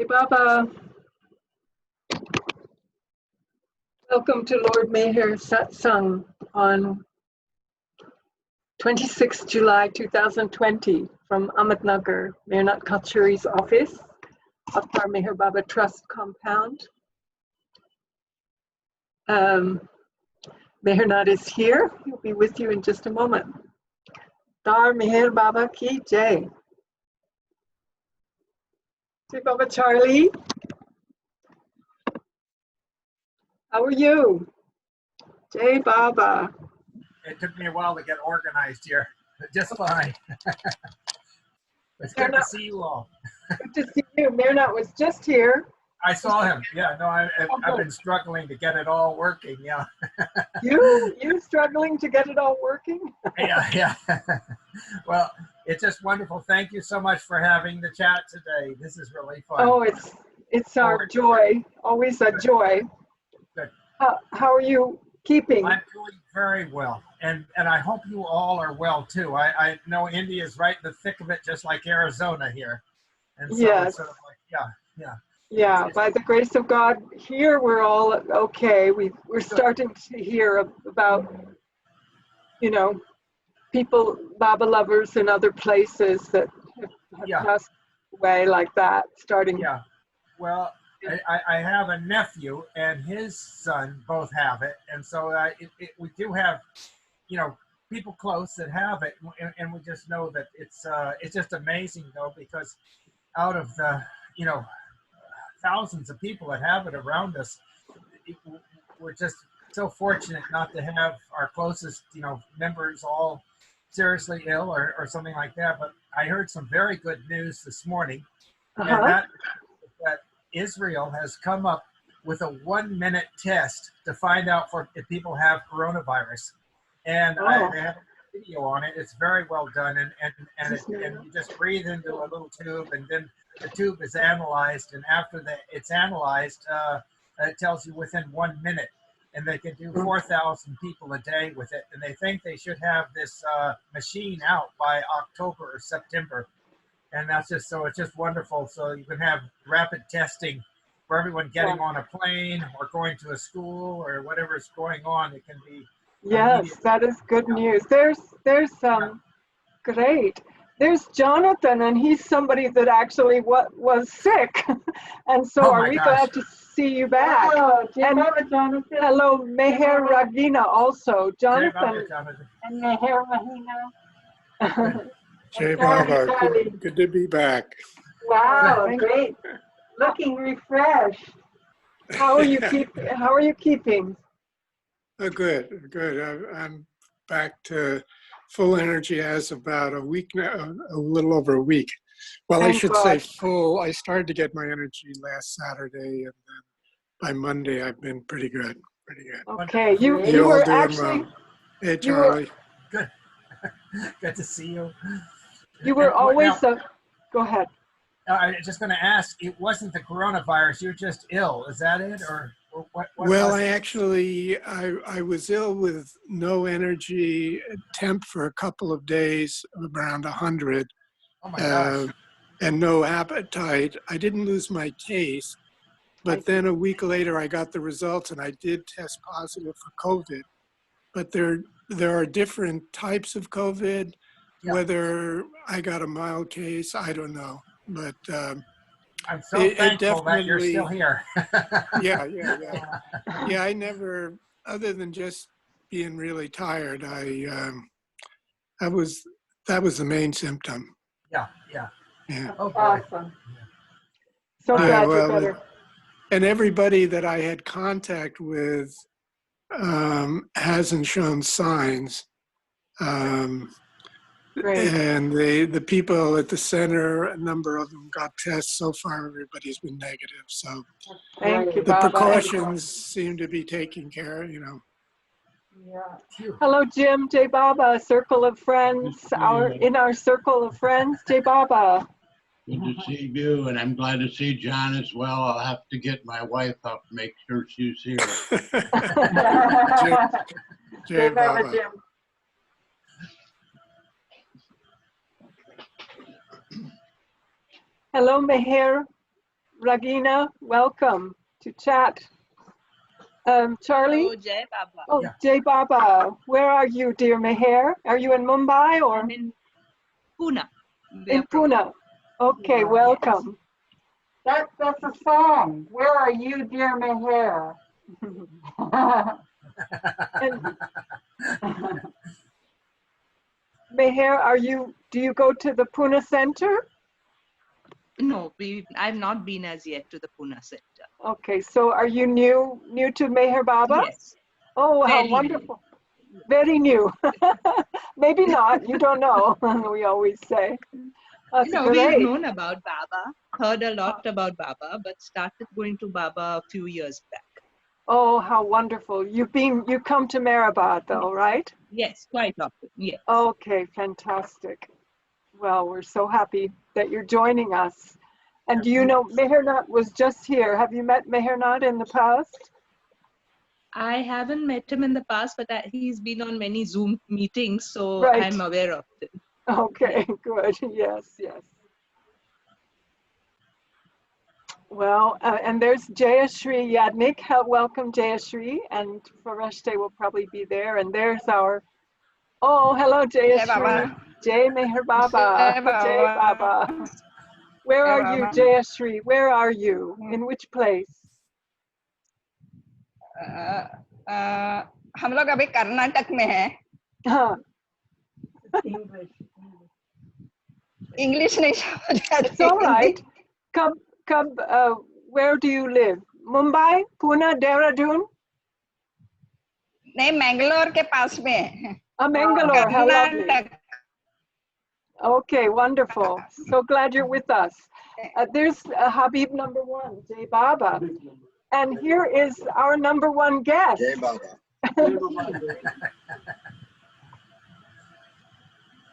Hey Baba, welcome to Lord Meher Satsang on 26 July 2020 from Ahmednagar, Mehernath Kalchuri's office, up our Meher Baba Trust compound. Mehernath is here. He'll be with you in just a moment. Dar Meher Baba ki jai. Jai Baba Charlie. How are you? Jai Baba. It took me a while to get organized here, but just fine. It's good to see you all. Good to see you. Mehernath was just here. I saw him. Yeah, no, I've been struggling to get it all working. Yeah. You struggling to get it all working? Yeah. Well, it's just wonderful. Thank you so much for having the chat today. This is really fun. Oh, it's our joy. Always a joy. Good. How are you keeping? I'm doing very well, and I hope you all are well too. I know India is right in the thick of it, just like Arizona here, and so Yes. it's sort of like yeah. Yeah, by the grace of God, here we're all okay. We're starting to hear about, people, Baba lovers in other places that have passed away like that. Starting. Yeah. Well, I have a nephew and his son both have it, and so we do have, people close that have it, and we just know that it's just amazing though, because out of the thousands of people that have it around us, we're just so fortunate not to have our closest members all seriously ill or something like that. But I heard some very good news this morning, and that Israel has come up with a 1-minute test to find out if people have coronavirus, and they have a video on it. It's very well done, and you just breathe into a little tube, and then the tube is analyzed, and after it's analyzed, it tells you within 1 minute, and they can do 4,000 people a day with it, and they think they should have this machine out by October or September. And that's it's just wonderful. So you can have rapid testing for everyone getting on a plane or going to a school or whatever is going on. It can be. Yes, that is good news. There's great. There's Jonathan, and he's somebody that actually was sick, and so are we glad to see you back. Oh, and Jonathan. Hello, Meher Ragina also. Jonathan. And Meher Mahina. Jai Baba, good to be back. Wow, great. Looking refreshed. How are you keeping? Good. I'm back to full energy as about a week now, a little over a week. Well, I should say full. I started to get my energy last Saturday, and then by Monday I've been pretty good. Okay, you were actually. Hey, Charlie. Good. Good to see you. You were always go ahead. I'm just going to ask, it wasn't the coronavirus, you're just ill, is that it? Or what well, I was ill with no energy, temp for a couple of days, around 100. Oh my gosh. And no appetite. I didn't lose my taste, but then a week later I got the results and I did test positive for COVID. But there are different types of COVID. Yeah. Whether I got a mild case, I don't know. But I'm so thankful that you're still here. Yeah. I never, other than just being really tired, that was the main symptom. Yeah. Oh, awesome. So glad you're better. And everybody that I had contact with hasn't shown signs. And the people at the center, a number of them got tests. So far, everybody's been negative. So thank you, the Baba. precautions seem to be taken care of, Yeah. Hello, Jim. Jai Baba, circle of friends. In our circle of friends, Jai Baba. Good to see you, and I'm glad to see John as well. I'll have to get my wife up, make sure she's here. Jai Baba. Jim. Hello, Meher Ragina, welcome to chat. Charlie? Oh, Jai Baba. Oh, Jai Baba. Where are you, dear Meher? Are you in Mumbai or? I'm in Pune. In Pune. Okay, welcome. That's a song. Where are you, dear Meher? And Meher, do you go to the Pune Center? No, I've not been as yet to the Pune Center. Okay, so are you new to Meher Baba? Yes. Oh, how Very wonderful. Very new. Maybe not, you don't know, we always say. That's No, great. we've known about Baba, heard a lot about Baba, but started going to Baba a few years back. Oh, how wonderful. You come to Meherabad though, right? Yes, quite often, yes. Okay, fantastic. Well, we're so happy that you're joining us. And do you know, Mehernath was just here. Have you met Mehernath in the past? I haven't met him in the past, but he's been on many Zoom meetings, so Right. I'm aware of him. Okay, good. Yes, yes. Well, and there's Jayashri Yadnik. Welcome, Jayashri. And Fareshte will probably be there. And there's our, oh, hello, Jayashri. Jay Meher Baba. Jay Baba. Where are you, Jayashri? Where are you? In which place? हम लोग अभी कर्नाटक में हैं. English नहीं समझ आती. It's all right. Where do you live? Mumbai, Pune, Dehradun? नहीं, मैंगलोर के पास में है. Mangalore. How lovely. Okay, wonderful. So glad you're with us. There's Habib number 1, Jay Baba. And here is our number 1 guest. Jay Baba.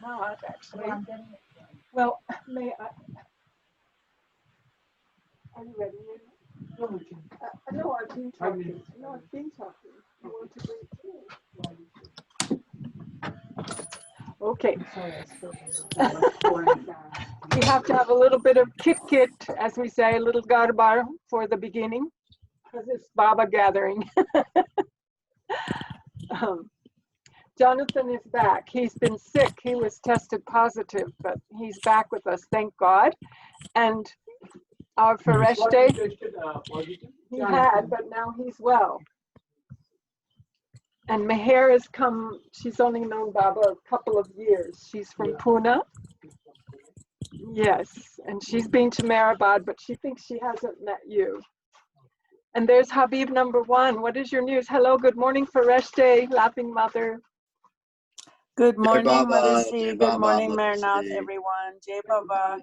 Not actually. Well, may I? Are you ready? No, I've been talking. No, I've been talking. You want to bring tea? Okay. We have to have a little bit of kit, as we say, a little garbar for the beginning, because it's Baba gathering. Jonathan is back. He's been sick. He was tested positive, but he's back with us, thank God. And our Fareshte, he had, but now he's well. And Meher has come, she's only known Baba a couple of years. She's from Pune. Yes, and she's been to Meherabad, but she thinks she hasn't met you. And there's Habib number 1. What is your news? Hello, good morning, Fareshte, Laughing Mother. Good morning, Baba. Madhusi. Good Baba, morning, Madhusi. Mehernath, everyone. Jai Baba.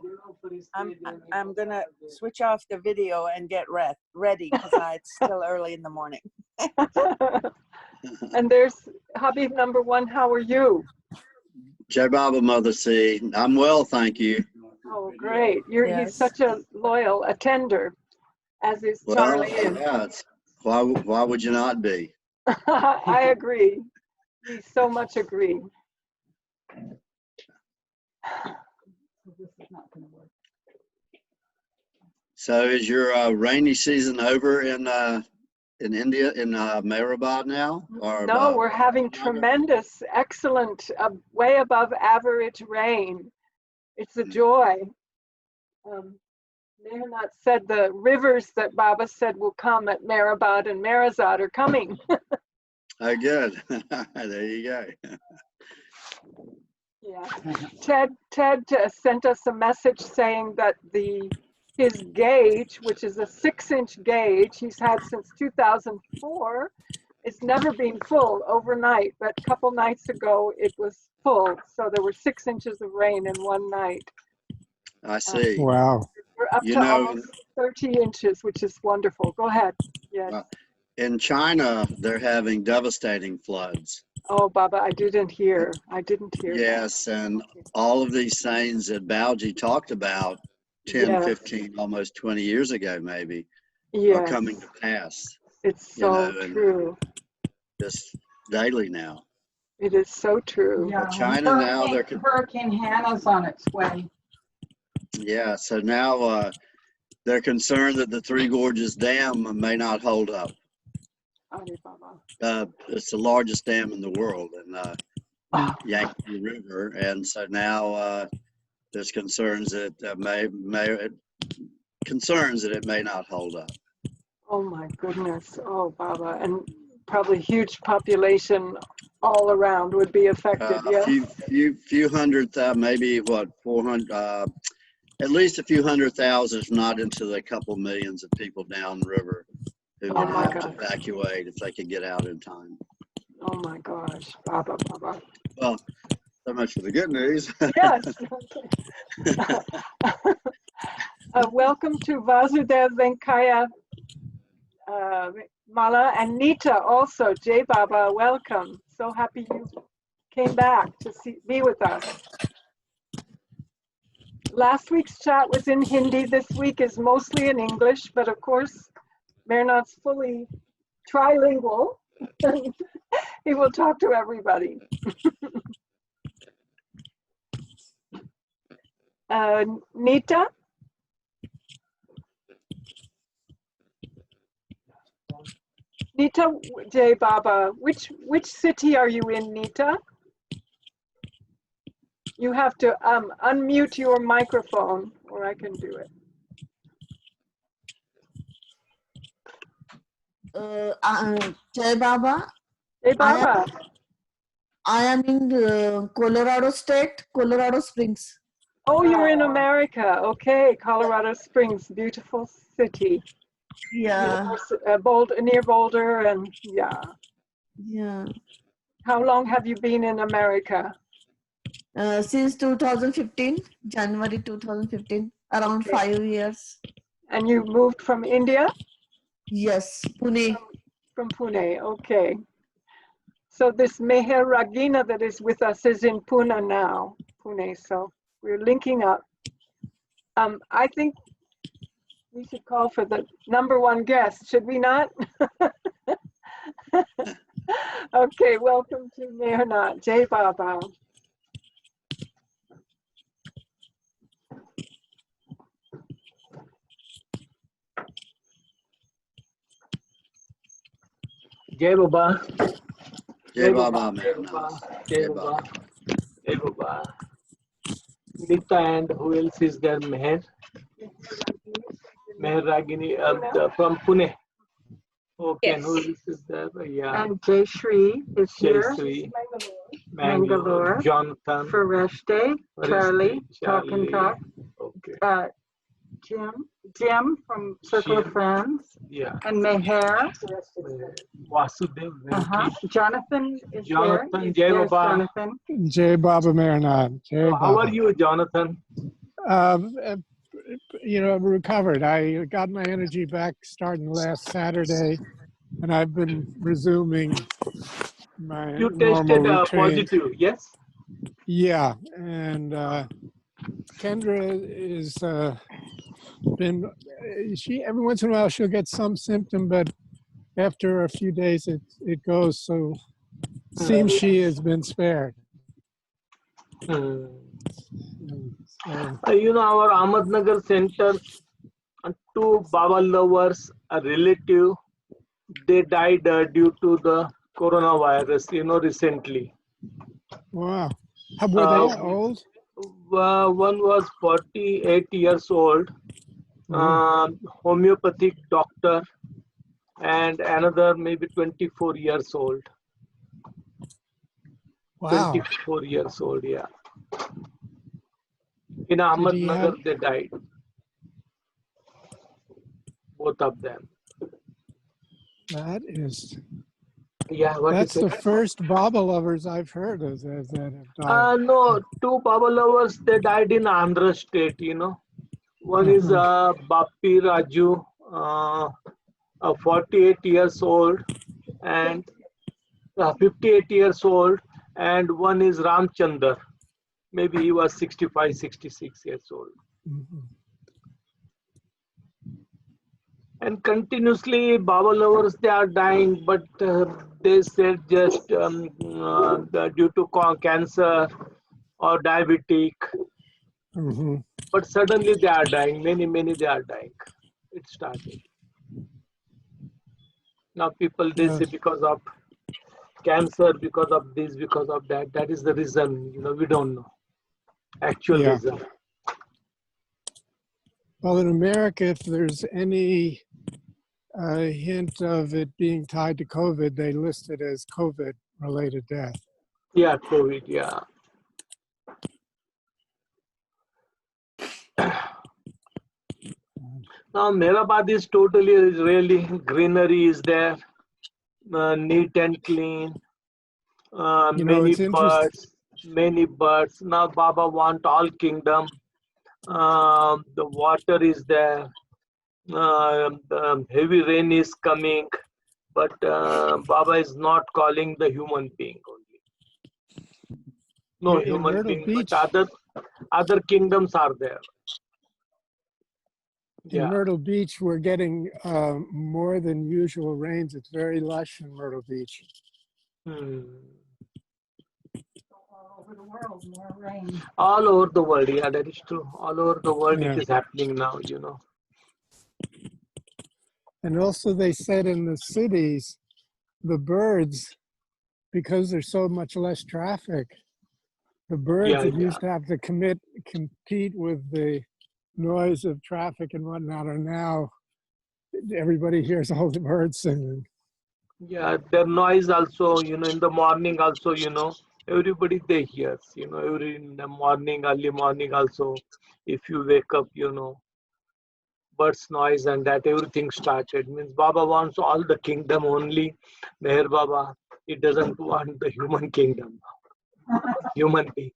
I'm gonna switch off the video and get ready because it's still early in the morning. And there's Habib number 1. How are you? Jai Baba, Mother C. I'm well, thank you. Oh, great. He's such a loyal attender, as is Charlie. Yeah, why would you not be? I agree. We so much agree. So is your rainy season over in India, in Meherabad now? Or no, we're having tremendous, excellent, way above average rain. It's a joy. Mehernath said the rivers that Baba said will come at Meherabad and Meherabad are coming. Oh, good. There you go. Yeah. Ted sent us a message saying that his gauge, which is a 6-inch gauge he's had since 2004, it's never been full overnight, but a couple nights ago it was full. So there were 6 inches of rain in one night. I see. Wow. We're up to almost 30 inches, which is wonderful. Go ahead. Yes. In China, they're having devastating floods. Oh, Baba, I didn't hear. Yes, that. And all of these things that Bauji talked about 10, 15, almost 20 years ago, maybe, are coming to pass. It's so true. Just daily now. It is so true. Yeah. China now, Hurricane Hannah's on its way. Yeah, so now They're concerned that the Three Gorges Dam may not hold up. It's the largest dam in the world in Yankee River, and so now there's concerns that it may not hold up. Oh my goodness! Oh, Baba, and probably huge population all around would be affected. Yes. Few hundred, maybe what 400. At least a few 100,000, if not into the couple millions of people downriver who would have to evacuate if they could get out in time. Oh my gosh, Baba. Well, so much for the good news. Yes. Welcome to Vasudev Venkaya Mala and Nita also. Jai Baba, welcome. So happy you came back to be with us. Last week's chat was in Hindi. This week is mostly in English, but of course, Mehernath's fully trilingual. He will talk to everybody. Nita? Nita Jai Baba, which city are you in, Nita? You have to unmute your microphone, or I can do it. Jai Baba. Jai Baba. I am in Colorado State, Colorado Springs. Oh, you're in America. Okay, Colorado Springs, beautiful city. Yeah. Near Boulder, and yeah. Yeah. How long have you been in America? Since 2015, January 2015, around 5 years. And you moved from India? Yes, Pune. From Pune, okay. So this Meher Ragina that is with us is in Pune now, Pune, so we're linking up. I think we should call for the #1 guest, should we not? Okay, welcome to Mehernath, Jai Baba. Jai Baba. Jai Baba. Jai Baba. Jai Baba. Nita, and who else is there? Meher Ragini from Pune. Okay, Yes. and who else is there? Yeah. And Jay Shri is here. Jai Mangalore. Jonathan. Fareshte. Charlie. Talk and Talk. Okay. Jim from Circle of Friends. Yeah. And Meher. Vasudev. Jonathan is Jonathan, here. Jai Baba. Jonathan. Jai Baba Mehernath. Jai Baba. How are you, Jonathan? You know, recovered. I got my energy back starting last Saturday, and I've been resuming my You normal tested routine. positive, yes? Yeah, and Kendra is been every once in a while she'll get some symptom, but after a few days it goes. So it seems she has been spared. You know, our Ahmednagar center, two Baba lovers, a relative, they died due to the coronavirus, you know, recently. Wow. How were they old? One was 48 years old, homeopathic doctor, and another maybe 24 years old. Wow. 24 years old, yeah. In Ahmednagar, they died. Both of them. That is... Yeah, that's the first Baba lovers I've heard of that have died. No, two Baba lovers, they died in Andhra state, you know. One is Bappi Raju, 48 years old, and 58 years old, and one is Ramchandar. Maybe he was 65, 66 years old. And continuously Baba lovers, they are dying, but they said just due to cancer or diabetic. But suddenly they are dying, many they are dying. it started. Now people, they say because of cancer, because of this, because of that. That is the reason, we don't know. Actual reason. Well, in America, if there's any hint of it being tied to COVID, they list it as COVID-related death. Yeah, COVID, yeah. Now, Meherabad is totally, really, greenery is there, neat and clean, many birds. Now, Baba want all kingdom. The water is there. The heavy rain is coming, but Baba is not calling the human being only. No human being, but other kingdoms are there. In Myrtle Beach, we're getting more than usual rains. It's very lush in Myrtle Beach. All over the world, more rain. All over the world, yeah, that is true. All over the world it is happening now, And also they said in the cities, the birds, because there's so much less traffic, the birds that used to have to compete with the noise of traffic and whatnot are now, everybody hears all the birds singing. Yeah, their noise also, in the morning also, everybody they hears, every in the morning, early morning also, if you wake up, birds noise and that everything started. Means Baba wants all the kingdom only. Meher Baba, it doesn't want the human kingdom, human being.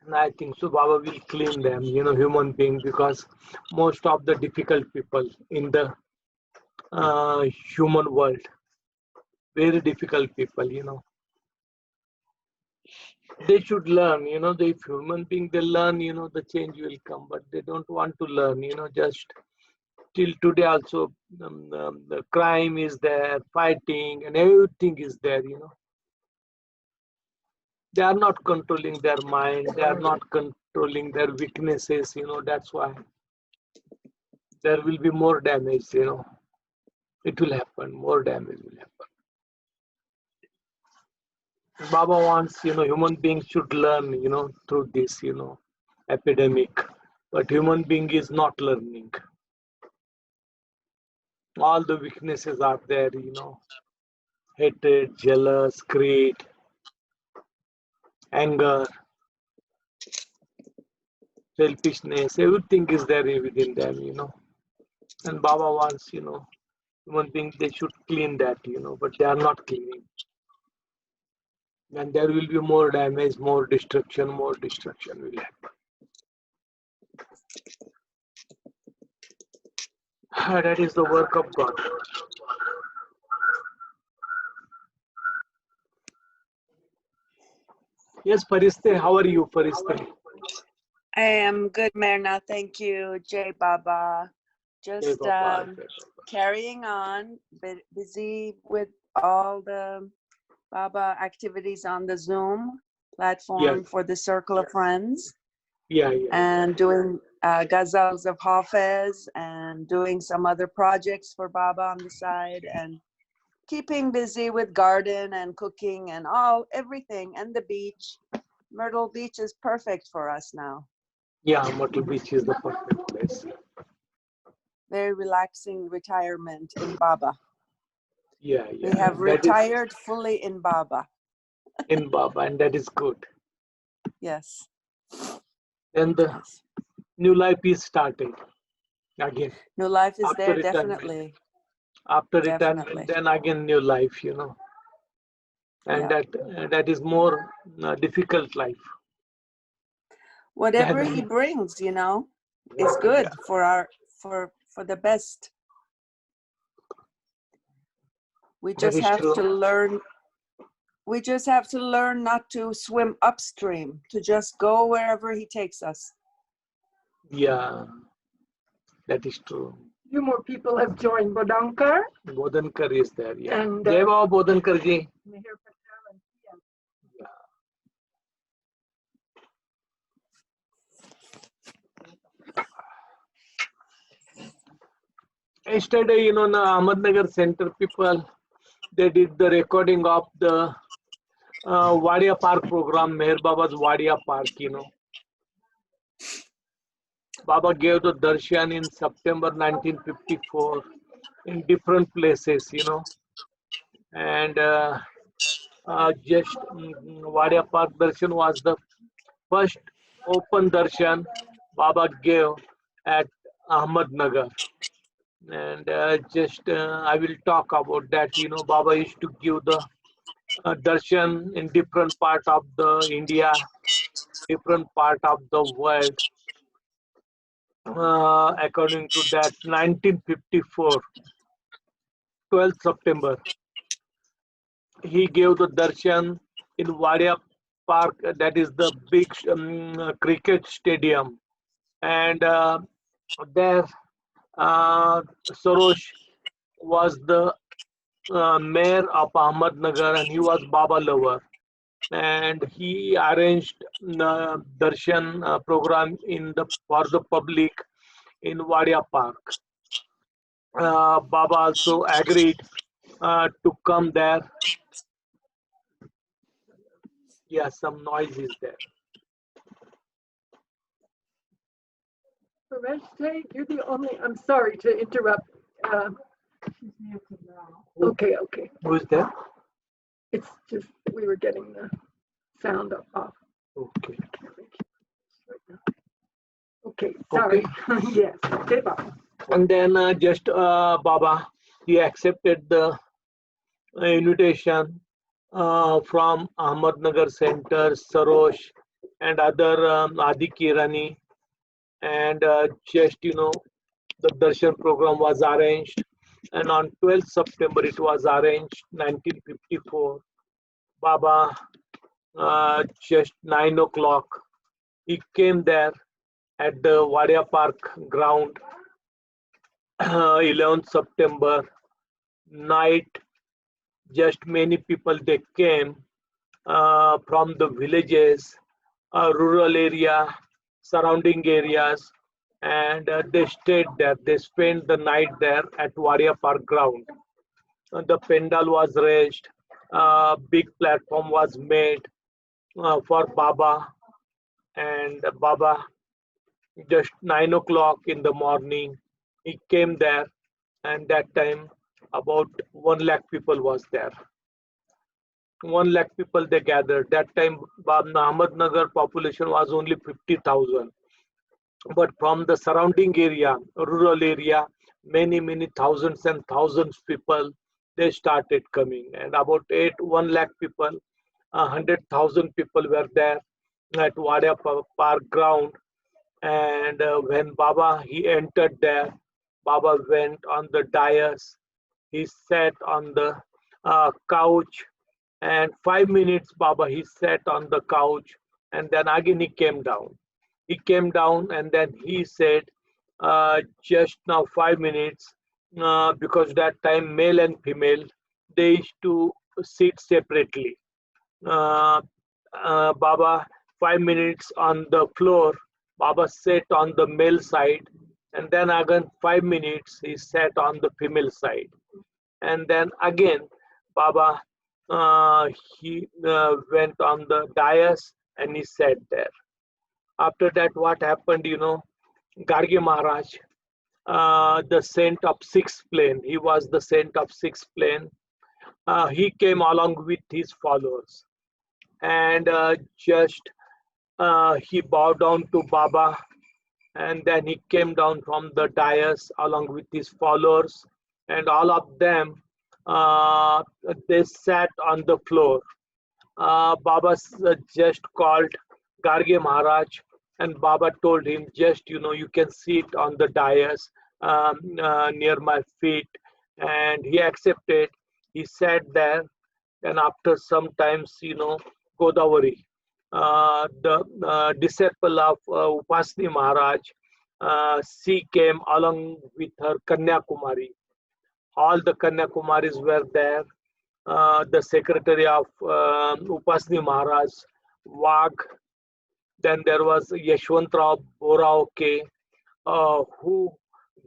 And I think so Baba will clean them, human being, because most of the difficult people in the human world, very difficult people, they should learn, the human being, they learn, the change will come, but they don't want to learn, just till today also, the crime is there, fighting and everything is there, They are not controlling their mind, they are not controlling their weaknesses, that's why there will be more damage, it will happen, more damage will happen. Baba wants, human beings should learn, through this, epidemic, but human being is not learning. All the weaknesses are there, hatred, jealous, greed, anger, selfishness, everything is there within them, And Baba wants, human beings, they should clean that, but they are not cleaning. And there will be more damage, more destruction will happen. That is the work of God. Yes, Fariste, how are you, Fariste? I am good, Mehernath. Thank you, Jai Baba. Just carrying on, busy with all the Baba activities on the Zoom platform for the Circle of Friends. And doing ghazals of Hafez and doing some other projects for Baba on the side and keeping busy with garden and cooking and everything, and the beach. Myrtle Beach is perfect for us now. Yeah, Myrtle Beach is the perfect place. Very relaxing retirement in Baba. Yeah. We have retired fully in Baba. In Baba, and that is good. Yes. And the new life is started again. New life is there, definitely. After retirement, then again new life, And that is more difficult life. Whatever he brings, is good for the best. We just have to learn. We just have to learn not to swim upstream, to just go wherever he takes us. Yeah, that is true. Few more people have joined. Bodankar. Bodankar is there, yeah. And Jai Baba Bodankar ji. Yesterday, you know, the Ahmednagar Center people, they did the recording of the Wadia Park program, Meher Baba's Wadia Park, you know. Baba gave the darshan in September 1954 in different places, you know. And Wadia Park darshan was the first open darshan Baba gave at Ahmednagar. And I will talk about that. You know, Baba used to give the darshan in different part of the India, different part of the world. According to that, 1954, 12th September, he gave the darshan in Wadia Park, that is the big cricket stadium. And there, Sarosh was the mayor of Ahmednagar, and he was Baba lover. And he arranged the darshan program for the public in Wadia Park. Baba also agreed to come there. Yeah, some noise is there. Fareshte, you're the only, I'm sorry to interrupt. Okay. Who is there? It's just, we were getting the sound off. Okay. Okay, sorry. Okay. Yes, okay, Baba. And then Baba, he accepted the invitation from Ahmednagar Center, Sarosh, and other Irani. And you know, the darshan program was arranged. And on 12th September, it was arranged, 1954. Baba, just 9 o'clock, he came there at the Wadia Park ground, 11th September night. Just many people, they came from the villages, rural area, surrounding areas, and they stayed there. They spent the night there at Wadia Park ground. The pendal was raised, big platform was made for Baba, and Baba, just 9 o'clock in the morning, he came there, and that time about 1 lakh people was there. 1 lakh people they gathered. That time Ahmednagar population was only 50,000. But from the surrounding area, rural area, many thousands and thousands people, they started coming. And about 1 lakh people, 100,000 people were there at Wadia Park ground. And when Baba, he entered there, Baba went on the dais, he sat on the couch, and 5 minutes Baba, he sat on the couch, and then again he came down. He came down, and then he said, just now 5 minutes, because that time male and female, they used to sit separately. Baba, 5 minutes on the floor, Baba sat on the male side, and then again 5 minutes he sat on the female side. And then again, Baba, he went on the dais and he sat there. After that, what happened, you know, Gargi Maharaj, the saint of sixth plane, he was the saint of sixth plane. He came along with his followers, and he bowed down to Baba, and then he came down from the dais along with his followers, and all of them, they sat on the floor. Baba just called Gargi Maharaj, and Baba told him, just, you know, you can sit on the dais near my feet. And he accepted. He sat there, and after some times, you know, Godavari, the disciple of Upasni Maharaj, she came along with her Kanyakumari. All the Kanyakumaris were there. The secretary of Upasni Maharaj, Wag. Then there was Yashwantrao Borao K, who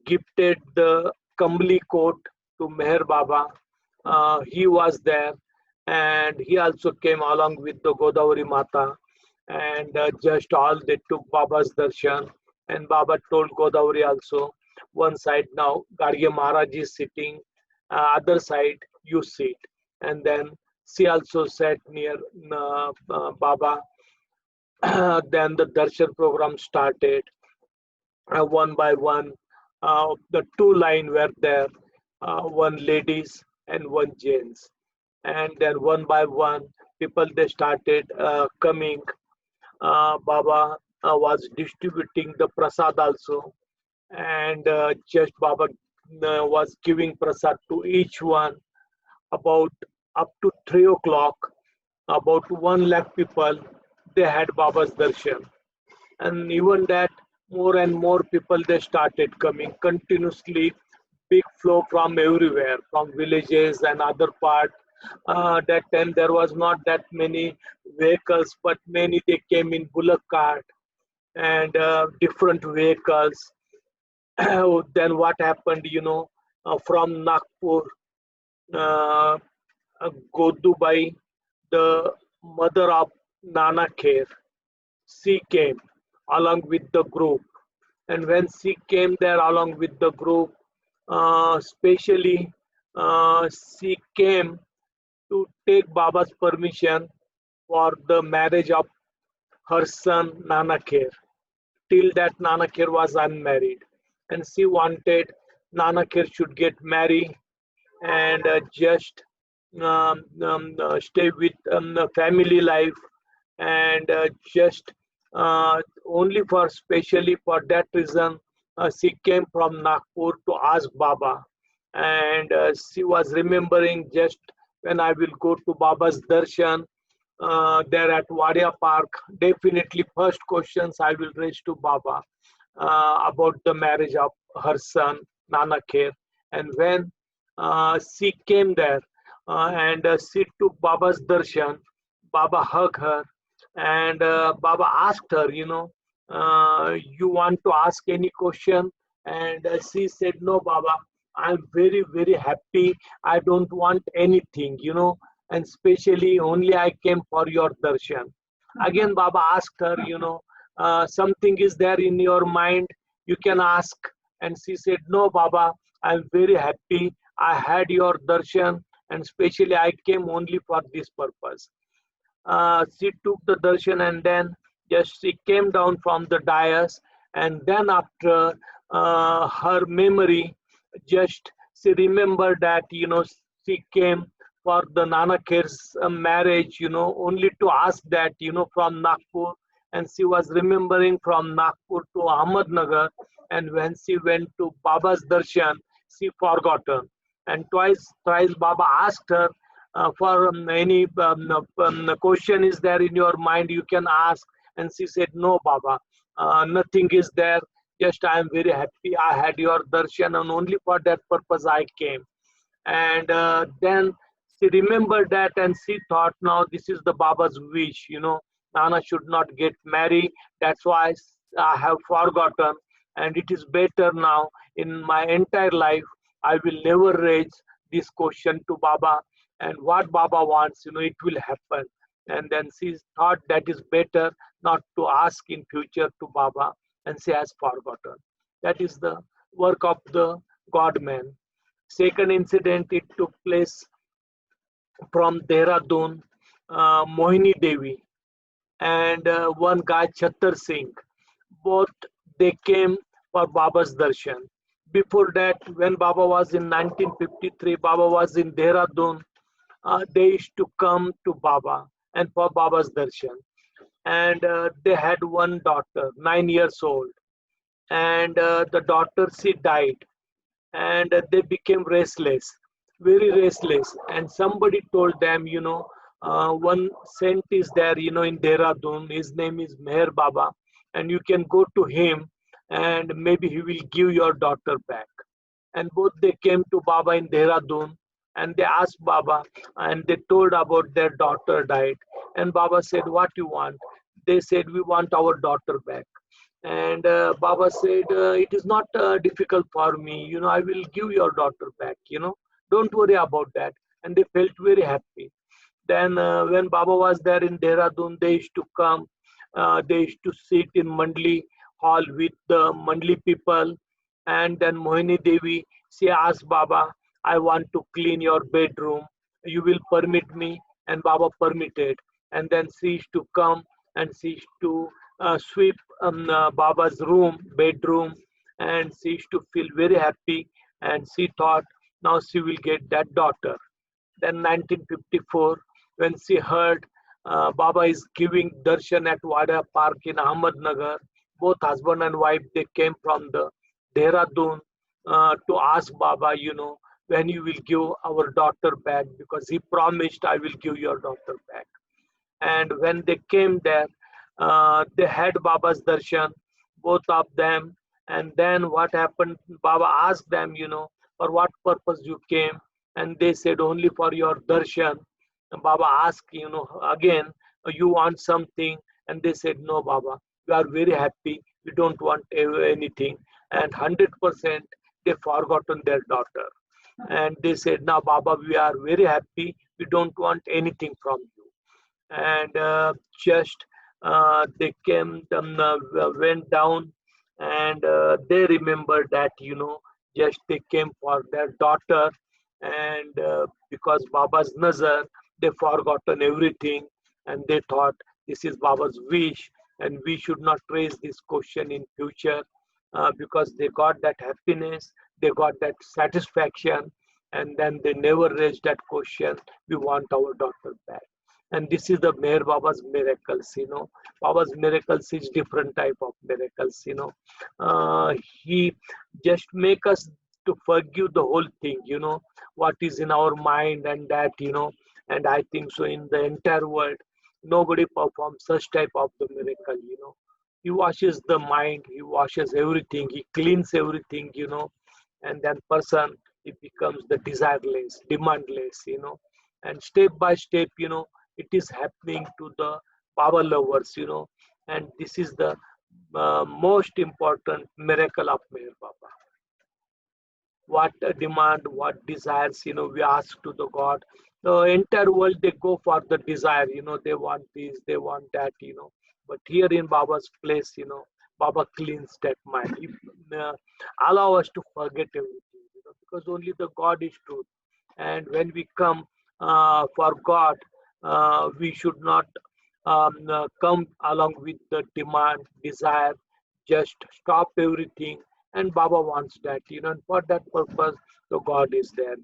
gifted the Kamble coat to Meher Baba. He was there, and he also came along with the Godavari Mata, and just all they took Baba's darshan. And Baba told Godavari also, one side now Garge Maharaj is sitting, other side you sit. And then she also sat near Baba. Then the darshan program started. One by one, the two line were there, one ladies and one gents. And then one by one, people they started coming. Baba was distributing the prasad also, and just Baba was giving prasad to each one. About up to 3 o'clock, about 1 lakh people they had Baba's darshan. And even that, more and more people they started coming continuously. Big flow from everywhere, from villages and other part. That time there was not that many vehicles, but many they came in bullock cart and different vehicles. Then what happened, from Nagpur, uh, Godubai, the mother of Nana Kher, she came along with the group. And when she came there along with the group, specially she came to take Baba's permission for the marriage of her son Nana Kher. Till that Nana Kher was unmarried, and she wanted Nana Kher should get married and just stay with the family life, and just only for specially for that reason she came from Nagpur to ask Baba. And she was remembering, just when I will go to Baba's darshan there at Wadia Park, definitely first questions I will raise to Baba about the marriage of her son Nana Kher. And when she came there and she took Baba's darshan, Baba hugged her, and Baba asked her, you want to ask any question? And she said, no, Baba, I'm very, very happy. I don't want anything, and especially only I came for your darshan. Again, Baba asked her, something is there in your mind, you can ask. And she said, no, Baba, I'm very happy. I had your darshan, and especially I came only for this purpose. She took the darshan, and then just she came down from the dais, and then after her memory, just she remembered that she came for the Nana Kher's marriage, only to ask that, from Nagpur. And she was remembering from Nagpur to Ahmednagar, and when she went to Baba's darshan, she forgotten. And thrice Baba asked her for any question is there in your mind, you can ask. And she said, no, Baba, nothing is there. Just I am very happy I had your darshan, and only for that purpose I came. And then she remembered that, and she thought, now this is the Baba's wish, Nana should not get married. That's why I have forgotten, and it is better now in my entire life. I will never raise this question to Baba, and what Baba wants, it will happen. And then she thought that is better not to ask in future to Baba, and she has forgotten. That is the work of the God-man. Second incident, it took place from Dehradun, Mohini Devi and one guy Chattar Singh. Both they came for Baba's darshan. Before that, when Baba was in 1953, Baba was in Dehradun. They used to come to Baba and for Baba's darshan. And they had one daughter, 9 years old. And the daughter, she died. And they became restless, very restless. And somebody told them, one saint is there, in Dehradun. His name is Meher Baba. And you can go to him and maybe he will give your daughter back. And both they came to Baba in Dehradun, and they asked Baba, and they told about their daughter died. And Baba said, what you want? They said, we want our daughter back. And Baba said, it is not difficult for me, I will give your daughter back, don't worry about that. And they felt very happy. Then when Baba was there in Dehradun, they used to come, they used to sit in Mandali hall with the Mandali people. And then Mohini Devi, she asked Baba, I want to clean your bedroom. You will permit me? And Baba permitted. And then she used to come and she used to sweep Baba's room, bedroom. And she used to feel very happy. And she thought, now she will get that daughter. Then 1954, when she heard Baba is giving darshan at Wada Park in Ahmednagar, both husband and wife, they came from the Dehradun to ask Baba, when you will give our daughter back, because he promised, I will give your daughter back. And when they came there, they had Baba's darshan, both of them. And then what happened, Baba asked them, for what purpose you came? And they said, only for your darshan. And Baba asked, again, you want something? And they said, no, Baba, we are very happy. We don't want anything. And 100% they forgotten their daughter. And they said, now, Baba, we are very happy. We don't want anything from you. And just they came, went down, and they remembered that, just they came for their daughter. And because Baba's nazar, they forgotten everything, and they thought this is Baba's wish, and we should not raise this question in future, because they got that happiness, they got that satisfaction, and then they never raised that question, we want our daughter back. And this is the Meher Baba's miracles, Baba's miracles is different type of miracles, he just make us to forgive the whole thing, what is in our mind, and that, and I think so in the entire world, nobody performs such type of the miracle, He washes the mind, he washes everything, he cleans everything, and then person, he becomes the desireless, demandless, and step by step, it is happening to the power lovers, and this is the most important miracle of Meher Baba. What demand, what desires, we ask to the God. The entire world, they go for the desire, they want this, they want that, But here in Baba's place, Baba cleans that mind. He, allow us to forget everything, because only the God is truth. And when we come for God, we should not come along with the demand, desire, just stop everything. And Baba wants that, and for that purpose, the God is there,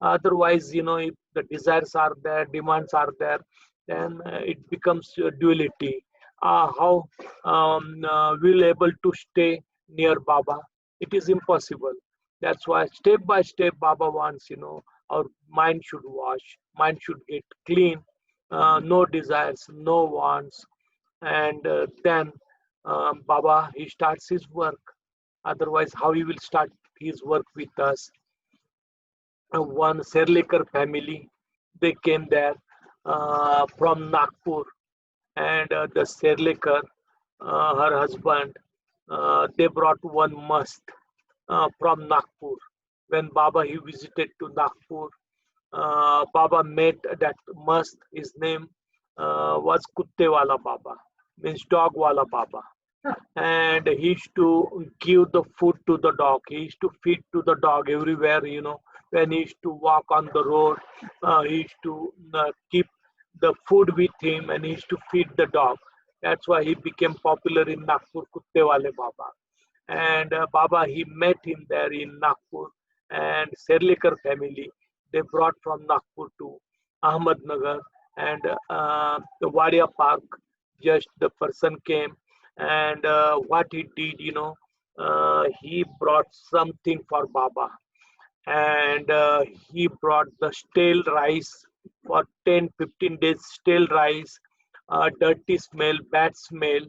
Otherwise, if the desires are there, demands are there, then it becomes a duality. How we'll able to stay near Baba? It is impossible. That's why step by step, Baba wants, our mind should wash, mind should get clean, no desires, no wants, and then Baba, he starts his work. Otherwise, how he will start his work with us? One Serlekar family, they came there from Nagpur, and the Serlekar, her husband, they brought one mast from Nagpur. When Baba he visited to Nagpur, Baba met that mast. His name was Kuttewala Baba, means dogwala Baba. And he used to give the food to the dog. He used to feed to the dog everywhere, When he used to walk on the road, he used to keep the food with him, and he used to feed the dog. That's why he became popular in Nagpur, Kuttewale Baba. And Baba, he met him there in Nagpur, and Serlekar family, they brought from Nagpur to Ahmednagar, and the Wadia Park, just the person came, and what he did, he brought something for Baba, and he brought the stale rice for 10-15 days, stale rice, dirty smell, bad smell,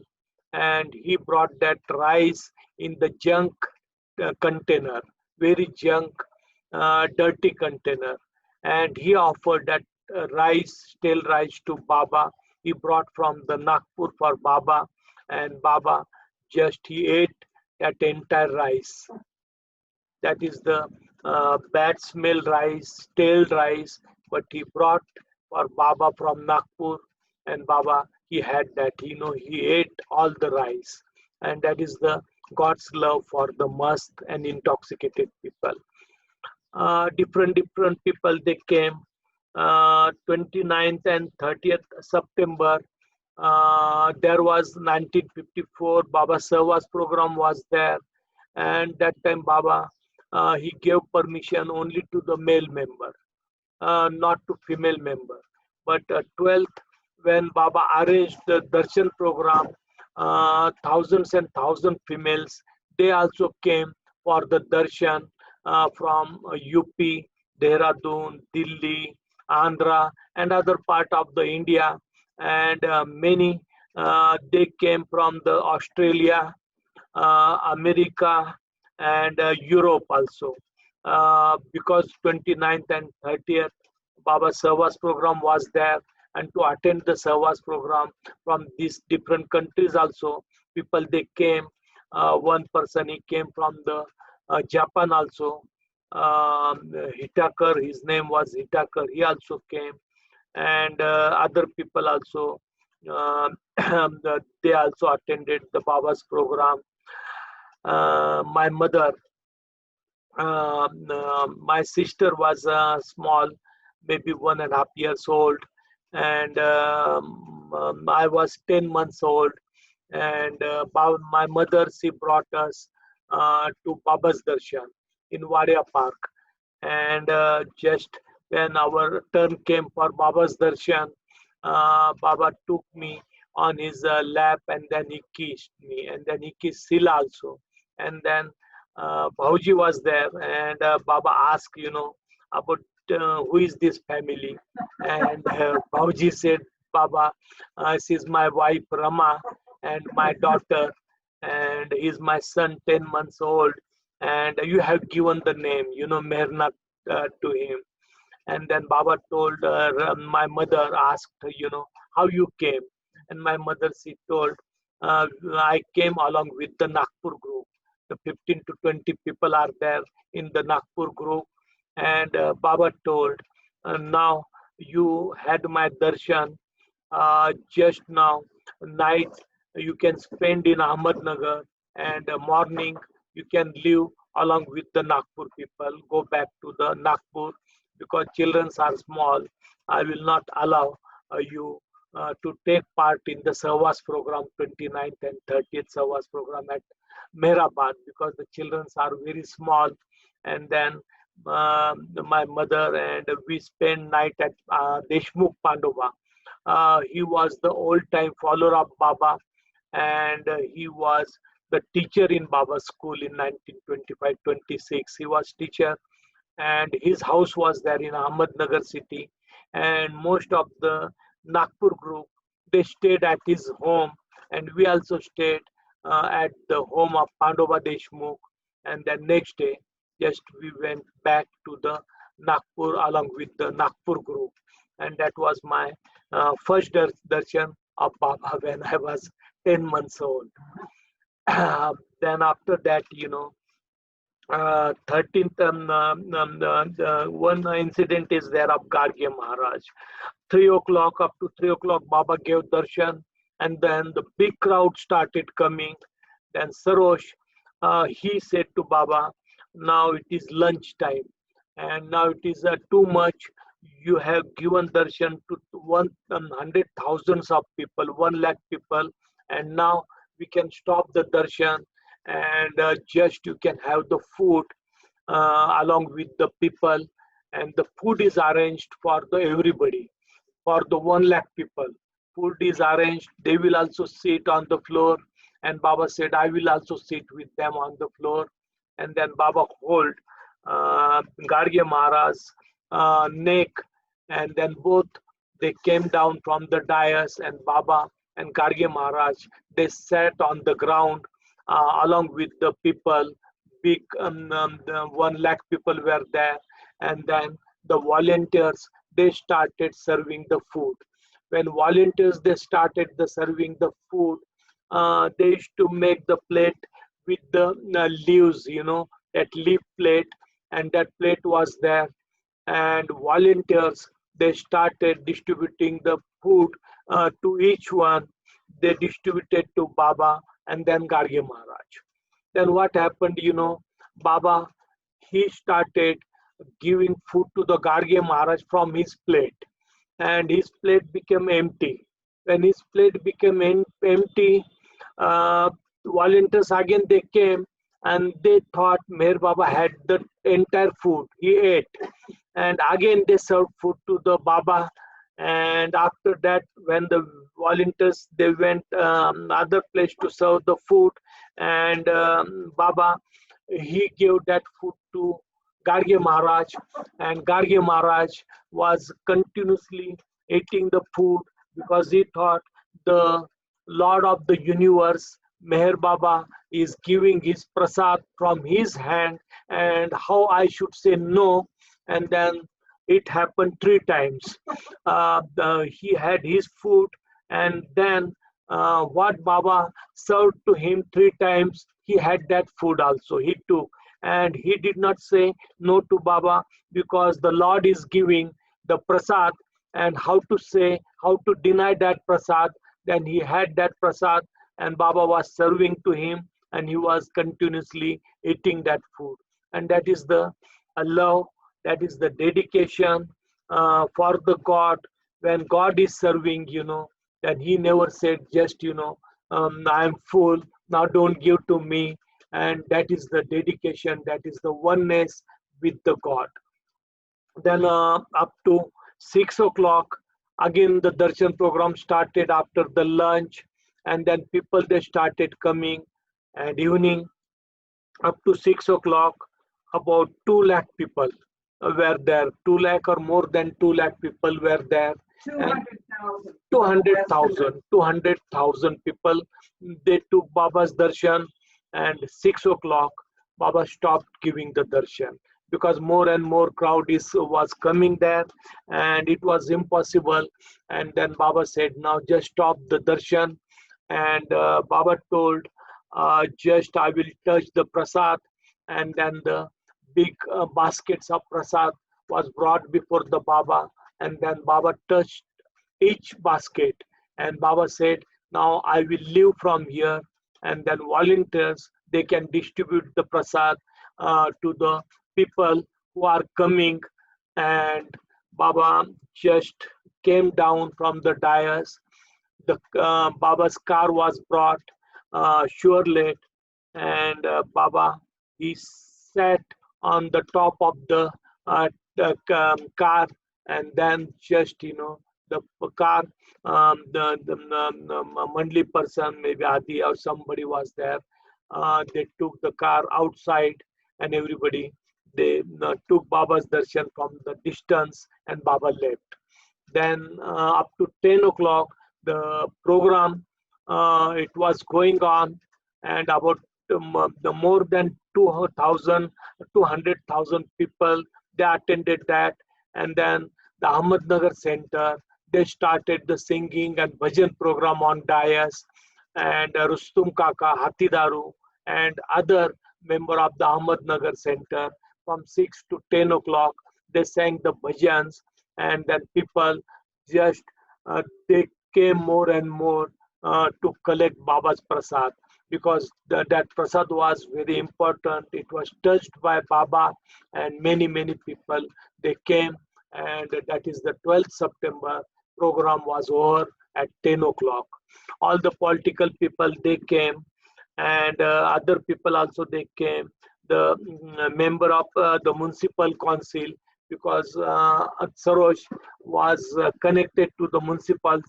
and he brought that rice in the junk container, very junk, dirty container, and he offered that stale rice to Baba. He brought from the Nagpur for Baba, and Baba just he ate that entire rice. That is the bad smell rice, stale rice, but he brought for Baba from Nagpur, and Baba, he had that, he ate all the rice. And that is the God's love for the mast and intoxicated people. Different people, they came. 29th and 30th September, there was 1954, Baba Savas program was there. And that time Baba, he gave permission only to the male member, not to female member. But 12th, when Baba arranged the darshan program, thousands and thousands females, they also came for the darshan from UP, Dehradun, Delhi, Andhra, and other part of the India. And many, they came from the Australia, America, and Europe also. Because 29th and 30th, Baba Savas program was there, and to attend the Savas program from these different countries also, people they came. One person, he came from the Japan also. Hitakar, his name was Hitakar, he also came. And other people also, they also attended the Baba's program. My mother, my sister was small, maybe 1.5 years old, and I was 10 months old. And my mother, she brought us to Baba's Darshan in Wadia Park. And just when our turn came for Baba's Darshan, Baba took me on his lap, and then he kissed me, and then he kissed Sheela also. And then Bhauji was there, and Baba asked, about who is this family. And Bhauji said, Baba, this is my wife Rama and my daughter, and he's my son, 10 months old, and you have given the name, Mehernath to him. And then Baba told, my mother asked, how you came. And my mother, she told, I came along with the Nagpur group. The 15 to 20 people are there in the Nagpur group. And Baba told, now you had my darshan, just now, night you can spend in Ahmednagar, and morning you can live along with the Nagpur people, go back to the Nagpur, because children are small. I will not allow you to take part in the Savas program, 29th and 30th Savas program at Meherabad, because the children are very small. And then my mother and we spent night at Deshmukh Pandova. He was the old-time follower of Baba, and he was the teacher in Baba's school in 1925-26. He was teacher, and his house was there in Ahmednagar city. And most of the Nagpur group, they stayed at his home, and we also stayed at the home of Pandova Deshmukh. And then next day, just we went back to the Nagpur along with the Nagpur group. And that was my first darshan of Baba when I was 10 months old. Then after that, 13th, one incident is there of Garge Maharaj. 3 o'clock, up to 3 o'clock, Baba gave darshan, and then the big crowd started coming. Then Sarosh, he said to Baba, now it is lunch time, and now it is too much. You have given darshan to 100,000 of people, 1 lakh people, and now we can stop the darshan, and just you can have the food along with the people, and the food is arranged for the everybody, for the 1 lakh people. Food is arranged, they will also sit on the floor, and Baba said, I will also sit with them on the floor. And then Baba hold Garge Maharaj's neck, and then both they came down from the dais, and Baba and Garge Maharaj, they sat on the ground along with the people. Big the 1 lakh people were there, and then the volunteers, they started serving the food. When volunteers, they started serving the food, they used to make the plate with the leaves, that leaf plate, and that plate was there. And volunteers, they started distributing the food to each one. They distributed to Baba and then Garge Maharaj. Then what happened, Baba, he started giving food to the Garge Maharaj from his plate, and his plate became empty. When his plate became empty, uh, volunteers again they came, and they thought Meher Baba had the entire food. He ate, and again they served food to the Baba. And after that, when the volunteers they went other place to serve the food, and Baba, he gave that food to Garge Maharaj, and Garge Maharaj was continuously eating the food because he thought the Lord of the universe, Meher Baba, is giving his prasad from his hand, and how I should say no. And then it happened 3 times. He had his food, and then what Baba served to him 3 times, he had that food also. He took, and he did not say no to Baba because the Lord is giving the prasad, and how to deny that prasad. Then he had that prasad, and Baba was serving to him, and he was continuously eating that food. And that is the love, that is the dedication for the God. When God is serving, then he never said just, I am full, now don't give to me. And that is the dedication, that is the oneness with the God. Then up to 6 o'clock, again the darshan program started after the lunch, and then people they started coming, and evening up to 6 o'clock, about 2 lakh people were there. 2 lakh or more than 2 lakh people were there. 200,000. 200,000 people, they took Baba's darshan, and 6 o'clock, Baba stopped giving the darshan because more and more crowd was coming there, and it was impossible. And then Baba said, now just stop the darshan. And Baba told, just I will touch the prasad. And then the big baskets of prasad was brought before the Baba, and then Baba touched each basket, and Baba said, now I will leave from here, and then volunteers, they can distribute the prasad to the people who are coming. And Baba just came down from the dais. The Baba's car was brought, Chevrolet, and Baba, he sat on the top of the car, and then just the car, the Mandali person, maybe Adi or somebody was there. They took the car outside, and everybody, they took Baba's darshan from the distance, and Baba left. Then up to 10 o'clock, the program, it was going on, and about the more than 200,000 people, they attended that. And then the Ahmednagar Center, they started the singing and bhajan program on dais, and Rustum Kaka, Hatidaru, and other member of the Ahmednagar Center, from 6 to 10 o'clock, they sang the bhajans, and then people just, they came more and more to collect Baba's prasad, because that prasad was very important. It was touched by Baba, and many people, they came, and that is the 12th September. Program was over at 10 o'clock. All the political people, they came, and other people also, they came. The member of the municipal council, because Sarosh was connected to the municipal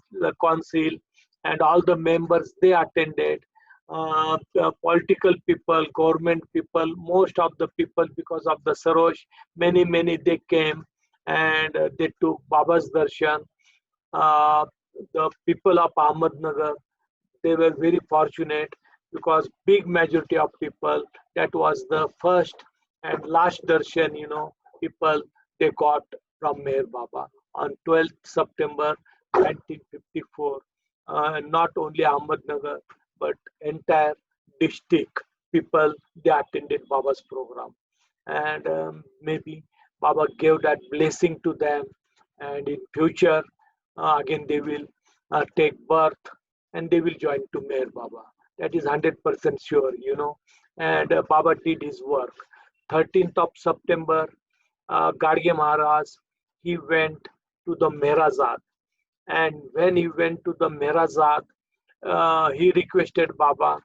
council, and all the members, they attended. The political people, government people, most of the people, because of the Sarosh, many they came, and they took Baba's darshan. The people of Ahmednagar, they were very fortunate, because big majority of people, that was the first and last darshan, people, they got from Meher Baba on 12th September 1954. Not only Ahmednagar, but entire district people, they attended Baba's program. And maybe Baba gave that blessing to them, and in future again they will take birth and they will join to Meher Baba. That is 100% sure, And Baba did his work. 13th of September, Garge Maharaj, he went to the Meherabad, and when he went to the Meherabad, he requested Baba,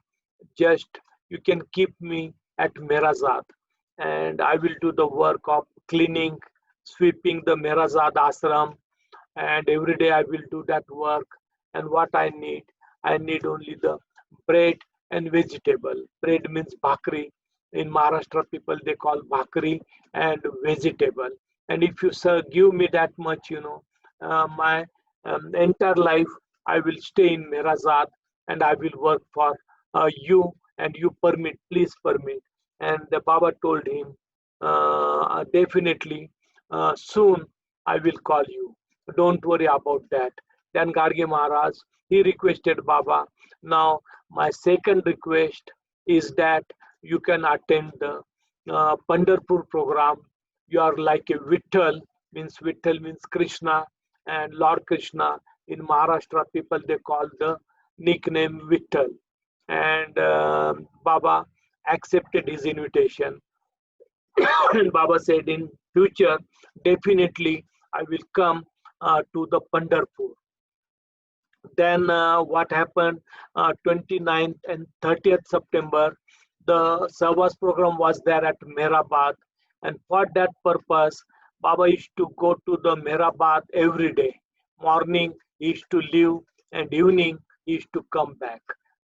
just you can keep me at Meherabad, and I will do the work of cleaning, sweeping the Meherabad ashram, and every day I will do that work. And what I need only the bread and vegetable. Bread means bhakri. In Maharashtra, people they call bhakri and vegetable. And if you give me that much, my entire life I will stay in Meherabad and I will work for you. And you permit, please permit. And the Baba told him, definitely soon I will call you. Don't worry about that. Then Garge Maharaj, he requested Baba, now my second request is that you can attend the Pandharpur program. You are like a Vittal means Krishna, and Lord Krishna in Maharashtra people they call the nickname Vittal. And Baba accepted his invitation. And Baba said in future definitely I will come to the Pandharpur. Then what happened, 29th and 30th September, the Savas program was there at Meherabad, and for that purpose Baba used to go to the Meherabad every day. Morning he used to leave and evening he used to come back,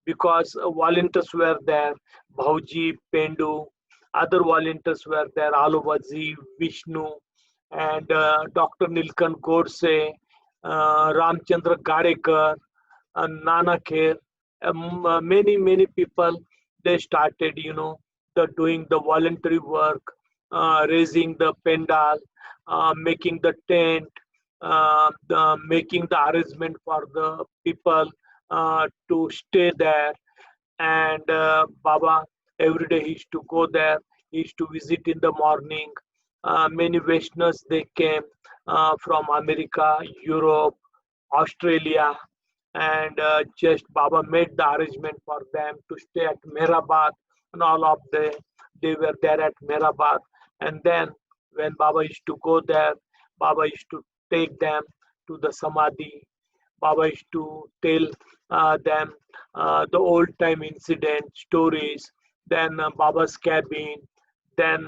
because volunteers were there, Bhauji, Pendu, other volunteers were there, Aluvaji, Vishnu, and Dr. Nilkan Godse, Ramchandra Gadekar, Nana Kher, many people, they started, doing the voluntary work, raising the pandal, making the tent, making the arrangement for the people to stay there. And Baba, every day he used to go there, he used to visit in the morning. Many Westerners, they came from America, Europe, Australia, and just Baba made the arrangement for them to stay at Meherabad, and all of they were there at Meherabad. And then when Baba used to go there, Baba used to take them to the Samadhi. Baba used to tell them the old time incident stories, then Baba's cabin, then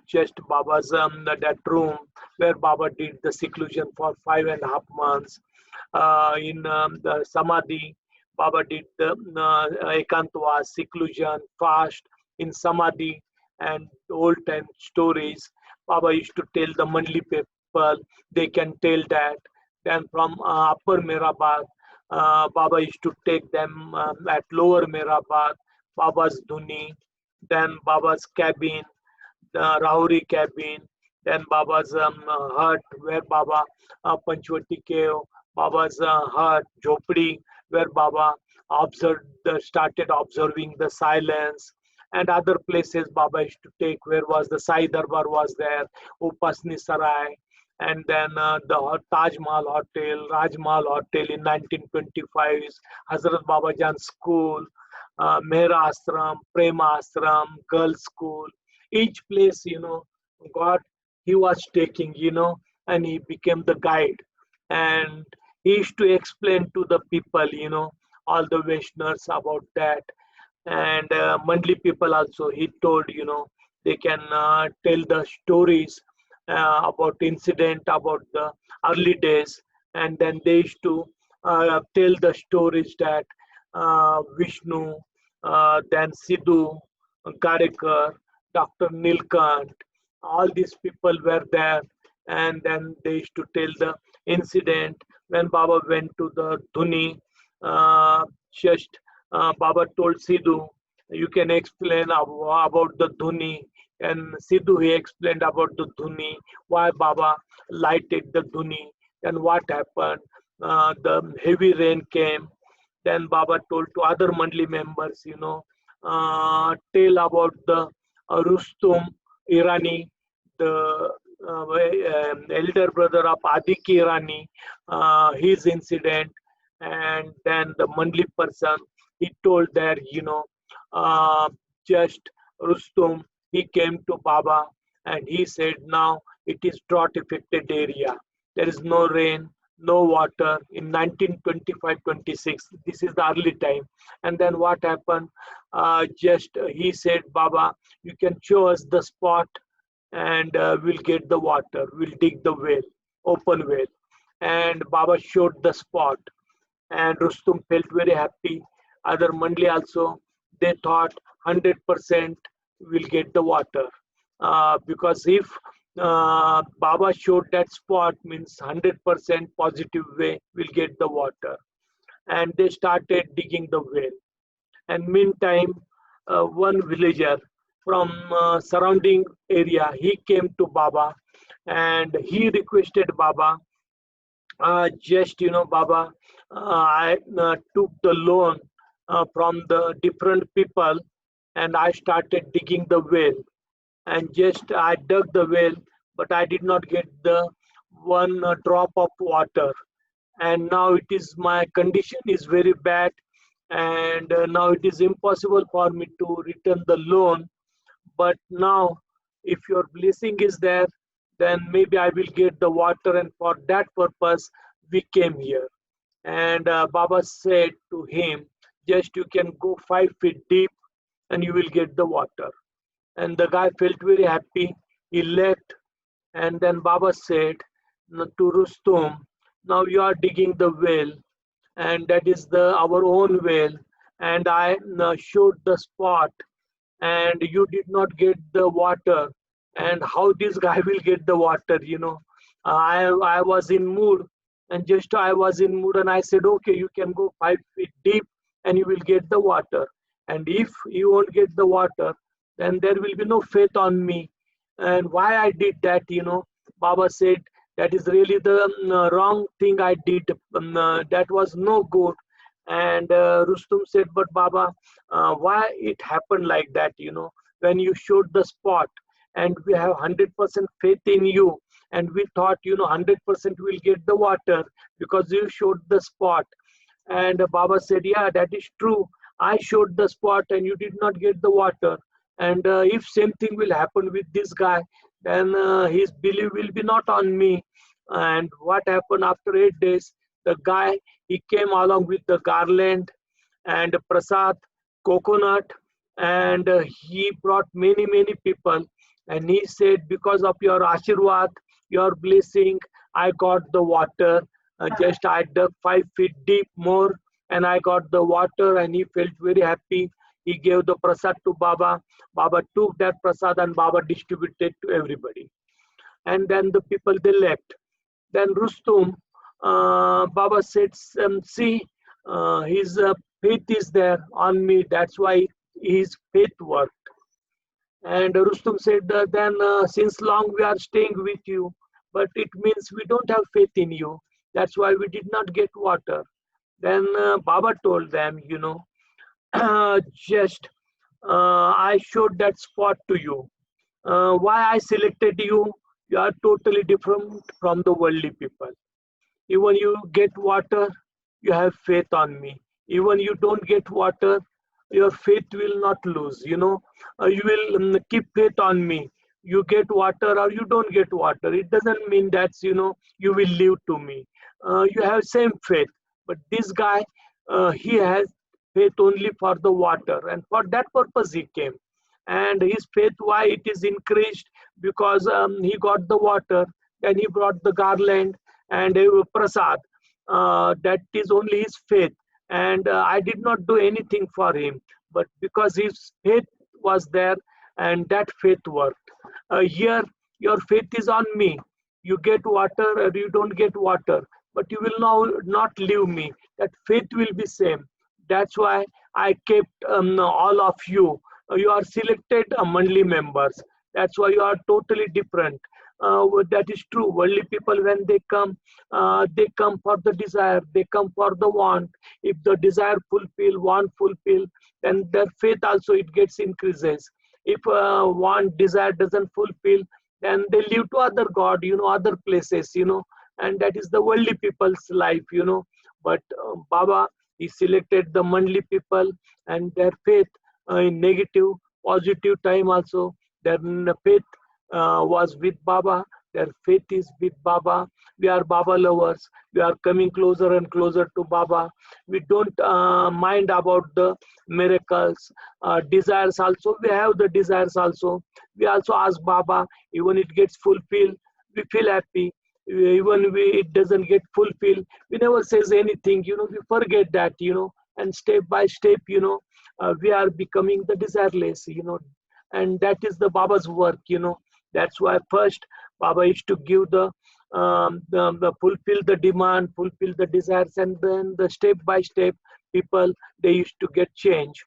just Baba's that room where Baba did the seclusion for 5.5 months. In the Samadhi, Baba did the Ekantva, seclusion, fast in Samadhi, and old time stories. Baba used to tell the Mandali people, they can tell that. Then from Upper Meherabad, Baba used to take them at Lower Meherabad, Baba's Dhuni, then Baba's cabin, the Rahuri cabin, then Baba's hut where Baba Panchvati cave, Baba's hut, Jhopdi, where Baba started observing the silence, and other places Baba used to take, where was the Sai Darbar was there, Upasni Sarai, and then the Taj Mahal Hotel, Raj Mahal Hotel in 1925, Hazrat Baba Jan School, Mehra Ashram, Prema Ashram, Girls School. Each place, God, he was taking, and he became the guide. And he used to explain to the people, all the Westerners about that. And Mandali people also, he told, they can tell the stories about incident, about the early days. And then they used to tell the stories that Vishnu, then Sidhu Kamble, Dr. Nilkant, all these people were there. And then they used to tell the incident when Baba went to the Dhuni. Baba told Sidhu, you can explain about the Dhuni. And Sidhu, he explained about the Dhuni, why Baba lighted the Dhuni, and what happened. The heavy rain came, Then Baba told to other Mandali members, you know, tell about the Rustum Irani, the elder brother of Adiki Irani, his incident. And then the Mandali person, he told that, you know, just Rustum, he came to Baba and he said, now it is drought affected area. There is no rain, no water in 1925-26. This is the early time. And then what happened? He said, Baba, you can show us the spot and we'll get the water. We'll dig the well, open well. And Baba showed the spot. And Rustum felt very happy. Other Mandali also, they thought 100% will get the water. Because if Baba showed that spot, means 100% positive way will get the water. And they started digging the well. And meantime, one villager from surrounding area, he came to Baba and he requested Baba, just, you know, Baba, I took the loan from the different people and I started digging the well. And just I dug the well, but I did not get the one drop of water. And now it is, my condition is very bad, and now it is impossible for me to return the loan. But now, if your blessing is there, then maybe I will get the water, and for that purpose we came here. And Baba said to him, just you can go 5 feet deep and you will get the water. And the guy felt very happy. He left. And then Baba said to Rustum, now you are digging the well, and that is our own well. And I showed the spot, and you did not get the water. And how this guy will get the water, you know? I was in mood, and just I was in mood, and I said, okay, you can go 5 feet deep, and you will get the water. And if you won't get the water, then there will be no faith on me. And why I did that, you know, Baba said, that is really the wrong thing I did. That was no good. And Rustum said, but Baba, why it happened like that, you know, when you showed the spot and we have 100% faith in you. And we thought, you know, 100% will get the water because you showed the spot. And Baba said, yeah, that is true. I showed the spot and you did not get the water. And if same thing will happen with this guy, then his belief will be not on me. And what happened after 8 days, the guy, he came along with the garland and prasad, coconut, and he brought many people. And he said, because of your ashirwad, your blessing, I got the water. Just I dug 5 feet deep more and I got the water, and he felt very happy. He gave the prasad to Baba. Baba took that prasad and Baba distributed to everybody. And then the people, they left. Then Rustum, Baba said, see, his faith is there on me. That's why his faith worked. And Rustum said, then since long we are staying with you, but it means we don't have faith in you. That's why we did not get water. Then Baba told them, you know, I showed that spot to you. Why I selected you? You are totally different from the worldly people. Even you get water, you have faith on me. Even you don't get water, your faith will not lose. You know, you will keep faith on me. You get water or you don't get water. It doesn't mean that, you know, you will live to me. You have same faith. But this guy, he has faith only for the water, and for that purpose he came. And his faith, why it is increased? Because he got the water, then he brought the garland and prasad. That is only his faith. And I did not do anything for him, but because his faith was there, and that faith worked. Here, your faith is on me. You get water or you don't get water, but you will now not leave me. That faith will be same. That's why I kept all of you. You are selected Mandali members. That's why you are totally different. that is true. Worldly people, when they come for the desire, they come for the want. If the desire fulfill, want fulfill, then their faith also it gets increases. If want, desire doesn't fulfill, then they live to other god, other places, and that is the worldly people's life, But Baba, he selected the Mandali people, and their faith in negative, positive time also, their faith was with Baba. Their faith is with Baba. We are Baba lovers. We are coming closer and closer to Baba. We don't mind about the miracles, desires also. We have the desires also. We also ask Baba. Even it gets fulfilled, we feel happy. Even it doesn't get fulfilled, we never says anything. We forget that. And step by step, we are becoming the desireless. And that is the Baba's work. That's why first Baba is to give the fulfill the demand, fulfill the desires, and then the step by step people, they used to get change.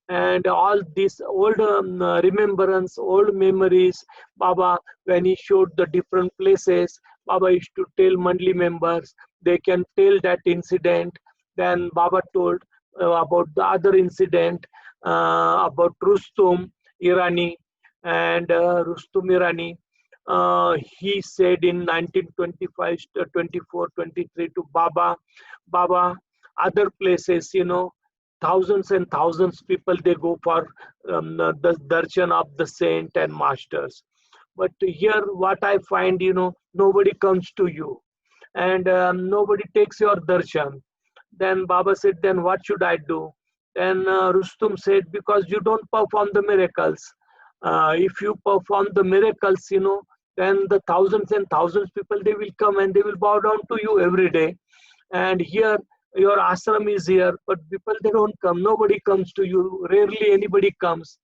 And all this old remembrance, old memories, Baba, when he showed the different places, Baba used to tell Mandali members, they can tell that incident. Then Baba told about the other incident, about Rustum Irani, and Rustum Irani. He said in 1925, 24, 23 to Baba, other places, thousands and thousands people, they go for the darshan of the saint and masters. But here what I find, nobody comes to you, and nobody takes your darshan. Then Baba said, then what should I do? Then Rustum said, because you don't perform the miracles. If you perform the miracles, then the thousands and thousands people, they will come and they will bow down to you every day. And here, your ashram is here, but people, they don't come. Nobody comes to you. Rarely anybody comes.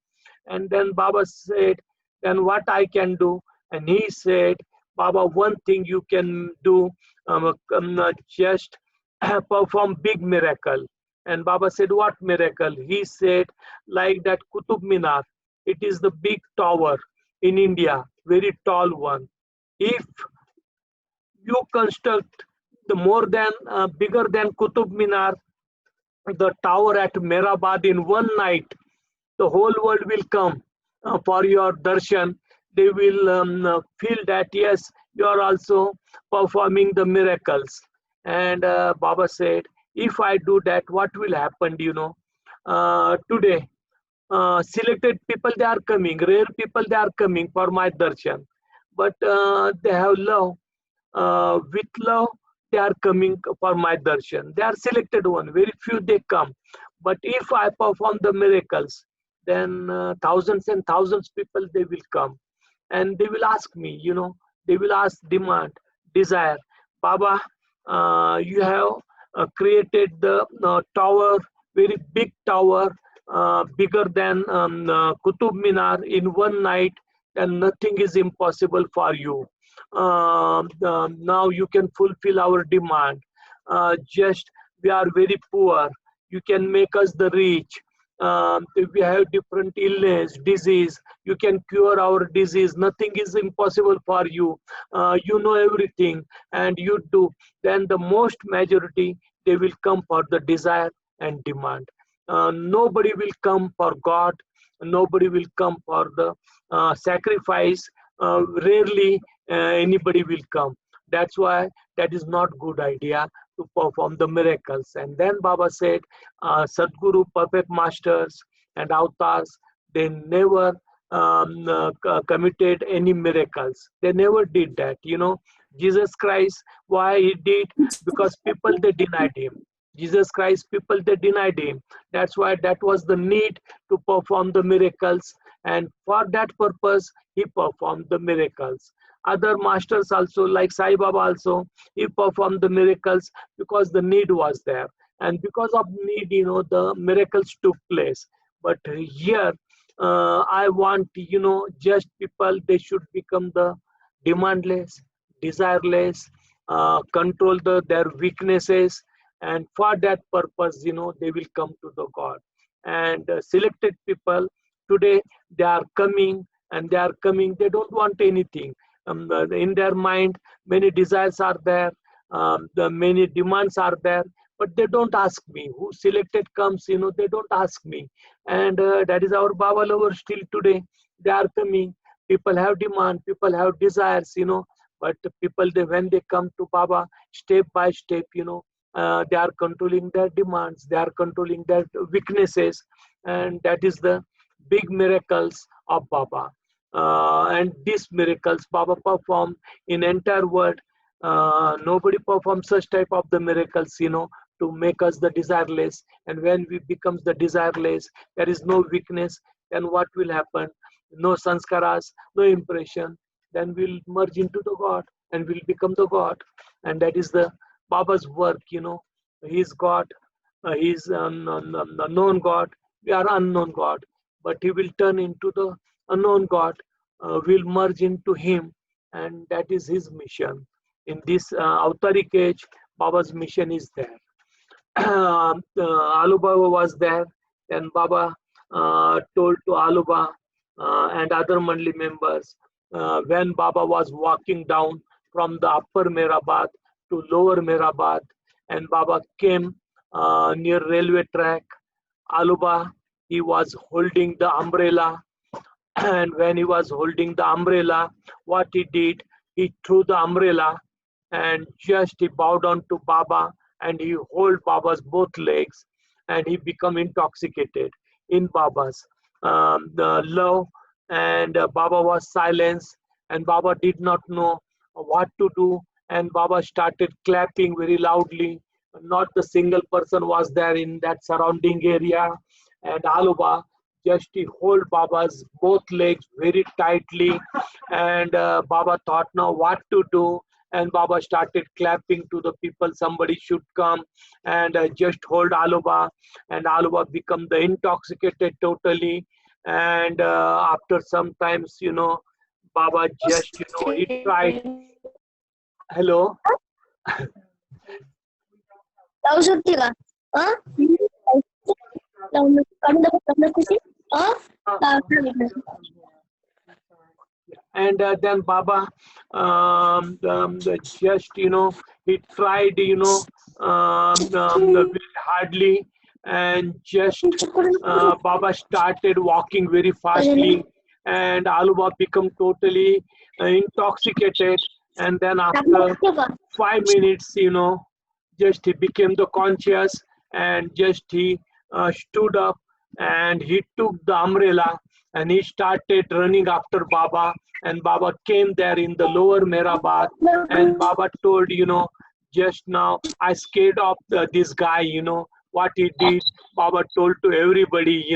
And then Baba said, then what I can do? And he said, Baba, one thing you can do, just perform big miracle. And Baba said, what miracle? He said, like that Qutub Minar. It is the big tower in India, very tall one. If you construct the more than bigger than Qutub Minar, the tower at Meherabad, in one night, the whole world will come for your darshan. They will feel that yes, you are also performing the miracles. And Baba said, if I do that, what will happen? Today, selected people, they are coming. Rare people, they are coming for my darshan. But they have love. With love, they are coming for my darshan. They are selected one. Very few they come. But if I perform the miracles, then thousands and thousands people, they will come. And they will ask me, they will ask demand, desire. Baba, you have created the tower, very big tower, bigger than Qutub Minar in one night, and nothing is impossible for you. Now you can fulfill our demand. Just we are very poor. You can make us the rich. If we have different illness, disease, you can cure our disease. Nothing is impossible for you. You know everything, and you do. Then the most majority, they will come for the desire and demand. Nobody will come for God. Nobody will come for the sacrifice. Rarely anybody will come. That's why that is not good idea to perform the miracles. And then Baba said, Sadguru, perfect masters and avatars, they never committed any miracles. They never did that. Jesus Christ, why he did? Because people, they denied him. Jesus Christ, people, they denied him. That's why that was the need to perform the miracles. And for that purpose, he performed the miracles. Other masters also, like Sai Baba also, he performed the miracles because the need was there. And because of need, the miracles took place. But here, I want, just people, they should become the demandless, desireless, control their weaknesses. And for that purpose, they will come to the God. And selected people, today, they are coming, and they are coming. They don't want anything. In their mind, many desires are there, the many demands are there, but they don't ask me. Who selected comes, they don't ask me. And that is our Baba lovers still today. They are coming. People have demand, people have desires, but the people, when they come to Baba, step by step, they are controlling their demands, they are controlling their weaknesses, and that is the big miracles of Baba. And these miracles Baba perform in entire world. Nobody performs such type of the miracles, to make us the desireless. And when we becomes the desireless, there is no weakness. Then what will happen? No sanskaras, no impression. Then we'll merge into the God and we'll become the God. And that is the Baba's work, He's God, He's a known God. We are unknown God, but He will turn into the unknown God. We'll merge into Him, and that is His mission. In this avataric age, Baba's mission is there. Alu Baba was there. Then Baba told to Alu Baba and other Mandali members, when Baba was walking down from the upper Meherabad to lower Meherabad, and Baba came near railway track, Alu Baba, he was holding the umbrella. And when he was holding the umbrella, what he did, he threw the umbrella and just he bowed down to Baba and he hold Baba's both legs and he become intoxicated in Baba's the love. And Baba was silenced and Baba did not know what to do, and Baba started clapping very loudly. Not the single person was there in that surrounding area, and Alu Baba just he hold Baba's both legs very tightly, and Baba thought now what to do, and Baba started clapping to the people, somebody should come and just hold Alu Baba, and Alu Baba become the intoxicated totally. And after some times, Baba just, he tried. Hello? And then Baba just, he tried, very hardly, and just Baba started walking very fastly, and Alu Baba become totally intoxicated. And then after 5 minutes, just he became the conscious, and just he stood up and he took the umbrella and he started running after Baba, and Baba came there in the lower Meherabad, and Baba told, just now I scared of this guy, what he did. Baba told to everybody,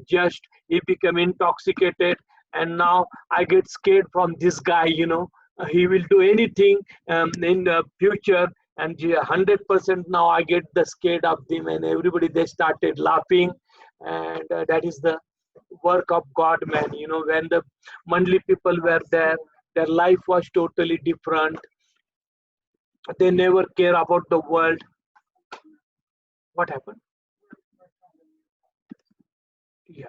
just he became intoxicated, and now I get scared from this guy, he will do anything in the future, and 100% now I get the scared of him. And everybody, they started laughing, and that is the work of God, man. When the Mandali people were there, their life was totally different. They never care about the world. What happened? Yeah.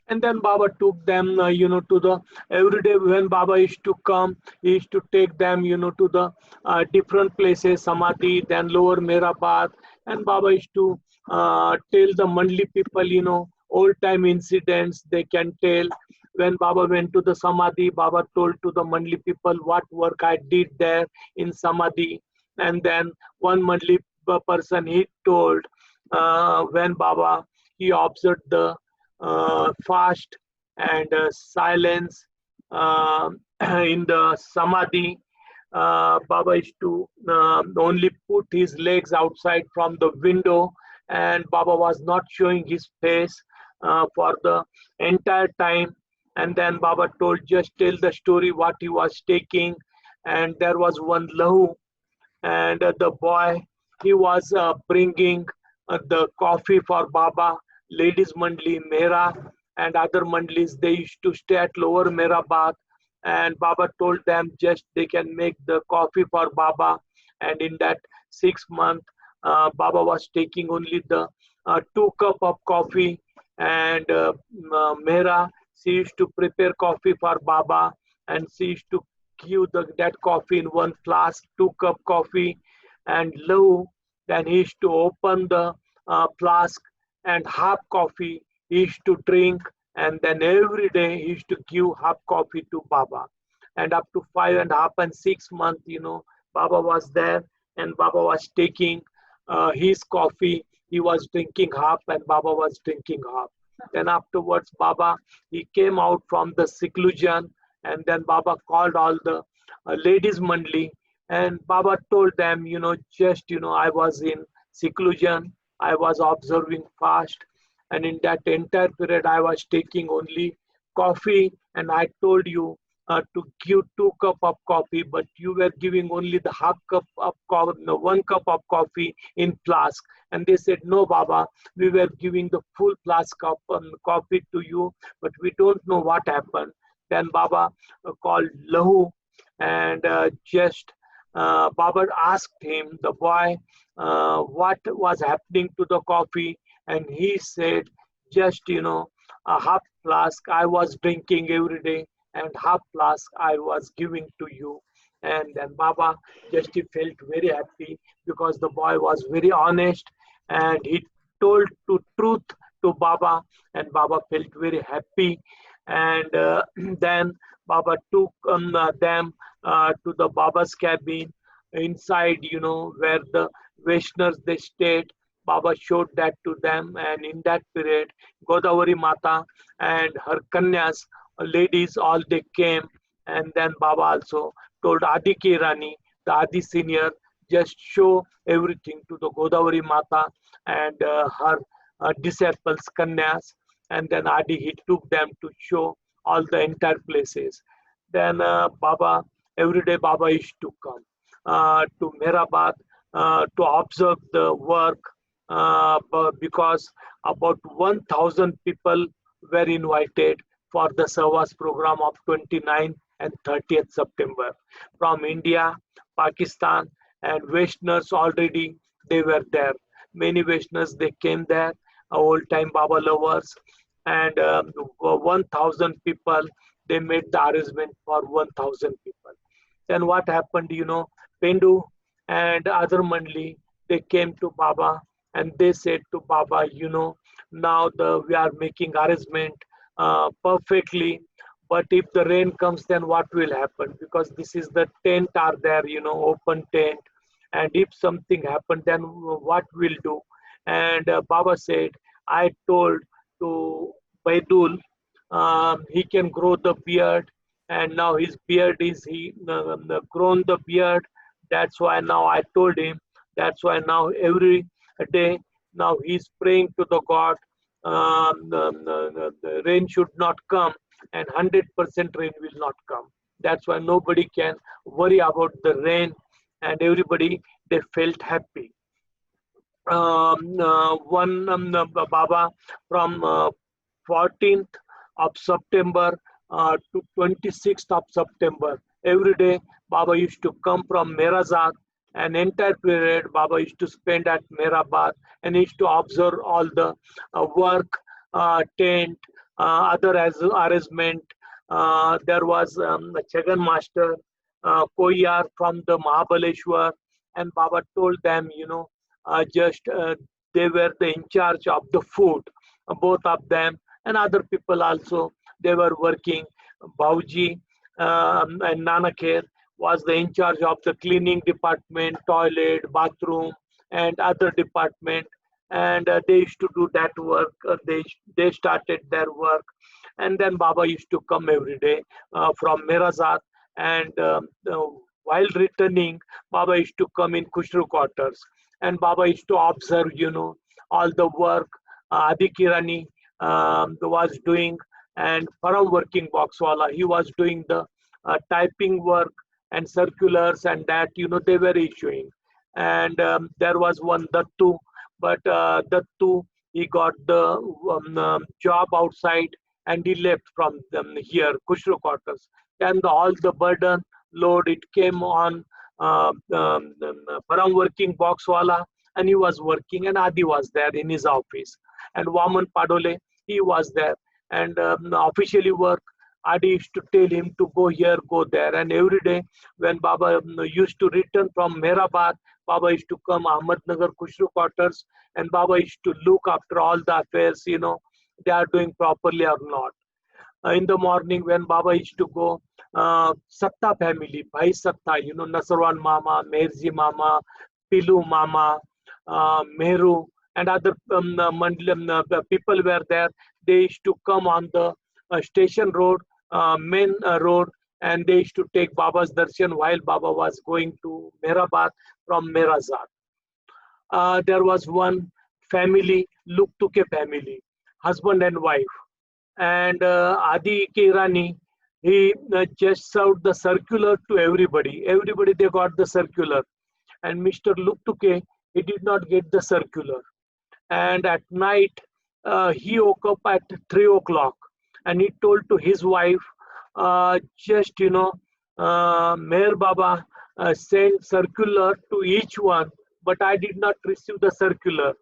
And then Baba took them, to the, every day when Baba used to come, he used to take them, to the different places, Samadhi, then lower Meherabad. And Baba used to tell the Mandali people, old time incidents they can tell. When Baba went to the Samadhi, Baba told to the Mandali people what work I did there in Samadhi. And then one Mandali person, he told, when Baba, he observed the fast and silence in the Samadhi, Baba used to only put his legs outside from the window, and Baba was not showing his face for the entire time. And then Baba told, just tell the story what he was taking. And there was one lahu, and the boy, he was bringing the coffee for Baba. Ladies Mandali, Mehra, and other Mandalis, they used to stay at lower Meherabad, and Baba told them just they can make the coffee for Baba. And in that 6 month, Baba was taking only the 2 cup of coffee, and Mehra, she used to prepare coffee for Baba, and she used to give that coffee in 1 flask, 2 cup coffee, and Lou, then he used to open the flask and half coffee he used to drink, and then every day he used to give half coffee to Baba. And up to 5.5 and 6 months, Baba was there, and Baba was taking his coffee. He was drinking half, and Baba was drinking half. Then afterwards, Baba, he came out from the seclusion, and then Baba called all the ladies mandali, and Baba told them, I was in seclusion, I was observing fast, and in that entire period, I was taking only coffee, and I told you to give 2 cup of coffee, but you were giving only the half cup of coffee, no, 1 cup of coffee in flask. And they said, no, Baba, we were giving the full flask of coffee to you, but we don't know what happened. Then Baba called Lahu, and Baba asked him, the boy, what was happening to the coffee, and he said, just, a half flask I was drinking every day, and half flask I was giving to you. And then Baba just he felt very happy because the boy was very honest, and he told the truth to Baba, and Baba felt very happy. And then Baba took them to the Baba's cabin inside, where the Vaishnavas they stayed. Baba showed that to them, and in that period, Godavari Mata and her Kanyas, ladies, all they came, and then Baba also told Adi Ki Irani, the Adi senior, just show everything to the Godavari Mata and her disciples Kanyas, and then Adi he took them to show all the entire places. Then Baba, every day Baba used to come to Meherabad to observe the work, because about 1,000 people were invited for the Savas program of 29th and 30th September. From India, Pakistan, and Vaishnavas already they were there. Many Vaishnavas they came there, old time Baba lovers, and 1,000 people they made the arrangement for 1,000 people. Then what happened, Pendu and other mandali they came to Baba, and they said to Baba, now we are making arrangement perfectly, but if the rain comes, then what will happen? Because this is the tent are there, open tent, and if something happened, then what we'll do? And Baba said, I told to Baidul, he can grow the beard, and now his beard is grown the beard. That's why now I told him. That's why now every day now he's praying to the God. The rain should not come, and 100% rain will not come. That's why nobody can worry about the rain, and everybody they felt happy. Baba from 14th of September to 26th of September. Every day, Baba used to come from Meherabad. An entire period, Baba used to spend at Meherabad, and used to observe all the work, tent, other arrangement. There was a Chhagan Master, Koyar from the Mahabaleshwar, and Baba told them, they were the in charge of the food, both of them, and other people also, they were working. Bauji and Nanakher was the in charge of the cleaning department, toilet, bathroom, and other department, and they used to do that work. They started their work, and then Baba used to come every day from Meherabad, and while returning, Baba used to come in Khushru Quarters, and Baba used to observe, all the work Adi Irani was doing, and Param working boxwala, he was doing the typing work and circulars, and that they were issuing. And there was one Dattu, but Dattu he got the job outside, and he left from here Khushru Quarters, and all the burden load it came on Param working boxwala, and he was working, and Adi was there in his office, and Vaman Padole, he was there, and officially work. Adi used to tell him to go here, go there, and every day when Baba used to return from Meherabad, Baba used to come Ahmednagar Khushru Quarters, and Baba used to look after all the affairs, you know, they are doing properly or not. In the morning when Baba used to go, Satta family, Bhai Satta, you know, Nasarwan Mama, Meherji Mama, Pilu Mama, Meheru, and other people were there. They used to come on the station road, main road, and they used to take Baba's darshan while Baba was going to Meherabad from Meherabad. There was one family, Luktuke family, husband and wife, and Adi K. Irani, he just served the circular to everybody. Everybody, they got the circular, and Mr. Luktuke, he did not get the circular. And at night, he woke up at 3 o'clock, and he told to his wife, just, you know, Meher Baba sent circular to each one, but I did not receive the circular.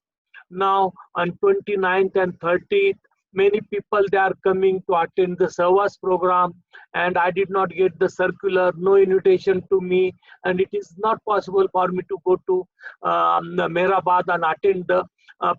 Now on 29th and 30th, many people, they are coming to attend the Savas program, and I did not get the circular, no invitation to me, and it is not possible for me to go to Meherabad and attend the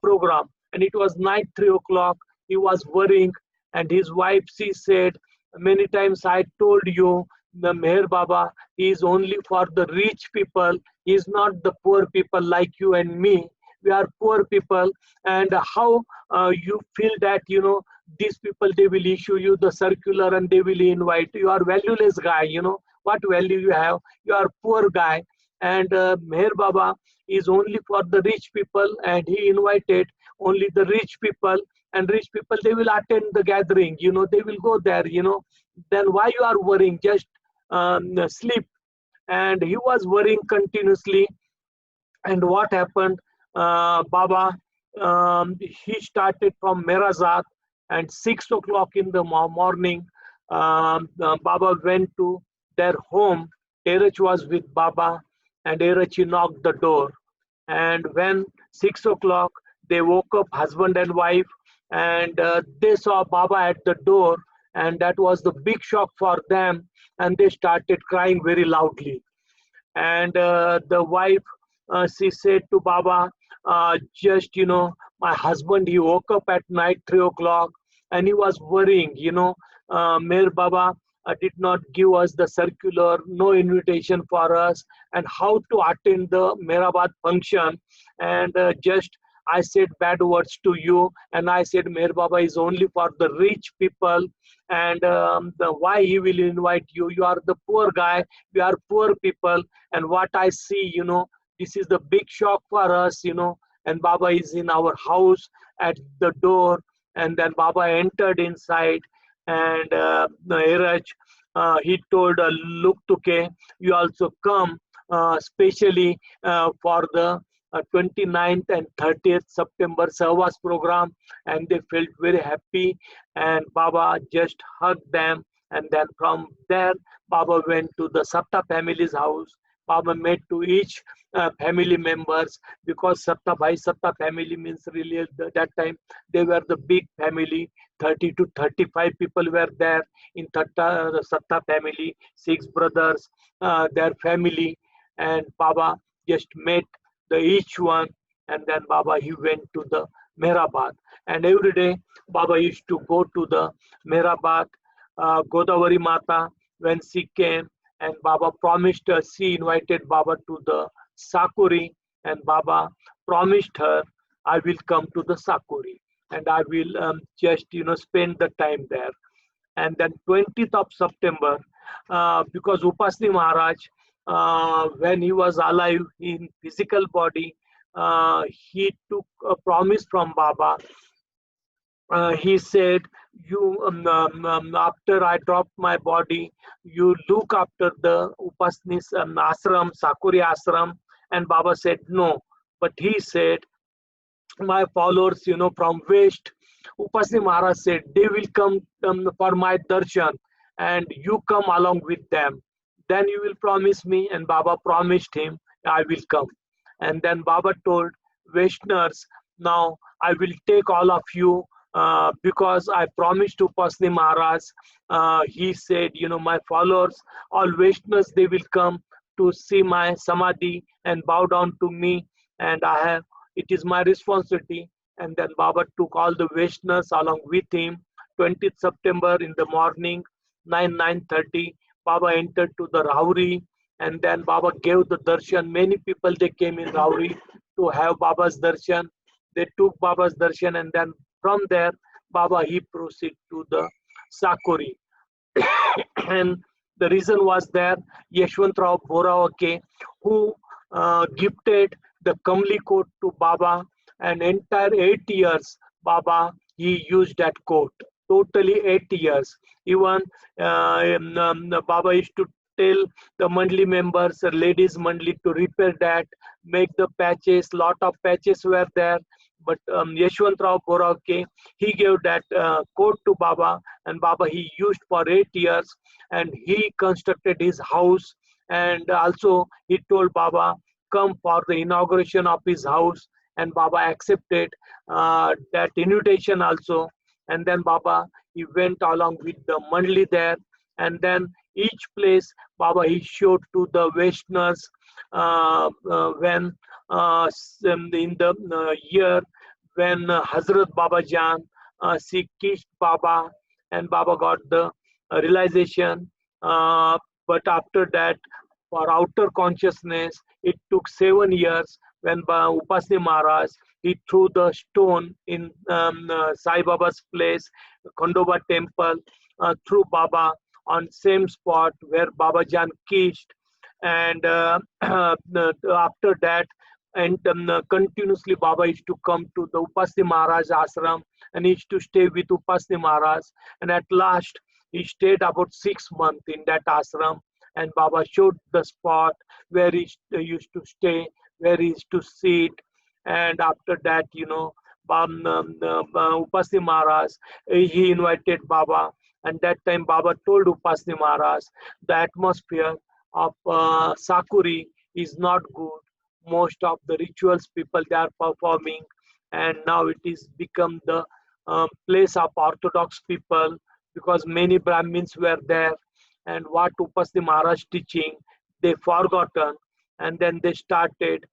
program. And it was night 3 o'clock, he was worrying, and his wife, she said, many times I told you, the Meher Baba is only for the rich people, he is not the poor people like you and me. We are poor people, and how you feel that, you know, these people, they will issue you the circular and they will invite you. You are valueless guy, you know, what value you have? You are poor guy, and Meher Baba is only for the rich people, and he invited only the rich people, and rich people, they will attend the gathering, you know, they will go there, you know. Then why you are worrying? Just sleep. And he was worrying continuously. And what happened? Baba, he started from Meherabad, and 6 o'clock in the morning, Baba went to their home. Erach was with Baba, and Erach knocked the door. And when 6 o'clock, they woke up, husband and wife, and they saw Baba at the door, and that was the big shock for them, and they started crying very loudly. And the wife, she said to Baba, just, you know, my husband, he woke up at night 3 o'clock, and he was worrying, you know, Meher Baba did not give us the circular, no invitation for us, and how to attend the Meherabad function. And just I said bad words to you, and I said Meher Baba is only for the rich people, and why he will invite you? You are the poor guy, we are poor people, and what I see, you know, this is the big shock for us, you know. And Baba is in our house at the door, and then Baba entered inside, and Erach, he told Luktuke, you also come specially for the 29th and 30th September Savas program, and they felt very happy, and Baba just hugged them. And then from there, Baba went to the Satta family's house. Baba met to each family members, because Satta Bhai Satta family means really at that time they were the big family. 30 to 35 people were there in Satta family, 6 brothers, their family, and Baba just met the each one, and then Baba, he went to the Meherabad, and every day Baba used to go to the Meherabad. Godavari Mata, when she came, and Baba promised her, she invited Baba to the Sakuri, and Baba promised her, I will come to the Sakuri, and I will just, you know, spend the time there. And then 20th of September, because Upasni Maharaj, when he was alive in physical body, he took a promise from Baba. He said, you after I drop my body, you look after the Upasni's ashram, Sakuri ashram. And Baba said no, but he said, my followers, you know, from west, Upasni Maharaj said, they will come for my darshan, and you come along with them. Then you will promise me. And Baba promised him, I will come. And then Baba told, Vaishnavas, now I will take all of you because I promised to Pasni Maharaj. He said, my followers, all Vaishnavas, they will come to see my Samadhi and bow down to me, and it is my responsibility. And then Baba took all the Vaishnavas along with him. 20th September in the morning, 9:30, Baba entered to the Rauri, and then Baba gave the darshan. Many people, they came in Rauri to have Baba's darshan. They took Baba's darshan, and then from there, Baba, he proceeded to the Sakuri. And the reason was there, Yeshwantrao Borawake, who gifted the Kamli coat to Baba, and entire 8 years, Baba, he used that coat. Totally 8 years. Even Baba used to tell the Mandali members, ladies Mandali, to repair that, make the patches. Lot of patches were there. But Yeshwantrao Borawake, he gave that coat to Baba, and Baba he used for 8 years, and he constructed his house, and also he told Baba, come for the inauguration of his house, and Baba accepted that invitation also. And then Baba, he went along with the Mandali there, and then each place Baba he showed to the Vaishnavas when in the year when Hazrat Baba Jan, she kissed Baba, and Baba got the realization. But after that, for outer consciousness, it took 7 years when Upasni Maharaj, he threw the stone in Sai Baba's place, Khandoba temple, threw Baba on same spot where Baba Jan kissed. And after that, and continuously Baba used to come to the Upasni Maharaj ashram, and he used to stay with Upasni Maharaj. And at last, he stayed about 6 months in that ashram, and Baba showed the spot where he used to stay, where he used to sit. And after that, Upasni Maharaj, he invited Baba, and that time Baba told Upasni Maharaj, the atmosphere of Sakuri is not good. Most of the rituals people, they are performing, and now it is become the place of Orthodox people, because many Brahmins were there, and what Upasni Maharaj teaching, they forgotten, and then they started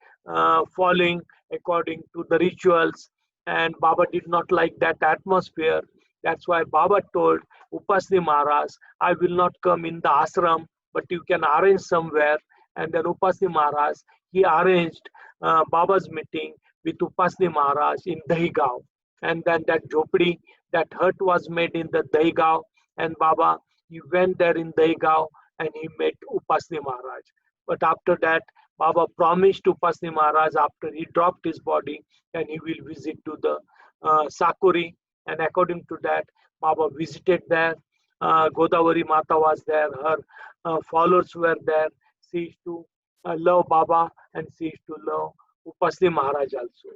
following according to the rituals, and Baba did not like that atmosphere. That's why Baba told Upasni Maharaj, I will not come in the ashram, but you can arrange somewhere. And then Upasni Maharaj, he arranged Baba's meeting with Upasni Maharaj in Dahigaon. And then that jhopdi, that hut was made in the Dahigaon, and Baba, he went there in Dahigaon and he met Upasni Maharaj. But after that, Baba promised to Upasni Maharaj, after he dropped his body, and he will visit to the Sakuri. And according to that, Baba visited there. Godavari Mata was there. Her followers were there. She used to love Baba, and she used to love Upasni Maharaj also.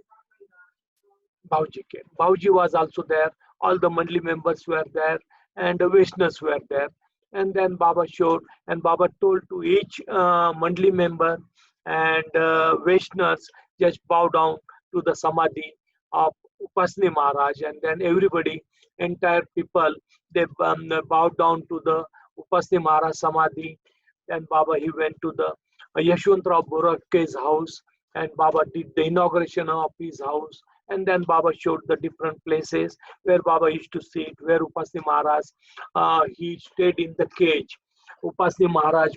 Bhauji was also there. All the Mandali members were there, and the Vaishnavas were there. And then Baba showed, and Baba told to each Mandali member and Vaishnavas, just bow down to the Samadhi of Upasni Maharaj. And then everybody, entire people, they bowed down to the Upasni Maharaj Samadhi. And Baba, he went to the Yeshwantrao Borake's house, and Baba did the inauguration of his house. And then Baba showed the different places where Baba used to sit, where Upasni Maharaj, he stayed in the cage. Upasni Maharaj,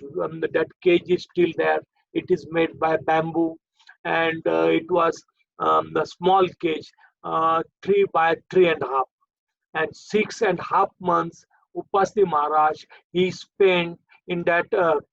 that cage is still there. It is made by bamboo, and it was the small cage, 3 by 3.5. And 6.5 months, Upasni Maharaj, he spent in that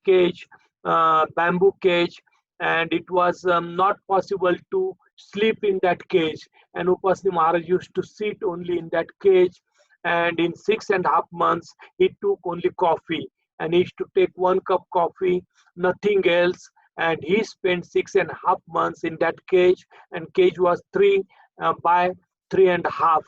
cage, bamboo cage, and it was not possible to sleep in that cage. And Upasni Maharaj used to sit only in that cage, and in 6.5 months, he took only coffee, and he used to take 1 cup coffee, nothing else. And he spent 6.5 months in that cage, and cage was 3 by 3.5.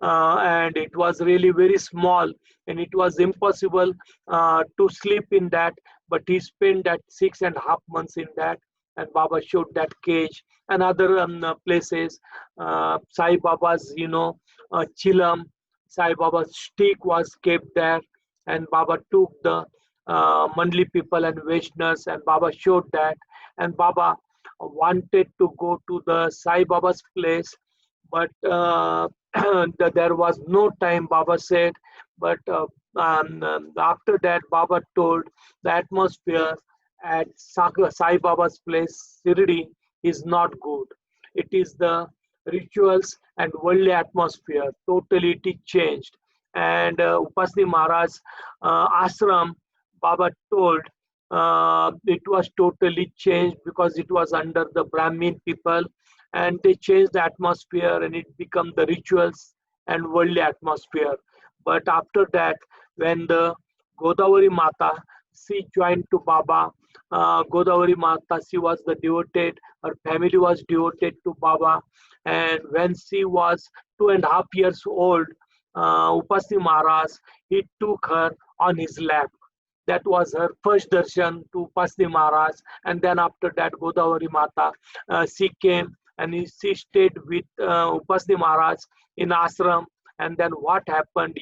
And it was really very small, and it was impossible to sleep in that. But he spent that 6.5 months in that. and Baba showed that cage and other places. Sai Baba's, chilam, Sai Baba's stick was kept there, and Baba took the Mandali people and Vaishnavas, and Baba showed that, and Baba wanted to go to the Sai Baba's place, but there was no time, Baba said. But after that, Baba told the atmosphere at Sai Baba's place, Sirdi, is not good. It is the rituals and worldly atmosphere. Totally it is changed. And Upasni Maharaj ashram, Baba told it was totally changed because it was under the Brahmin people, and they changed the atmosphere and it became the rituals and worldly atmosphere. But after that, when the Godavari Mata, she joined to Baba. Godavari Mata, she was the devoted, her family was devoted to Baba. And when she was 2.5 years old, Upasni Maharaj, he took her on his lap. That was her first darshan to Upasni Maharaj. And then after that, Godavari Mata, she came and she stayed with Upasni Maharaj in ashram. And then what happened,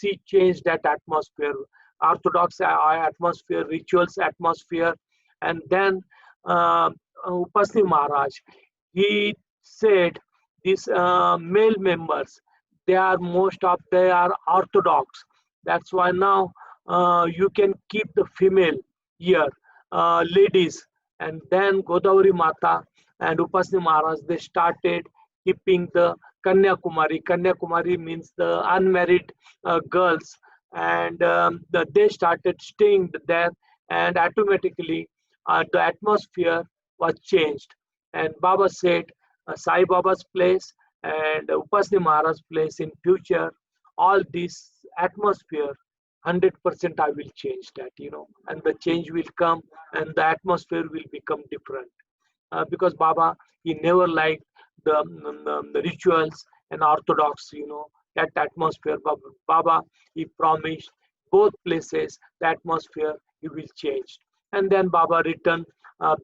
she changed that atmosphere, orthodox atmosphere, rituals atmosphere. And then Upasni Maharaj, he said these male members, they are orthodox. That's why now you can keep the female here, ladies. And then Godavari Mata and Upasni Maharaj, they started keeping the Kanyakumari. Kanyakumari means the unmarried girls. And they started staying there, and automatically the atmosphere was changed. And Baba said, Sai Baba's place and Upasni Maharaj's place in future, all this atmosphere, 100% I will change that, and the change will come and the atmosphere will become different. Because Baba, he never liked the rituals and orthodox, that atmosphere. Baba, he promised both places, the atmosphere, he will change. And then Baba returned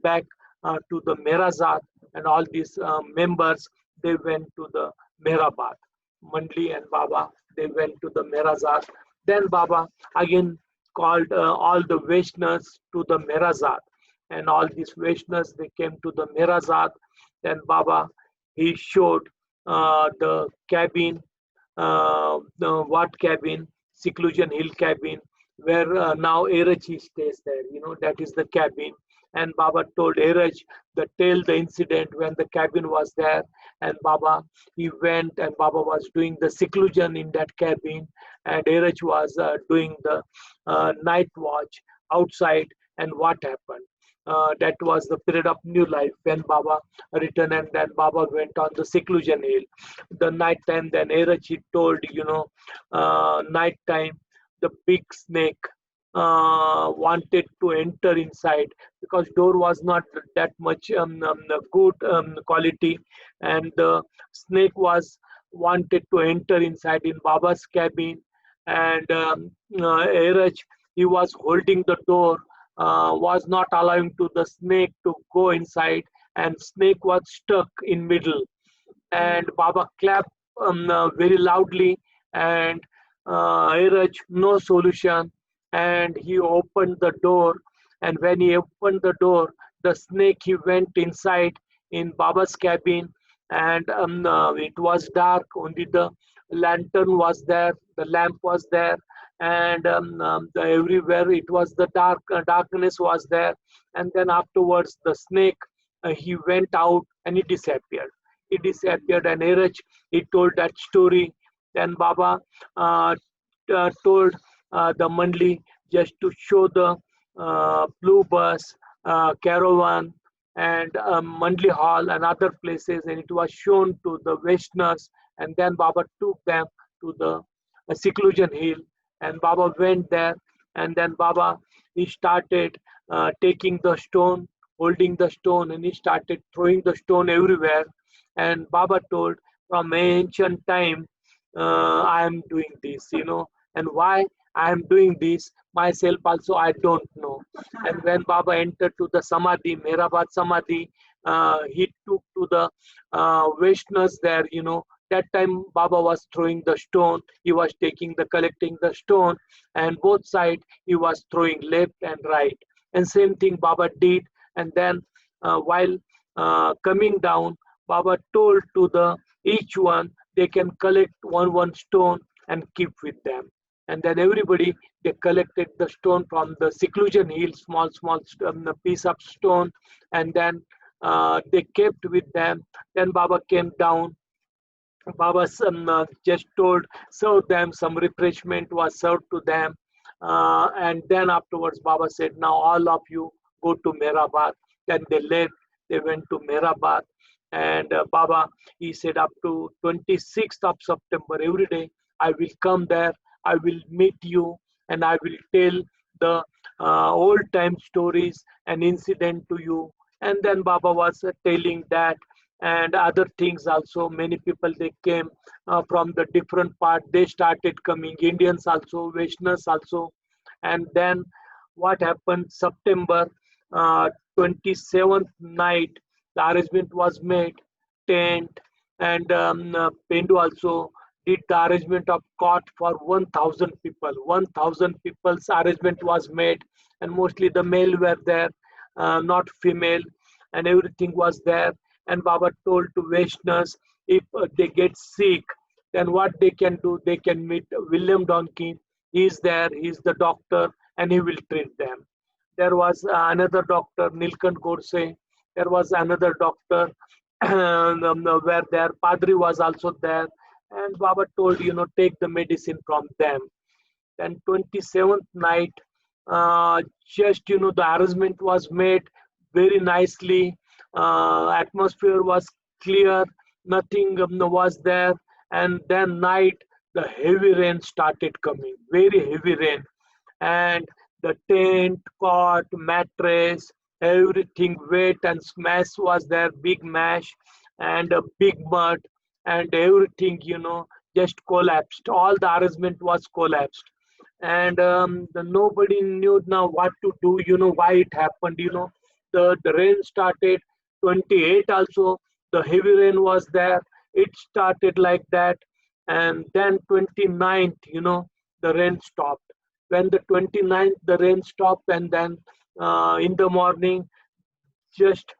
back to the Meherabad, and all these members, they went to the Meherabad. Mandali and Baba, they went to the Meherabad. Then Baba again called all the Vaishnavas to the Meherabad, and all these Vaishnavas, they came to the Meherabad. Then Baba, he showed the cabin, what cabin? Seclusion Hill cabin, where now Erachi stays there, that is the cabin. And Baba told Eraj to tell the incident when the cabin was there. And Baba, he went and Baba was doing the seclusion in that cabin. And Eraj was doing the night watch outside. And what happened? That was the period of new life when Baba returned, and then Baba went on the seclusion hill. The night time, then Eraj, he told, night time, the big snake wanted to enter inside because door was not that much good quality, and the snake wanted to enter inside in Baba's cabin. And Eraj, he was holding the door, was not allowing to the snake to go inside, and snake was stuck in middle. And Baba clapped very loudly, and Eraj, no solution, and he opened the door. And when he opened the door, the snake, he went inside in Baba's cabin, and it was dark, only the lantern was there, the lamp was there, and everywhere it was the darkness was there. And then afterwards the snake, he went out and he disappeared. And Eraj, he told that story. Then Baba told the Mandali just to show the blue bus, caravan, and Mandali Hall and other places, and it was shown to the Vaishnavas. And then Baba took them to the seclusion hill, and Baba went there. And then Baba, he started taking the stone, holding the stone, and he started throwing the stone everywhere. And Baba told, from ancient time, I am doing this, and why I am doing this myself also, I don't know. And when Baba entered to the Samadhi, Meherabad Samadhi, he took to the Vaishnavas there, you know. That time Baba was throwing the stone, he was collecting the stone, and both sides he was throwing left and right. And same thing Baba did. And then while coming down, Baba told to the each one they can collect one stone and keep with them. And then everybody, they collected the stone from the seclusion hill, small piece of stone, and then they kept with them. Then Baba came down. Baba just told, serve them, some refreshment was served to them. And then afterwards, Baba said, now all of you go to Meherabad. Then they left, they went to Meherabad. And Baba, he said, up to 26th of September, every day, I will come there, I will meet you, and I will tell the old time stories and incident to you. And then Baba was telling that, and other things also. Many people, they came from the different part, they started coming, Indians also, Vaishnavas also. And then what happened, September 27th night, the arrangement was made, tent, and Pendu also did the arrangement of cot for 1,000 people. 1,000 people's arrangement was made, and mostly the male were there, not female, and everything was there. And Baba told to Vaishnavas, if they get sick, then what they can do, they can meet William Donkey. He is there, he is the doctor, and he will treat them. There was another doctor, Nilkant Godse. There was another doctor where there, Padri was also there. And Baba told, you know, take the medicine from them. Then 27th night, just, you know, the arrangement was made very nicely. Atmosphere was clear, nothing was there. And then night, the heavy rain started coming, very heavy rain. And the tent, cot, mattress, everything wet and smash was there, big mash and a big mud, and everything, you know, just collapsed. All the arrangement was collapsed. And nobody knew now what to do, you know, why it happened, you know. The rain started, 28 also, the heavy rain was there. It started like that. And then 29th, you know, the rain stopped. When the 29th, the rain stopped, and then in the morning, just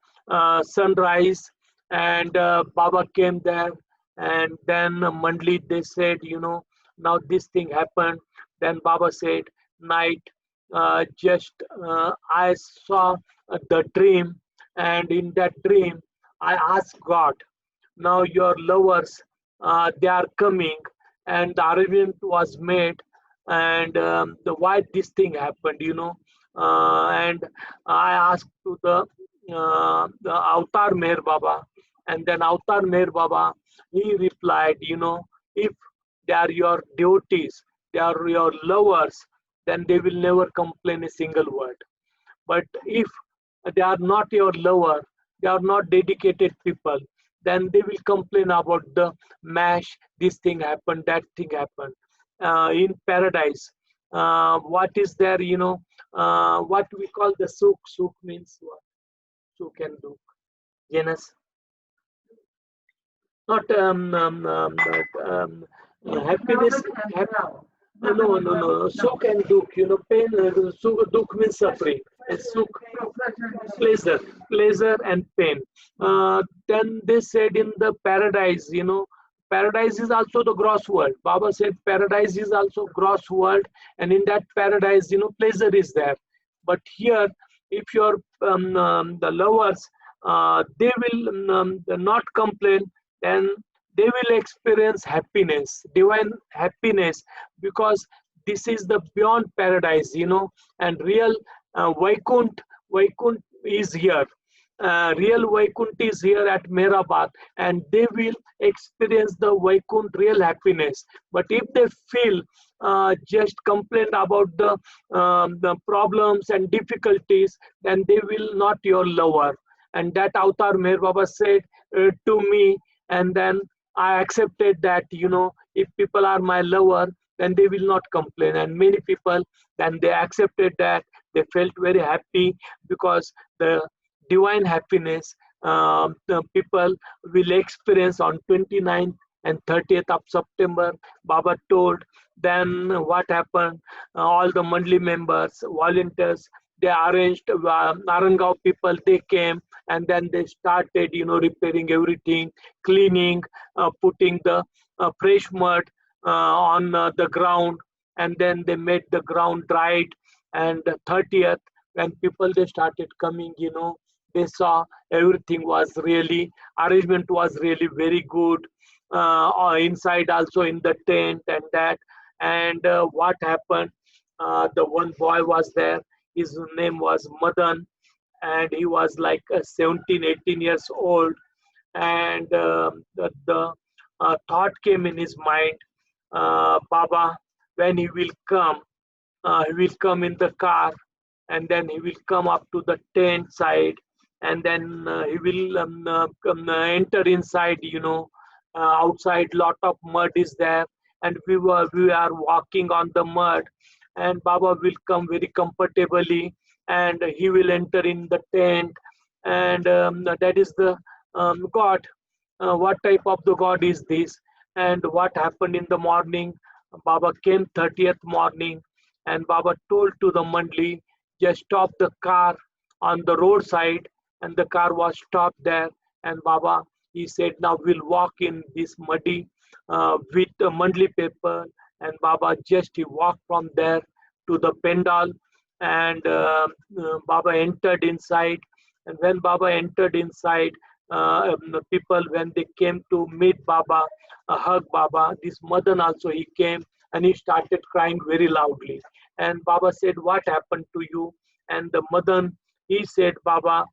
sunrise, and Baba came there, and then Mandali, they said, you know, now this thing happened. Then Baba said, night, I saw the dream, and in that dream, I asked God, now your lovers, they are coming, and the arrangement was made, and why this thing happened, you know. And I asked to the Avatar Meher Baba, and then Avatar Meher Baba, he replied, you know, if they are your devotees, they are your lovers, then they will never complain a single word. But if they are not your lover, they are not dedicated people, then they will complain about the mash, this thing happened, that thing happened. In paradise, what is there, you know, what we call the sukh. Sukh means what? Sukh and dukh. Genus. Not happiness. No. Sukh and dukh. You know, pain. Dukh means suffering. And sukh, pleasure and pain. Then they said in the paradise, you know, paradise is also the gross world. Baba said paradise is also gross world, and in that paradise, you know, pleasure is there. But here, if you're the lovers, they will not complain, then they will experience happiness, divine happiness, because this is the beyond paradise, you know, and real Vaikunt is here. Real Vaikunt is here at Meherabad, and they will experience the Vaikunt real happiness. But if they feel just complain about the problems and difficulties, then they will not your lover. And that Avatar Meher Baba said to me, and then I accepted that, you know, if people are my lover, then they will not complain. And many people, then they accepted that, they felt very happy, because the divine happiness the people will experience on 29th and 30th of September. Baba told. Then what happened? All the Mandali members, volunteers, they arranged, Narangao people, they came, and then they started, repairing everything, cleaning, putting the fresh mud on the ground, and then they made the ground dried. And the 30th, when people, they started coming, they saw everything was really, arrangement was really very good, inside also in the tent and that. And what happened, the one boy was there, his name was Madan, and he was like 17, 18 years old. And the thought came in his mind, Baba, when he will come, he will come in the car, and then he will come up to the tent side, and then he will enter inside, outside lot of mud is there, and we are walking on the mud, and Baba will come very comfortably, and he will enter in the tent. And that is the God. What type of the God is this? And what happened in the morning? Baba came 30th morning, and Baba told to the Mandali, just stop the car on the roadside, and the car was stopped there. And Baba, he said, now we'll walk in this muddy with the Mandali paper. And Baba just, he walked from there to the pandal, and Baba entered inside. And when Baba entered inside, the people, when they came to meet Baba, hug Baba, this Madan also, he came, and he started crying very loudly. And Baba said, what happened to you? And the Madan, he said, Baba,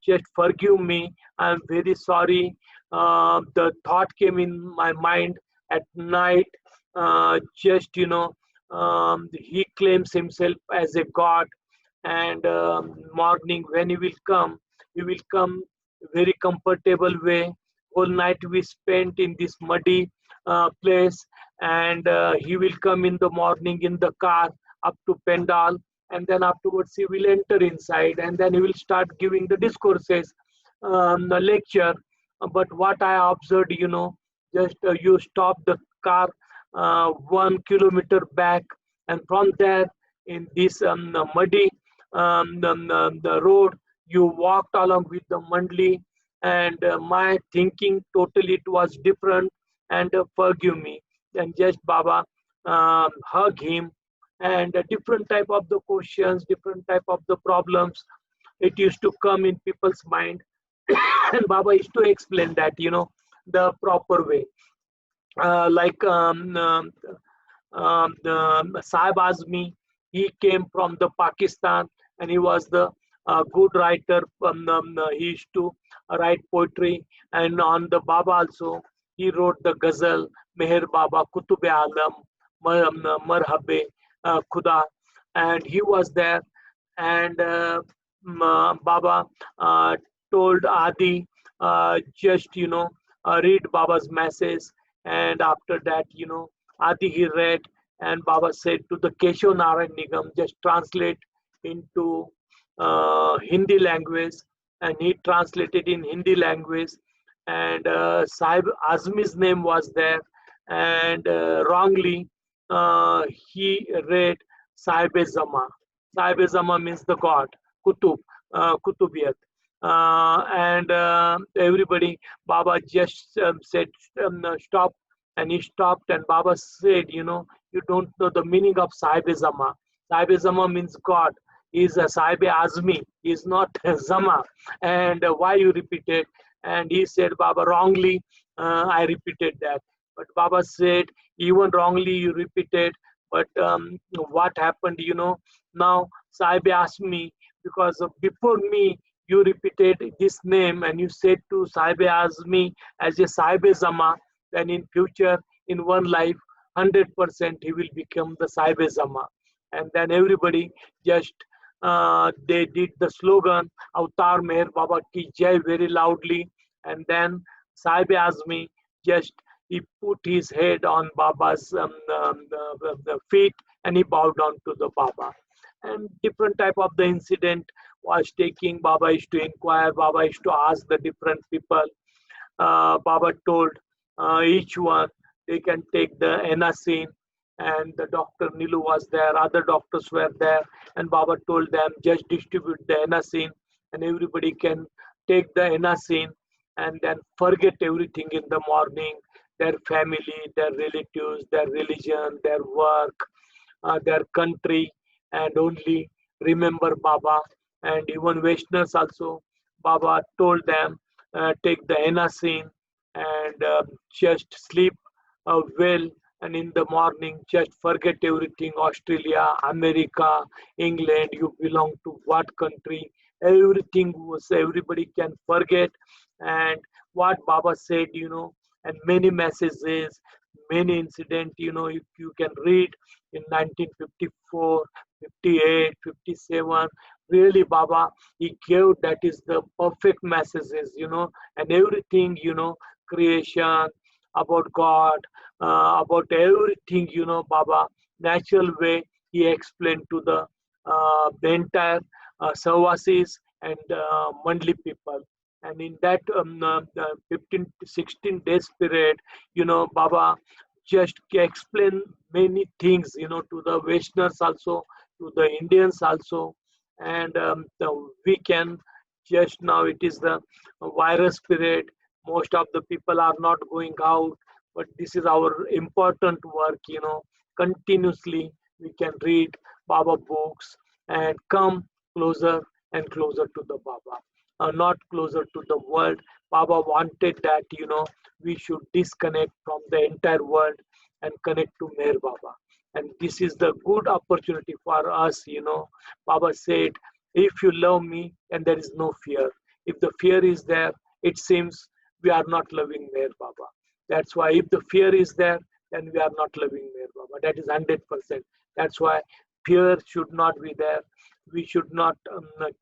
just forgive me, I'm very sorry. The thought came in my mind at night, just, he claims himself as a God. And morning, when he will come very comfortable way. Whole night we spent in this muddy place, and he will come in the morning in the car up to Pendal, and then afterwards he will enter inside, and then he will start giving the discourses, the lecture. But what I observed, just you stop the car 1 kilometer back, and from there in this muddy the road, you walked along with the Mandali, and my thinking totally, it was different, and forgive me. And just Baba hug him, and different type of the questions, different type of the problems, it used to come in people's mind. And Baba used to explain that, the proper way. The Sahib Azmi, he came from the Pakistan, and he was the good writer. He used to write poetry, and on the Baba also, he wrote the ghazal, Meher Baba, Kutub Alam, Marhabe, Khuda, and he was there. And Baba told Adi, just, read Baba's message. And after that, Adi he read, and Baba said to the Keshav Narayan Nigam, just translate into Hindi language, and he translated in Hindi language. And Sahib Azmi's name was there, and wrongly he read Sahib Zama. Sahib Zama means the God, Kutub, Kutubiyat. And everybody, Baba just said, stop, and he stopped, and Baba said, you don't know the meaning of Sahib Zama. Sahib Zama means God. He is a Sahib Azmi. He is not Zama. And why you repeated? And he said, Baba, wrongly I repeated that. But Baba said, even wrongly you repeated. But what happened, now Sahib asked me, because before me, you repeated this name, and you said to Sahib Azmi as a Sahib Zama, then in future, in one life, 100% he will become the Sahib Zama. And then everybody just, they did the slogan, Avatar Meher Baba Ki Jai, very loudly. And then Sahib Azmi, just he put his head on Baba's the feet, and he bowed down to the Baba. And different type of the incident was taking. Baba used to inquire, Baba used to ask the different people. Baba told each one they can take the enacin, and the doctor Nilu was there, other doctors were there, and Baba told them just distribute the enacin, and everybody can take the enacin and then forget everything in the morning, their family, their relatives, their religion, their work, their country, and only remember Baba. And even Vaishnavas also, Baba told them, take the enacin and just sleep well, and in the morning just forget everything, Australia, America, England, you belong to what country, everything was, everybody can forget. And what Baba said, and many messages, many incidents, if you can read in 1954, 58, 57, really Baba, he gave, that is the perfect messages, and everything, creation, about God, about everything, Baba, natural way he explained to the entire Savasis and Mandali people. And in that 15 to 16 days period, Baba just explain many things, to the Vaishnavas also, to the Indians also. And we can just now, it is the virus period. Most of the people are not going out, but this is our important work, continuously we can read Baba books and come closer and closer to the Baba, not closer to the world. Baba wanted that, we should disconnect from the entire world and connect to Meher Baba. And this is the good opportunity for us, Baba said, if you love me, and there is no fear. If the fear is there, it seems we are not loving Meher Baba. That's why if the fear is there, then we are not loving Meher Baba. That is 100%. That's why fear should not be there. We should not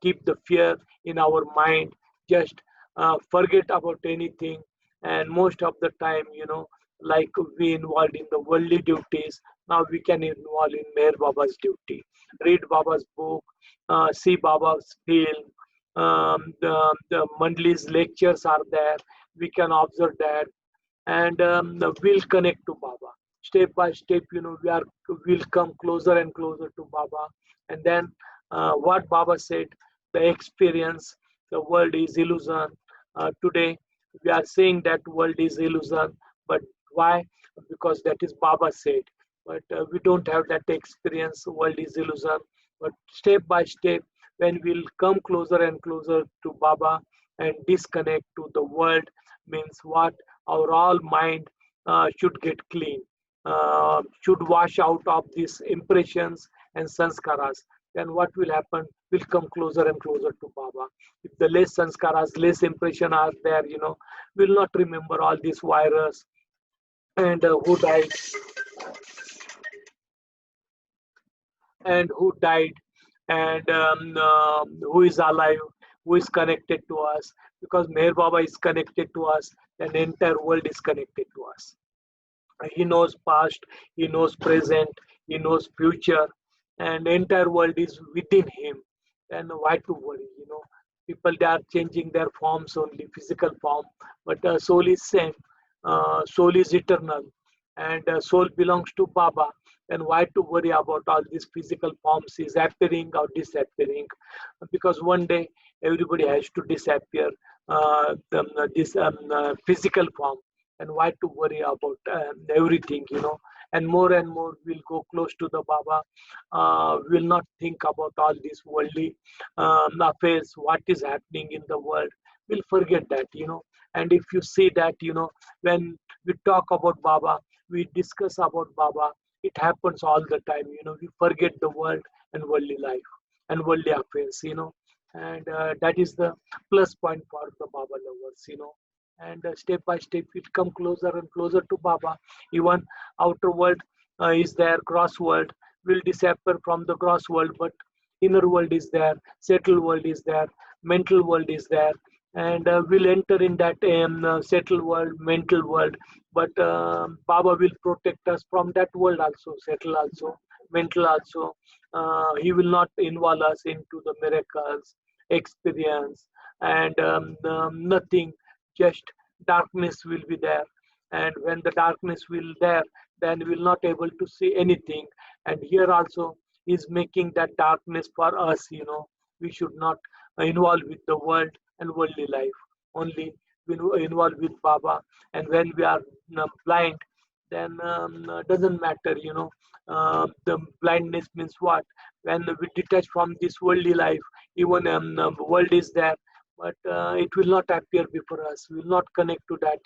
keep the fear in our mind. Just forget about anything. And most of the time, like we involved in the worldly duties, now we can involve in Meher Baba's duty. Read Baba's book, see Baba's film, the Mandali's lectures are there. We can observe that, and we'll connect to Baba. Step by step, we'll come closer and closer to Baba. And then what Baba said, the experience, the world is illusion. Today, we are saying that world is illusion, but why? Because that is Baba said. But we don't have that experience, world is illusion. But step by step, when we'll come closer and closer to Baba and disconnect to the world, means what? Our all mind should get clean, should wash out of these impressions and sanskaras. Then what will happen? We'll come closer and closer to Baba. If the less sanskaras, less impression are there, we'll not remember all this virus and who died and who died and who is alive, who is connected to us. Because Meher Baba is connected to us, and the entire world is connected to us. He knows past, he knows present, he knows future, and the entire world is within him. And why to worry? People, they are changing their forms only, physical form, but soul is same. Soul is eternal, and soul belongs to Baba. And why to worry about all these physical forms is appearing or disappearing? Because one day everybody has to disappear, this physical form. And why to worry about everything, and more we'll go close to the Baba. We'll not think about all these worldly affairs, what is happening in the world. We'll forget that, And if you see that, when we talk about Baba, we discuss about Baba, it happens all the time, we forget the world and worldly life and worldly affairs, and that is the plus point for the Baba lovers, and step by step we'll come closer and closer to Baba. Even outer world is there, gross world will disappear from the gross world, but inner world is there, settled world is there, mental world is there, and will enter in that settled world, mental world. But Baba will protect us from that world also, settle also, mental also. He will not involve us into the miracles, experience, and nothing, just darkness will be there. And when the darkness will there, then we will not able to see anything. And here also is making that darkness for us, we should not involve with the world and worldly life. Only we involve with Baba. And when we are blind, then doesn't matter, the blindness means what? When we detach from this worldly life, even world is there, but it will not appear before us. We will not connect to that,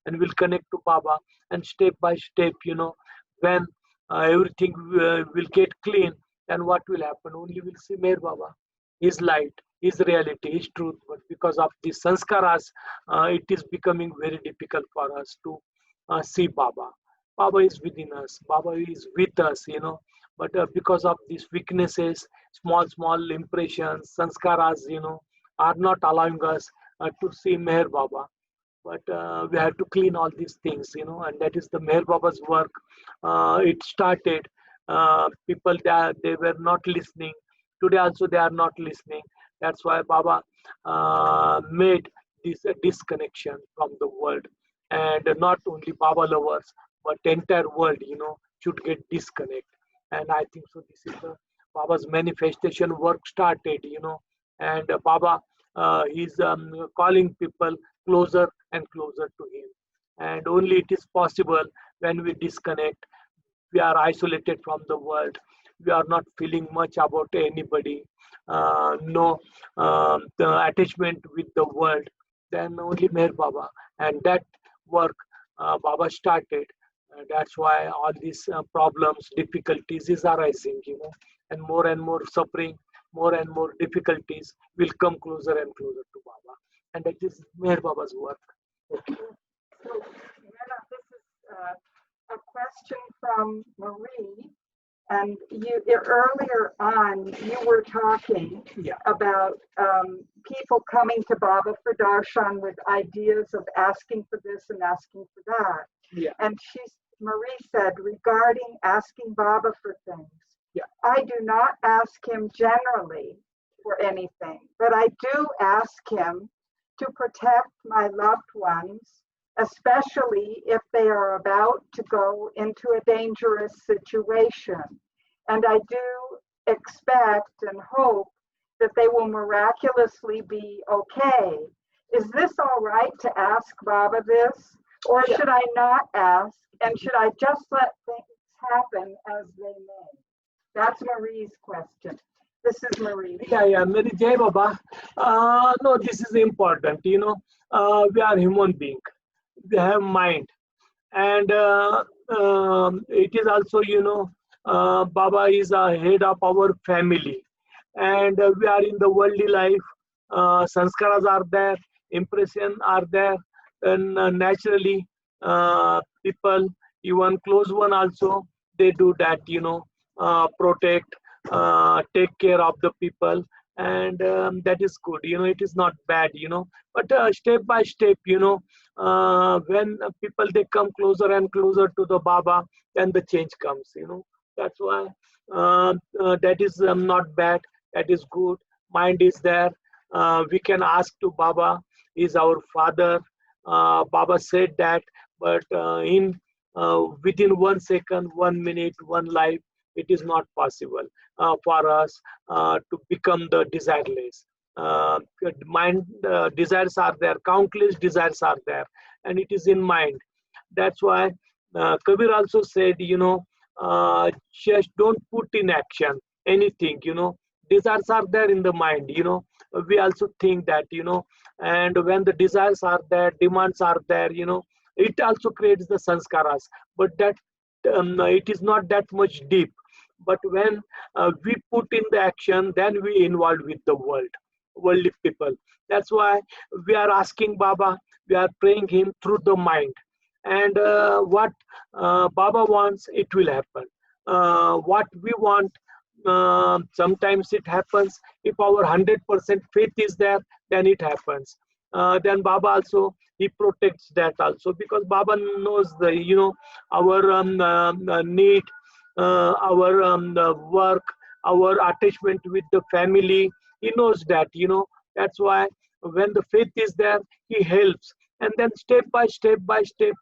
and we'll connect to Baba. And step by step, when everything will get clean, then what will happen? Only we'll see Meher Baba, His light, His reality, His truth. But because of the sanskaras, it is becoming very difficult for us to see Baba. Baba is within us. Baba is with us, But because of these weaknesses, small impressions, sanskaras, are not allowing us to see Meher Baba. But we have to clean all these things, and that is the Meher Baba's work. It started. People they were not listening. Today also they are not listening. That's why Baba made this disconnection from the world, and not only Baba lovers, but the entire world, should get disconnect. And I think so. This is the Baba's manifestation work started, and Baba is calling people closer and closer to him. And only it is possible when we disconnect. We are isolated from the world. We are not feeling much about anybody. No the attachment with the world. Then only Meher Baba. And that work Baba started. That's why all these problems, difficulties is arising, and more suffering, more and more difficulties will come closer and closer to Baba. And that is Meher Baba's work. Okay. So, Mehernath, this is a question from Marie. And earlier on, you were talking about people coming to Baba for darshan with ideas of asking for this and asking for that. Yeah. And Marie said, regarding asking Baba for things, I do not ask him generally for anything, but I do ask him to protect my loved ones, especially if they are about to go into a dangerous situation. And I do expect and hope that they will miraculously be okay. Is this all right to ask Baba this? Or should I not ask? And should I just let things happen as they may? That's Marie's question. This is Marie. Mary Jai Baba. No, this is important. We are human being. We have mind, and it is also, Baba is a head of our family, and we are in the worldly life. Sanskaras are there, impression are there, and naturally, people, even close one also, they do that. Protect, take care of the people, and that is good. It is not bad. But step by step, when people they come closer and closer to the Baba, then the change comes. That's why that is not bad. That is good. Mind is there. We can ask to Baba. Is our father. Baba said that, but within 1 second, 1 minute, one life, it is not possible for us to become the desireless. Mind desires are there, countless desires are there, and it is in mind. That's why Kabir also said, just don't put in action anything. Desires are there in the mind. We also think that, and when the desires are there, demands are there, it also creates the sanskaras. But that it is not that much deep. But when we put in the action, then we involve with the world, worldly people. That's why we are asking Baba, we are praying him through the mind. And what Baba wants, it will happen. What we want, sometimes it happens. If our 100% faith is there, then it happens. then Baba also, he protects that also, because Baba knows the, our need, our work, our attachment with the family. He knows that, that's why when the faith is there, he helps. And then step by step,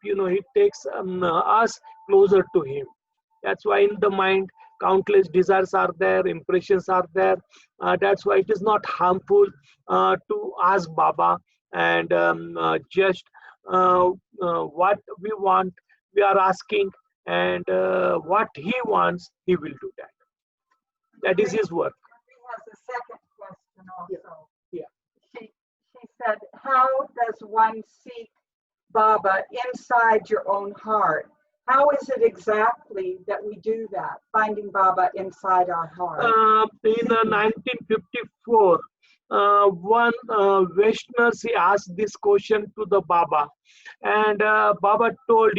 he takes us closer to him. That's why in the mind, countless desires are there, impressions are there. That's why it is not harmful to ask Baba, and just what we want, we are asking, and what he wants, he will do that. That is his work. He has a second question also. Yeah. She said, how does one seek Baba inside your own heart? How is it exactly that we do that, finding Baba inside our heart? In 1954, one Westerner, he asked this question to the Baba, and Baba told,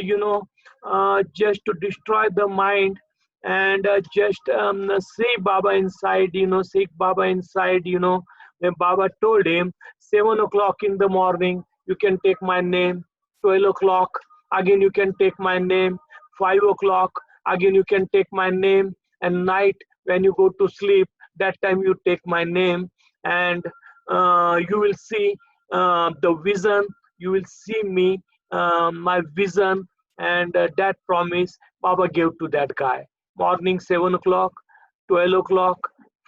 just to destroy the mind, and just see Baba inside, seek Baba inside, Then Baba told him, 7 o'clock in the morning, you can take my name. 12 o'clock, again you can take my name. 5 o'clock, again you can take my name. And night, when you go to sleep, that time you take my name. And you will see the vision, you will see me, my vision. And that promise Baba gave to that guy. Morning 7 o'clock, 12 o'clock,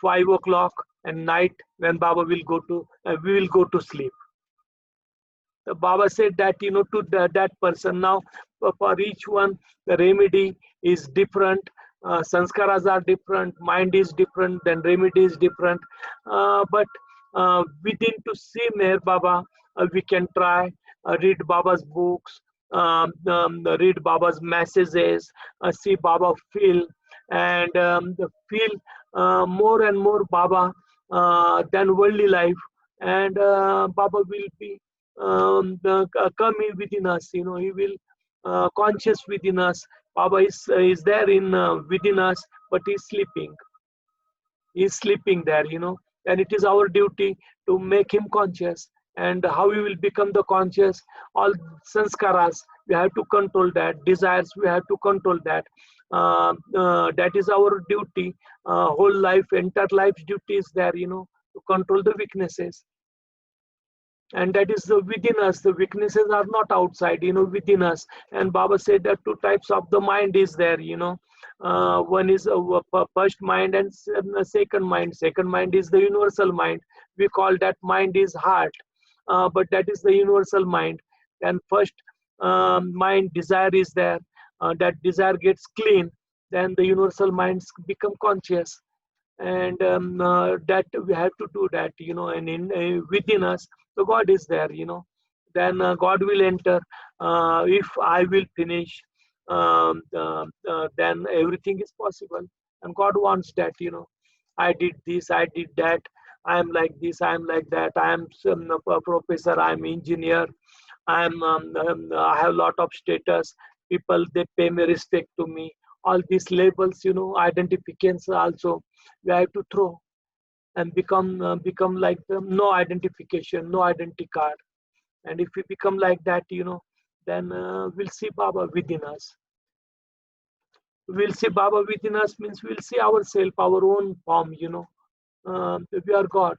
5 o'clock, and night when Baba will go to, we will go to sleep. The Baba said that, to that person. Now, for each one, the remedy is different. Sanskaras are different, mind is different, then remedy is different. But within to see Meher Baba, we can try, read Baba's books, read Baba's messages, see Baba feel, and feel more and more Baba than worldly life. And Baba will be coming within us, he will conscious within us. Baba is there in within us, but he's sleeping. He's sleeping there, and it is our duty to make him conscious. And how we will become the conscious? All sanskaras, we have to control that. Desires, we have to control that. That is our duty. Whole life, entire life's duty is there, to control the weaknesses. And that is within us. The weaknesses are not outside, within us. And Baba said that 2 types of the mind is there, one is first mind and second mind. Second mind is the universal mind. We call that mind is heart, but that is the universal mind. And first mind, desire is there. That desire gets clean, then the universal minds become conscious. And that we have to do that, and in within us, so God is there, then God will enter. If I will finish, then everything is possible. And God wants that, I did this, I did that, I am like this, I am like that, I am a professor, I am engineer, I am I have a lot of status, people, they pay me respect to me. All these labels, identifications also we have to throw, and become like them. No identification, no identity card. And if we become like that, then we'll see Baba within us. We'll see Baba within us means we'll see ourselves, our own form, we are God.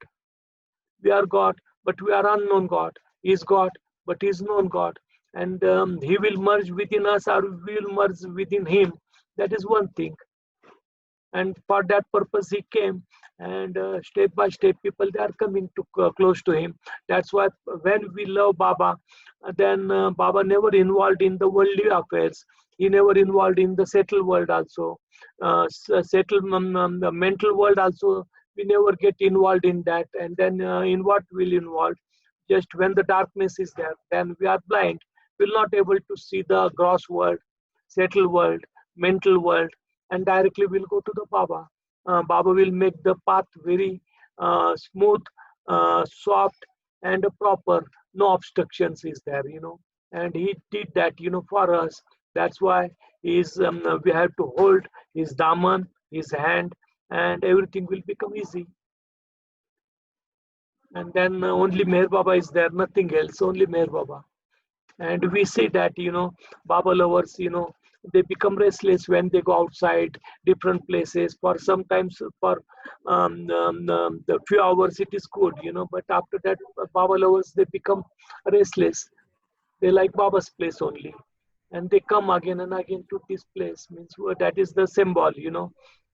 We are God, but we are unknown God. He is God, but he is known God. And he will merge within us, or we will merge within him. That is one thing. And for that purpose he came, and step by step people, they are coming to close to him. That's why when we love Baba, then Baba never involved in the worldly affairs. He never involved in the settled world also. The mental world also, we never get involved in that. And then in what will involve? Just when the darkness is there, then we are blind. We're not able to see the gross world, settled world, mental world, and directly we'll go to the Baba. Baba will make the path very smooth, soft, and proper. No obstructions is there, and he did that, for us. That's why we have to hold his daman, his hand, and everything will become easy. And then only Meher Baba is there, nothing else, only Meher Baba. And we see that, Baba lovers, they become restless when they go outside different places. For sometimes for the few hours it is good, but after that, Baba lovers, they become restless. They like Baba's place only. And they come again and again to this place. Means that is the symbol, we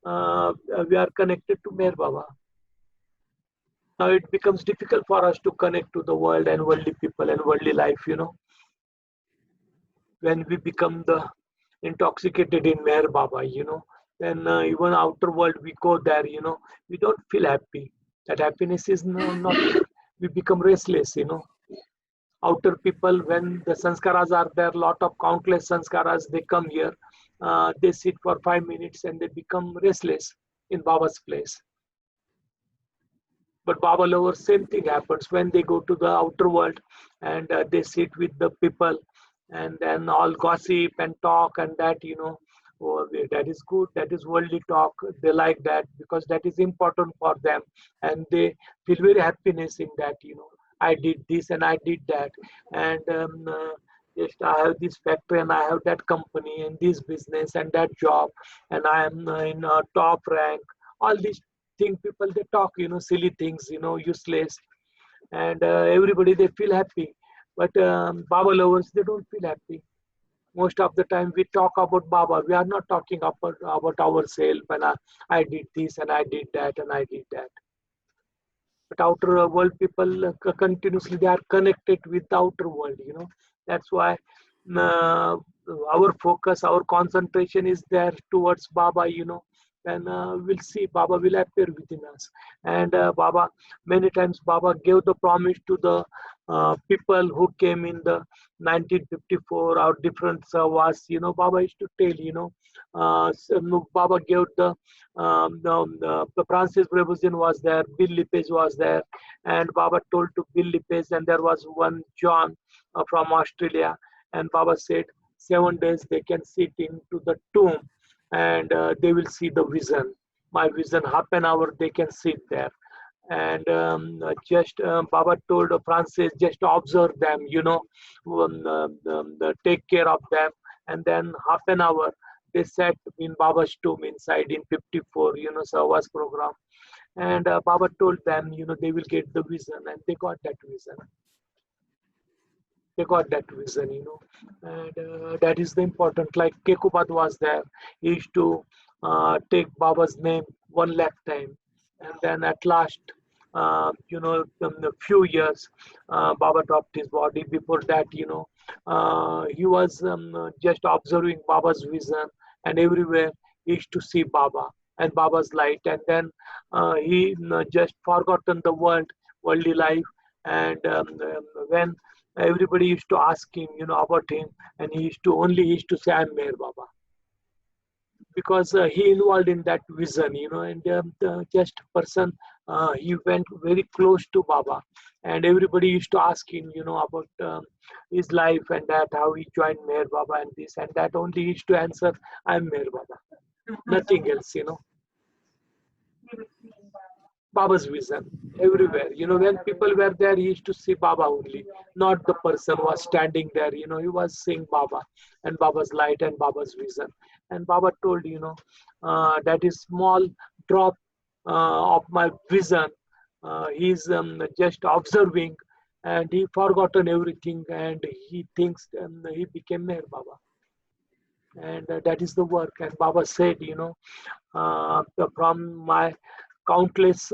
are connected to Meher Baba. Now it becomes difficult for us to connect to the world and worldly people and worldly life, when we become the intoxicated in Meher Baba, then even outer world we go there, we don't feel happy. That happiness is not there. We become restless, Outer people, when the sanskaras are there, lot of countless sanskaras, they come here, they sit for 5 minutes and they become restless in Baba's place. But Baba lovers, same thing happens when they go to the outer world and they sit with the people and then all gossip and talk and that, oh, that is good, that is worldly talk. They like that because that is important for them and they feel very happiness in that, I did this and I did that. And just I have this factory and I have that company and this business and that job and I am in a top rank. All these things people, they talk, silly things, useless. And everybody, they feel happy. But Baba lovers, they don't feel happy. Most of the time we talk about Baba. We are not talking about ourselves and I did this and I did that and I did that. But outer world people continuously, they are connected with the outer world, That's why our focus, our concentration is there towards Baba, Then we'll see Baba will appear within us. And Baba, many times Baba gave the promise to the people who came in the 1954 or different savas, Baba used to tell, Baba gave the Francis Rebuzin was there, Bill Lipez was there, and Baba told to Bill Lipez, and there was one John from Australia, and Baba said 7 days they can sit into the tomb and they will see the vision. My vision, half an hour they can sit there. And Baba told Francis, just observe them, take care of them. And then half an hour they sat in Baba's tomb inside in 54, Savas program. And Baba told them, they will get the vision, and they got that vision. They got that vision, and that is the important. Like Kekubad was there, he used to take Baba's name 1 lakh time, and then at last, in a few years, Baba dropped his body. Before that, he was just observing Baba's vision, and everywhere he used to see Baba and Baba's light, and then he just forgotten the worldly life, and when everybody used to ask him, about him, and he used to say, I'm Meher Baba. Because he involved in that vision, and the just person, he went very close to Baba. And everybody used to ask him, about his life and that, how he joined Meher Baba and this and that. Only he used to answer, I'm Meher Baba. Nothing else, Baba's vision everywhere. When people were there, he used to see Baba only, not the person who was standing there. He was seeing Baba and Baba's light and Baba's vision. And Baba told, that is small drop of my vision. He's just observing, and he forgotten everything, and he thinks he became Meher Baba. And that is the work. And Baba said, from my countless,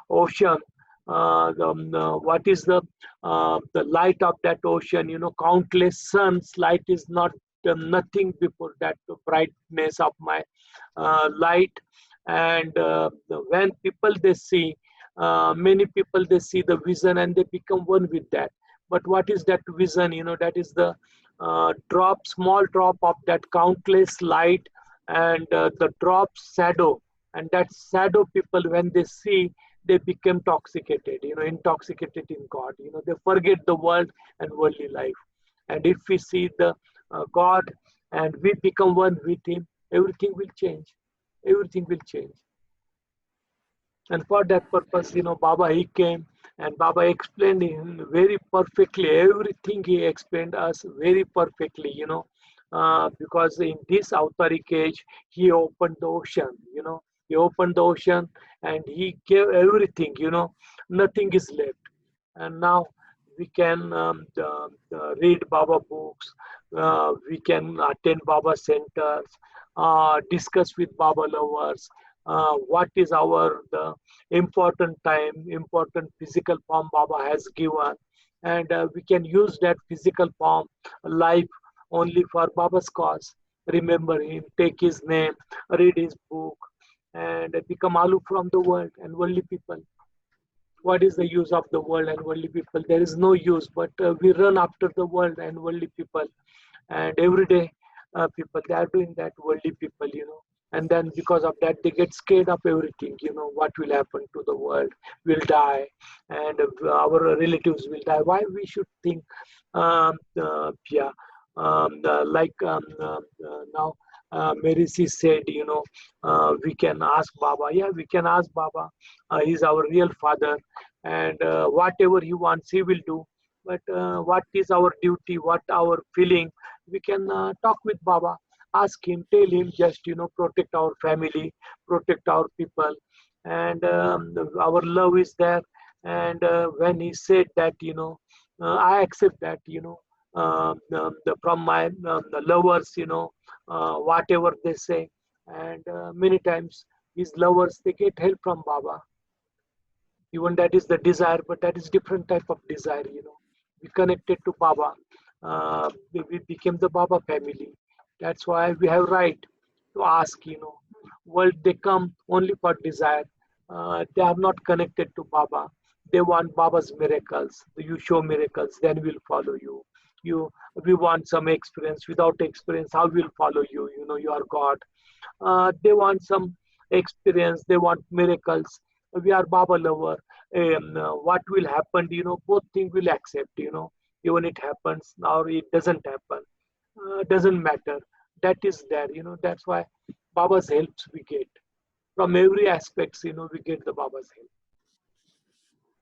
ocean, what is the light of that ocean? Countless suns. Light is not nothing before that brightness of my light. And when people they see, many people they see the vision and they become one with that. But what is that vision? That is the small drop of that countless light, and the drop shadow. And that shadow people, when they see, they become intoxicated in God. They forget the world and worldly life. And if we see the God and we become one with Him, everything will change. Everything will change. And for that purpose, Baba, he came and Baba explained him very perfectly. Everything he explained us very perfectly, because in this Avtaric age, he opened the ocean, he opened the ocean and he gave everything, nothing is left. And now we can read Baba books, we can attend Baba centers, discuss with Baba lovers, what is the important time, important physical form Baba has given. And we can use that physical form, life, only for Baba's cause. Remember him, take his name, read his book, and become aloof from the world and worldly people. What is the use of the world and worldly people? There is no use, but we run after the world and worldly people. And every day, people, they are doing that, worldly people, and then because of that, they get scared of everything, what will happen to the world, will die, and our relatives will die. Why we should think, yeah, now, Mary C said, we can ask Baba. Yeah, we can ask Baba. He's our real father, and whatever he wants, he will do. But what is our duty? What our feeling? We can talk with Baba, ask him, tell him, just protect our family, protect our people, and our love is there. And when he said that, I accept that, from my the lovers, whatever they say, and many times his lovers, they get help from Baba. Even that is the desire, but that is different type of desire, we connected to Baba. We became the Baba family. That's why we have right to ask, world, they come only for desire. They are not connected to Baba. They want Baba's miracles. You show miracles, then we'll follow you. We want some experience. Without experience, how we'll follow you? You are God. They want some experience. They want miracles. We are Baba lover. What will happen? Both things will accept. Even it happens or it doesn't happen. Doesn't matter. That is there. That's why Baba's helps we get from every aspects. We get the Baba's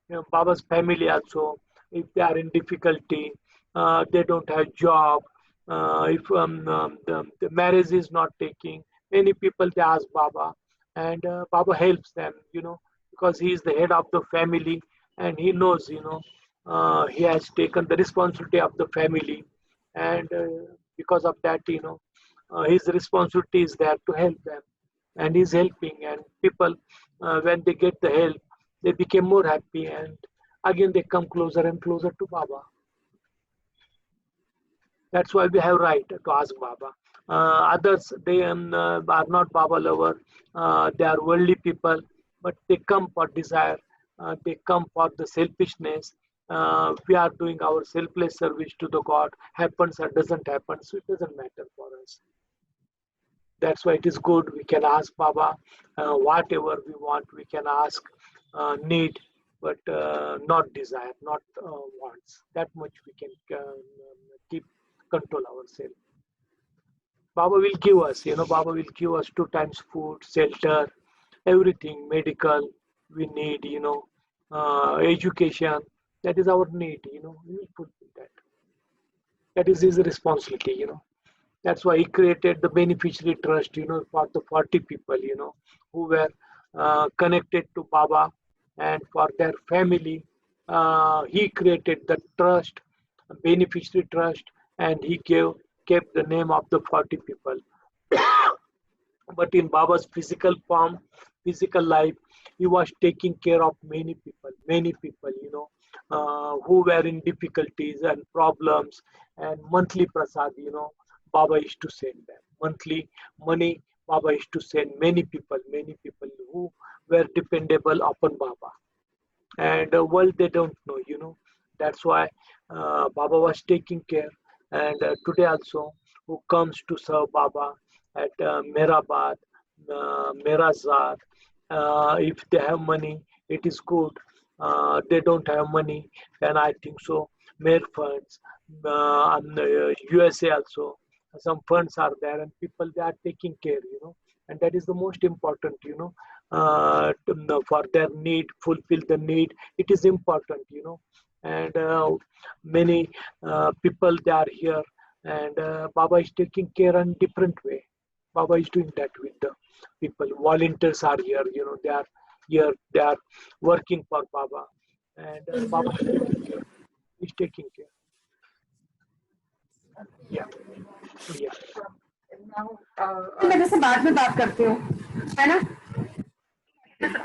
help. Baba's family also, if they are in difficulty, they don't have job, if the marriage is not taking, many people they ask Baba, and Baba helps them, because he is the head of the family, and he knows, he has taken the responsibility of the family, and because of that, his responsibility is there to help them, and he's helping, and people, when they get the help, they became more happy, and again they come closer and closer to Baba. That's why we have right to ask Baba. Others, they are not Baba lover. They are worldly people, but they come for desire. They come for the selfishness. We are doing our selfless service to the God. Happens or doesn't happen, so it doesn't matter for us. That's why it is good. We can ask Baba whatever we want. We can ask need, but not desire, not wants. That much we can keep control ourselves. Baba will give us, Baba will give us 2 times food, shelter, everything, medical we need, education. That is our need, we will fulfill that. That is his responsibility, That's why he created the beneficiary trust, for the 40 people, who were connected to Baba, and for their family. He created the trust, beneficiary trust, and he kept the name of the 40 people. But in Baba's physical form, physical life, he was taking care of many people, who were in difficulties and problems, and monthly prasad, Baba used to send them. Monthly money, Baba used to send many people who were dependable upon Baba. And the world, they don't know, That's why Baba was taking care. And today also, who comes to serve Baba at Meherabad, Meherazad, if they have money, it is good. They don't have money, then I think so. Meher funds, and USA also, some funds are there, and people, they are taking care, and that is the most important, for their need, fulfill the need. It is important, and many people they are here, and Baba is taking care in different way. Baba is doing that with the people. Volunteers are here, they are here, they are working for Baba, and Baba is taking care. He's taking care. Yeah. Yeah. मेरे से बाद में बात करती हूँ, है ना?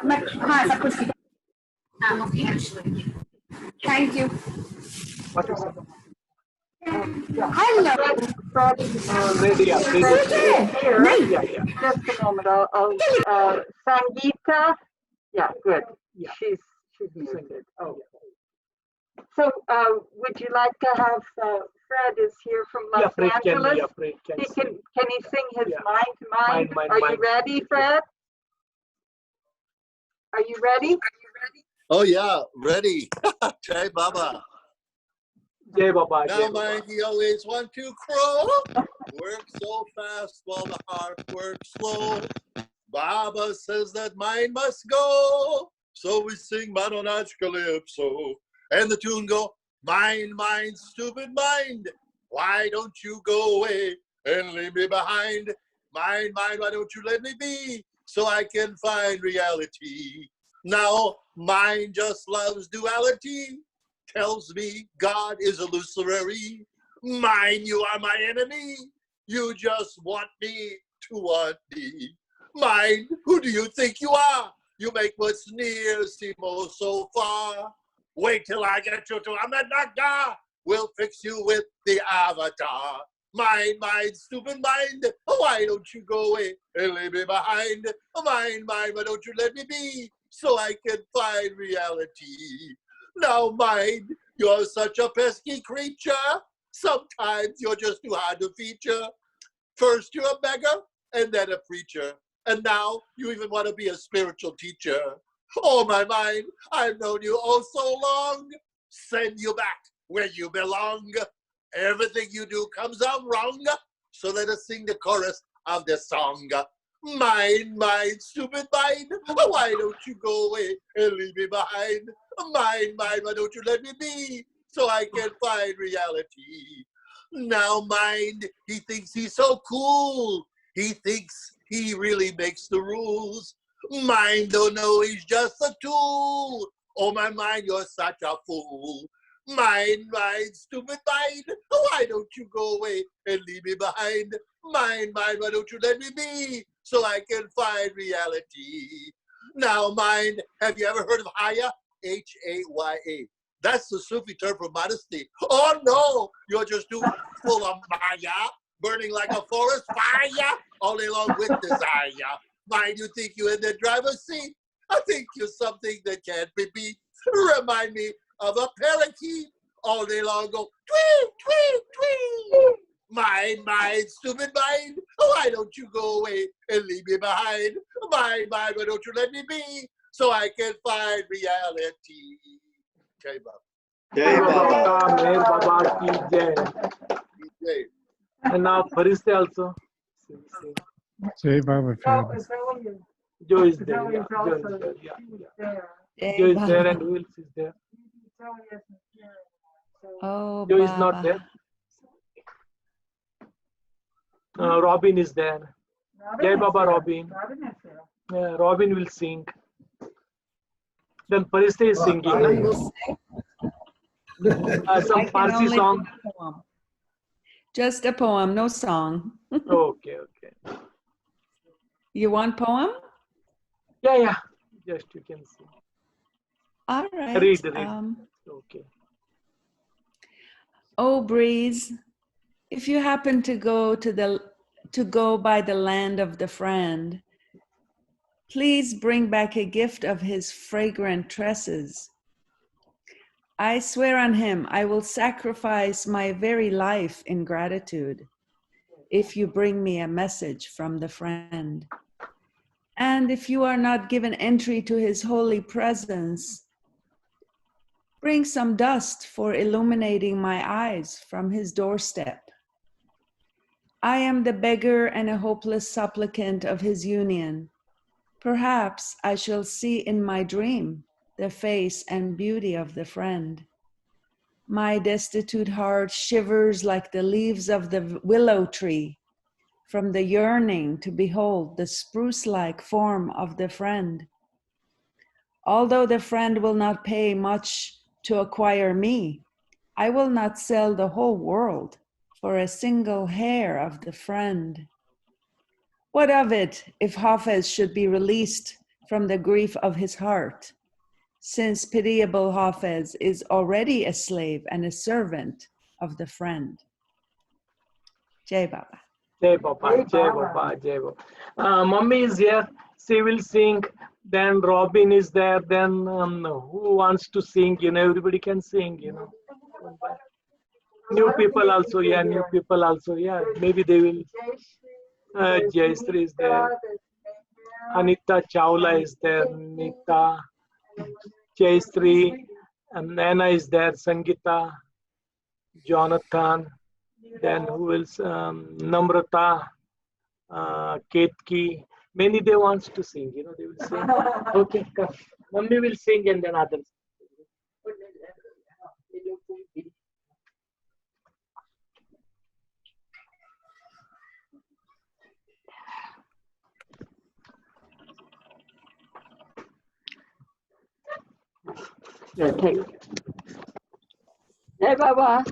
मैं हाँ सब कुछ ठीक है. Thank you. What is it? Hello. Ready, yeah, ready. Here. Just a moment. I'll Sangeeta. Yeah, good. Yeah. She's muted. Oh. So, would you like to have Fred is here from Los Angeles? Fred can can he sing his Mind to Mind? Are you ready, Fred? Are you ready? Oh yeah, ready. Jai Baba. Jai Baba. Now mind you always want to crow. Work so fast while the heart works slow. Baba says that mind must go. So we sing Manonach Calypso. And the tune go, mind, mind, stupid mind. Why don't you go away and leave me behind? Mind, mind, why don't you let me be so I can find reality? Now, mind just loves duality. Tells me God is illusory. Mind, you are my enemy. You just want me to want me. Mind, who do you think you are? You make what's near seem oh so far. Wait till I get you to Ahmednagar. We'll fix you with the avatar. Mind, mind, stupid mind. Why don't you go away and leave me behind? Mind, mind, why don't you let me be so I can find reality? Now, mind, you're such a pesky creature. Sometimes you're just too hard to feature. First you're a beggar and then a preacher. And now you even want to be a spiritual teacher. Oh, my mind, I've known you oh so long. Send you back where you belong. Everything you do comes out wrong. So let us sing the chorus of the song. Mind, mind, stupid mind. Why don't you go away and leave me behind? Mind, mind, why don't you let me be so I can find reality? Now, mind, he thinks he's so cool. He thinks he really makes the rules. Mind don't know he's just a tool. Oh, my mind, you're such a fool. Mind, mind, stupid mind. Why don't you go away and leave me behind? Mind, mind, why don't you let me be so I can find reality? Now, mind, have you ever heard of Haya? H-A-Y-A. That's the Sufi term for modesty. Oh, no, you're just too full of Maya, burning like a forest fire, all day long with desire. Mind, you think you're in the driver's seat? I think you're something that can't be beat. Remind me of a parakeet, all day long go tweet, tweet, tweet. Mind, mind, stupid mind, why don't you go away and leave me behind? Mind, mind, why don't you let me be so I can find reality? Jai Baba. Jai Baba. Meher Baba ki jai. Jai. And now Fariste also. Jai Baba. Joe is there. Yeah. Joe is there. Yeah. Joe is there and who else is there? Oh, Joe is not there. Robin is there. Jai Baba Robin. Yeah, Robin will sing. Then Fariste is singing. Some Farsi song. Just a poem, no song. Okay, okay. You want poem? Yeah. Just you can sing. All right. Read. Okay. Oh, breeze, if you happen to go by the land of the friend, please bring back a gift of his fragrant tresses. I swear on him, I will sacrifice my very life in gratitude if you bring me a message from the friend. And if you are not given entry to his holy presence, bring some dust for illuminating my eyes from his doorstep. I am the beggar and a hopeless supplicant of his union. Perhaps I shall see in my dream the face and beauty of the friend. My destitute heart shivers like the leaves of the willow tree from the yearning to behold the spruce-like form of the friend. Although the friend will not pay much to acquire me, I will not sell the whole world for a single hair of the friend. What of it if Hafez should be released from the grief of his heart, since pitiable Hafez is already a slave and a servant of the friend? Jai Baba. Jai Baba, Jai Baba, Jai Baba. Mummy is here. She will sing. Then Robin is there. Then who wants to sing? You know, everybody can sing. You know, new people also. Yeah, new people also. Yeah, maybe they will. Jayasri is there. Anita Chawla is there. Nita, Jayasri, and Nana is there. Sangeeta, Jonathan. Then who else? Namrata, Ketki. Many they wants to sing. You know, they will sing. Okay, come. Mummy will sing and then others. Yeah, take it. Hey, Baba.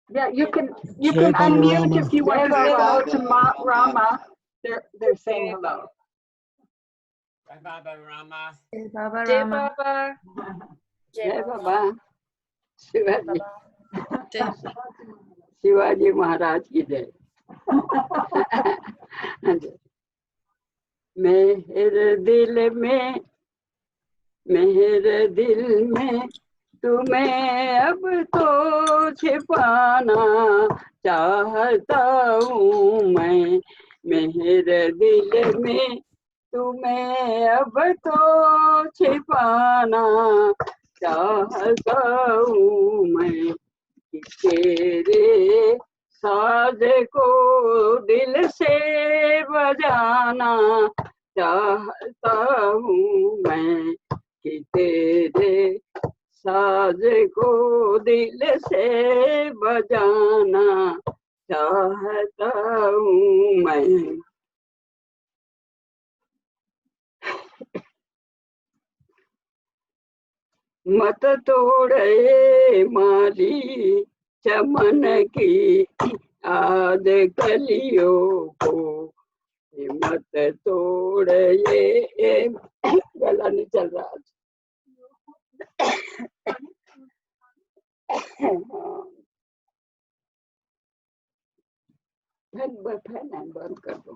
Yeah, you can Jai Baba unmute Rama. if you want Hey, to say hello Baba. to Rama. They're saying hello. Jai Baba Rama. Jai Baba Jai Rama. Baba. Jai Baba. Shivaji. Jai Shivaji Maharaj की जय। मेहर दिल में तुम्हें अब तो छिपाना चाहता हूँ मैं। मेहर दिल में तुम्हें अब तो छिपाना चाहता हूँ मैं। तेरे साज को दिल से बजाना चाहता हूँ मैं कि तेरे साज को दिल से बजाना चाहता हूँ मैं। मत तोड़े माली चमन की आद कलियों को, मत तोड़े। गला नहीं चल रहा। फैन बंद कर दो।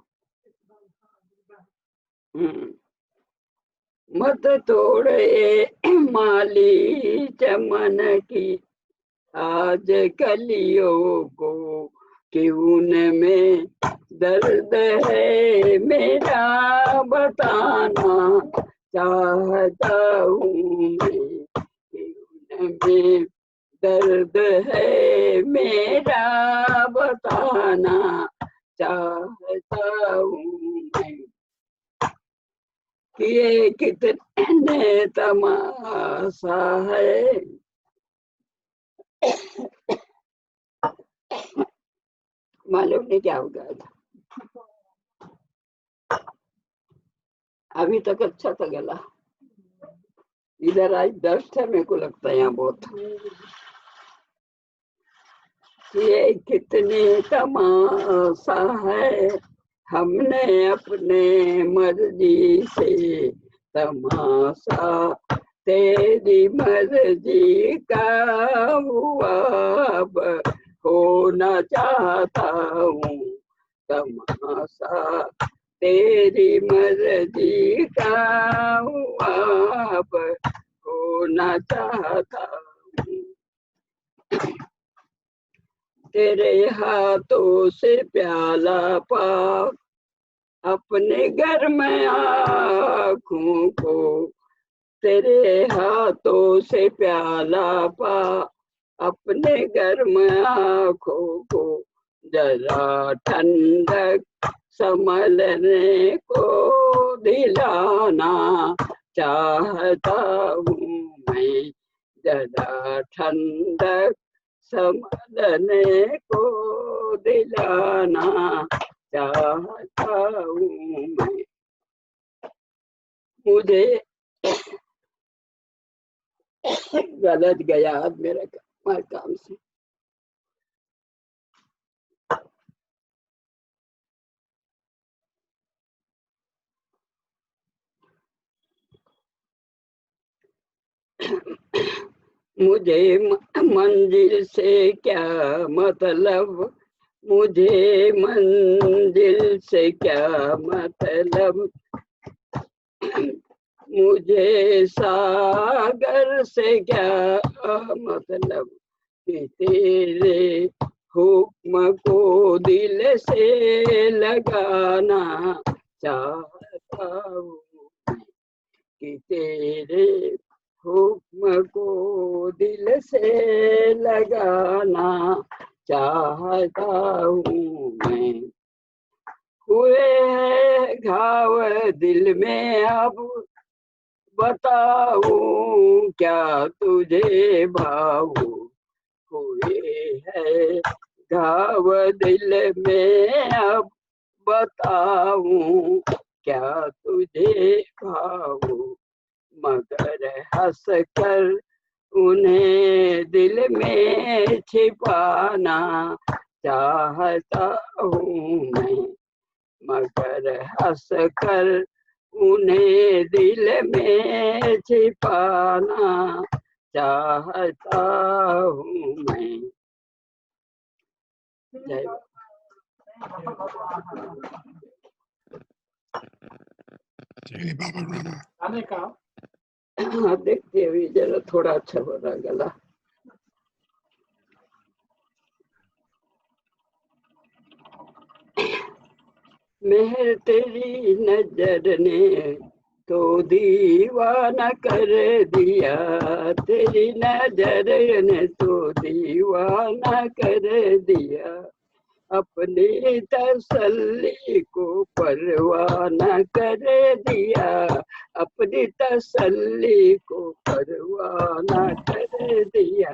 मत तोड़े माली चमन की आज कलियों को, कि उनमें दर्द है मेरा बताना चाहता हूँ मैं। कि उनमें दर्द है मेरा बताना चाहता हूँ मैं। कि ये कितने तमाशा है, मालूम नहीं क्या हो गया था। अभी तक अच्छा था गला, इधर आज दर्द है मेरे को लगता है यहाँ बहुत। ये कितने तमाशा है, हमने अपने मर्जी से तमाशा तेरी मर्जी का हुआ अब होना चाहता हूँ। तमाशा तेरी मर्जी का हुआ अब होना चाहता हूँ। तेरे हाथों से प्याला पाक अपने घर में आँखों को, तेरे हाथों से प्याला पा अपने घर में आँखों को, जरा ठंडक संभलने को दिलाना चाहता हूँ मैं, जरा ठंडक संभलने को दिलाना चाहता हूँ मैं। मुझे गलत गया मेरे काम से। मुझे मंजिल से क्या मतलब, मुझे मंजिल से क्या मतलब, मुझे सागर से क्या मतलब, कि तेरे हुक्म को दिल से लगाना चाहता हूँ, कि तेरे हुक्म को दिल से लगाना चाहता हूँ मैं। हुए हैं घाव दिल में अब बताऊं क्या तुझे भाव, हुए है घाव दिल में अब बताऊं क्या तुझे भाव, मगर हंस कर उन्हें दिल में छिपाना चाहता हूँ मैं, मगर हंस कर उन्हें दिल में छिपाना चाहता हूँ मैं। जय बाबा रामा। हाँ, देखते हुए जरा थोड़ा अच्छा हो रहा गला। मेहर तेरी नजर ने तो दीवाना कर दिया, तेरी नजर ने तो दीवाना कर दिया, अपनी तसल्ली को परवाना कर दिया, अपनी तसल्ली को परवाना कर दिया।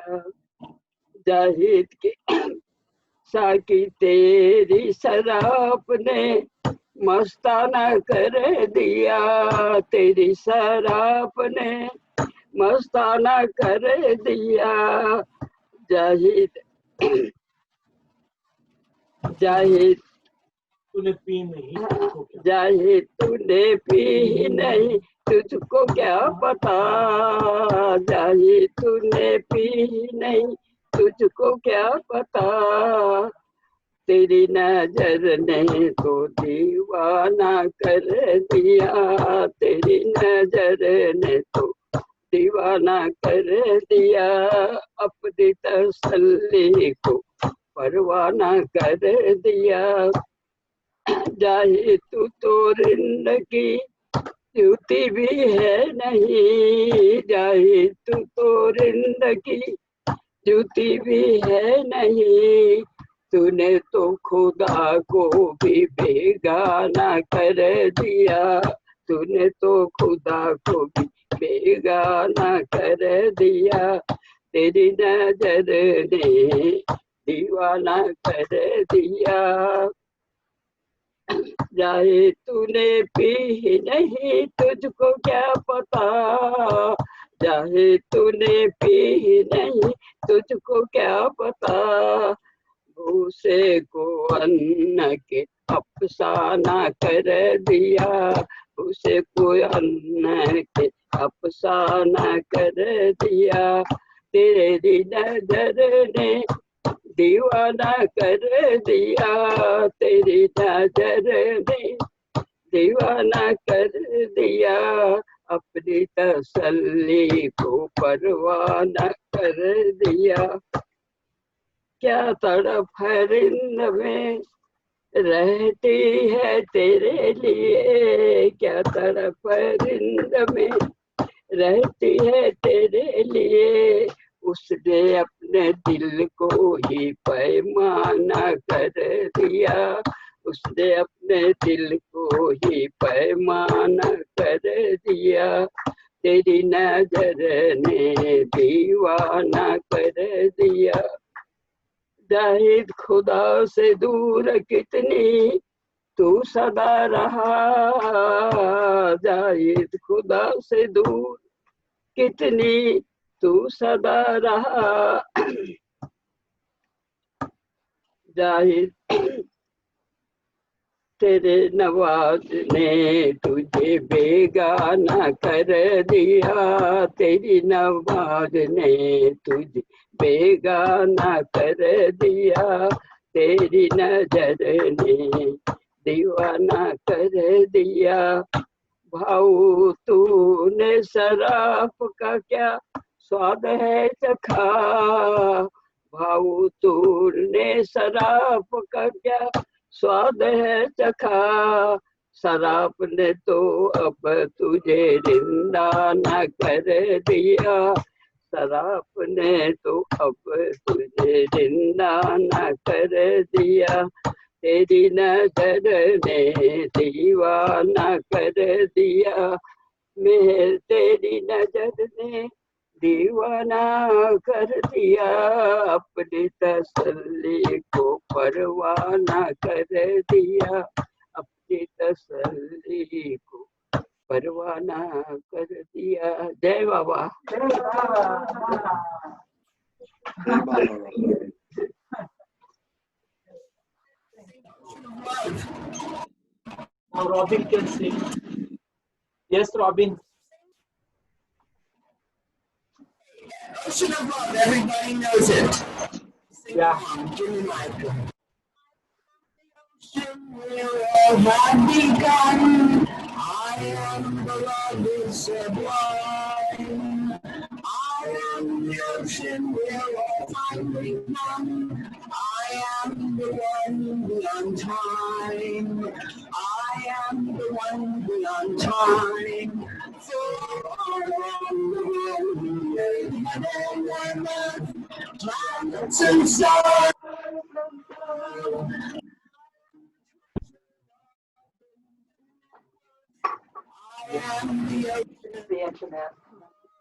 जाहिद की साकी तेरी शराब ने मस्ताना कर दिया, तेरी शराब ने मस्ताना कर दिया। जाहिद जाहिद तूने पी नहीं, जाहिद तूने पी नहीं, तुझको क्या पता, जाहिद तूने पी नहीं, तुझको क्या पता, तेरी नजर ने तो दीवाना कर दिया, तेरी नजर ने तो दीवाना कर दिया, अपनी तसल्ली को परवाना कर दिया। जाहिद तू तो रिंद की जूती भी है नहीं, जाहिद तू तो रिंद की जूती भी है नहीं, तूने तो खुदा को भी बेगाना कर दिया, तूने तो खुदा को भी बेगाना कर दिया, तेरी नजर ने दीवाना कर दिया। जाए तूने पी नहीं, तुझको क्या पता, जाए तूने पी नहीं, तुझको क्या पता, भूसे को अन्न के अफसाना कर दिया, भूसे को अन्न के अफसाना कर दिया, तेरी नजर ने दीवाना कर दिया, तेरी नजर ने दीवाना कर दिया, अपनी तसल्ली को परवाना कर दिया। क्या तड़प है रिंद में रहती है तेरे लिए, क्या तड़प है रिंद में रहती है तेरे लिए, उसने अपने दिल को ही पैमाना कर दिया, उसने अपने दिल को ही पैमाना कर दिया, तेरी नजर ने दीवाना कर दिया। जाहिद खुदा से दूर कितनी तू सदा रहा, जाहिद खुदा से दूर कितनी तू सदा रहा। जाहिद तेरे नवाज ने तुझे बेगाना कर दिया, तेरी नवाज ने तुझे बेगाना कर दिया, तेरी नजर ने दीवाना कर दिया। भाऊ तूने शराब का क्या स्वाद है चखा, भाऊ तूने शराब का क्या स्वाद है चखा, शराब ने तो अब तुझे जिंदा न कर दिया, शराब ने तो अब तुझे जिंदा न कर दिया, तेरी नजर ने दीवाना कर दिया। मेहर तेरी नजर ने दीवाना कर दिया, अपनी तसल्ली को परवाना कर दिया, अपनी तसल्ली को परवाना कर दिया। जय बाबा। Now Robin can sing. Yes, Robin. Ocean of Love, everybody knows it. Yeah. Give me my ocean will have begun. I am the love sublime. I am the ocean will all finally come. I am the one beyond time. I am the one beyond time. For I am the one who made heaven and earth, planets and stars. I am the ocean. The internet.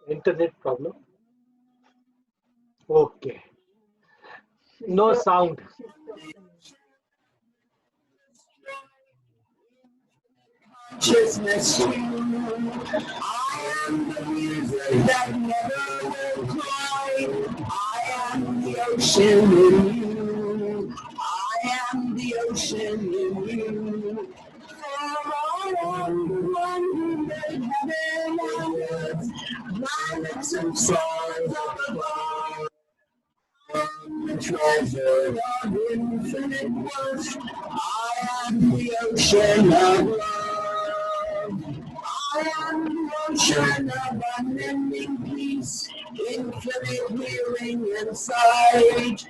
Internet problem. Okay. No sound. Consciousness, I am the music that never will cry. I am the ocean in you. I am the ocean in you. For I am the one who made heaven and earth, planets and stars up above. I am the treasure of infinite worth. I am the ocean of love. I am the ocean of unending peace, infinite healing inside.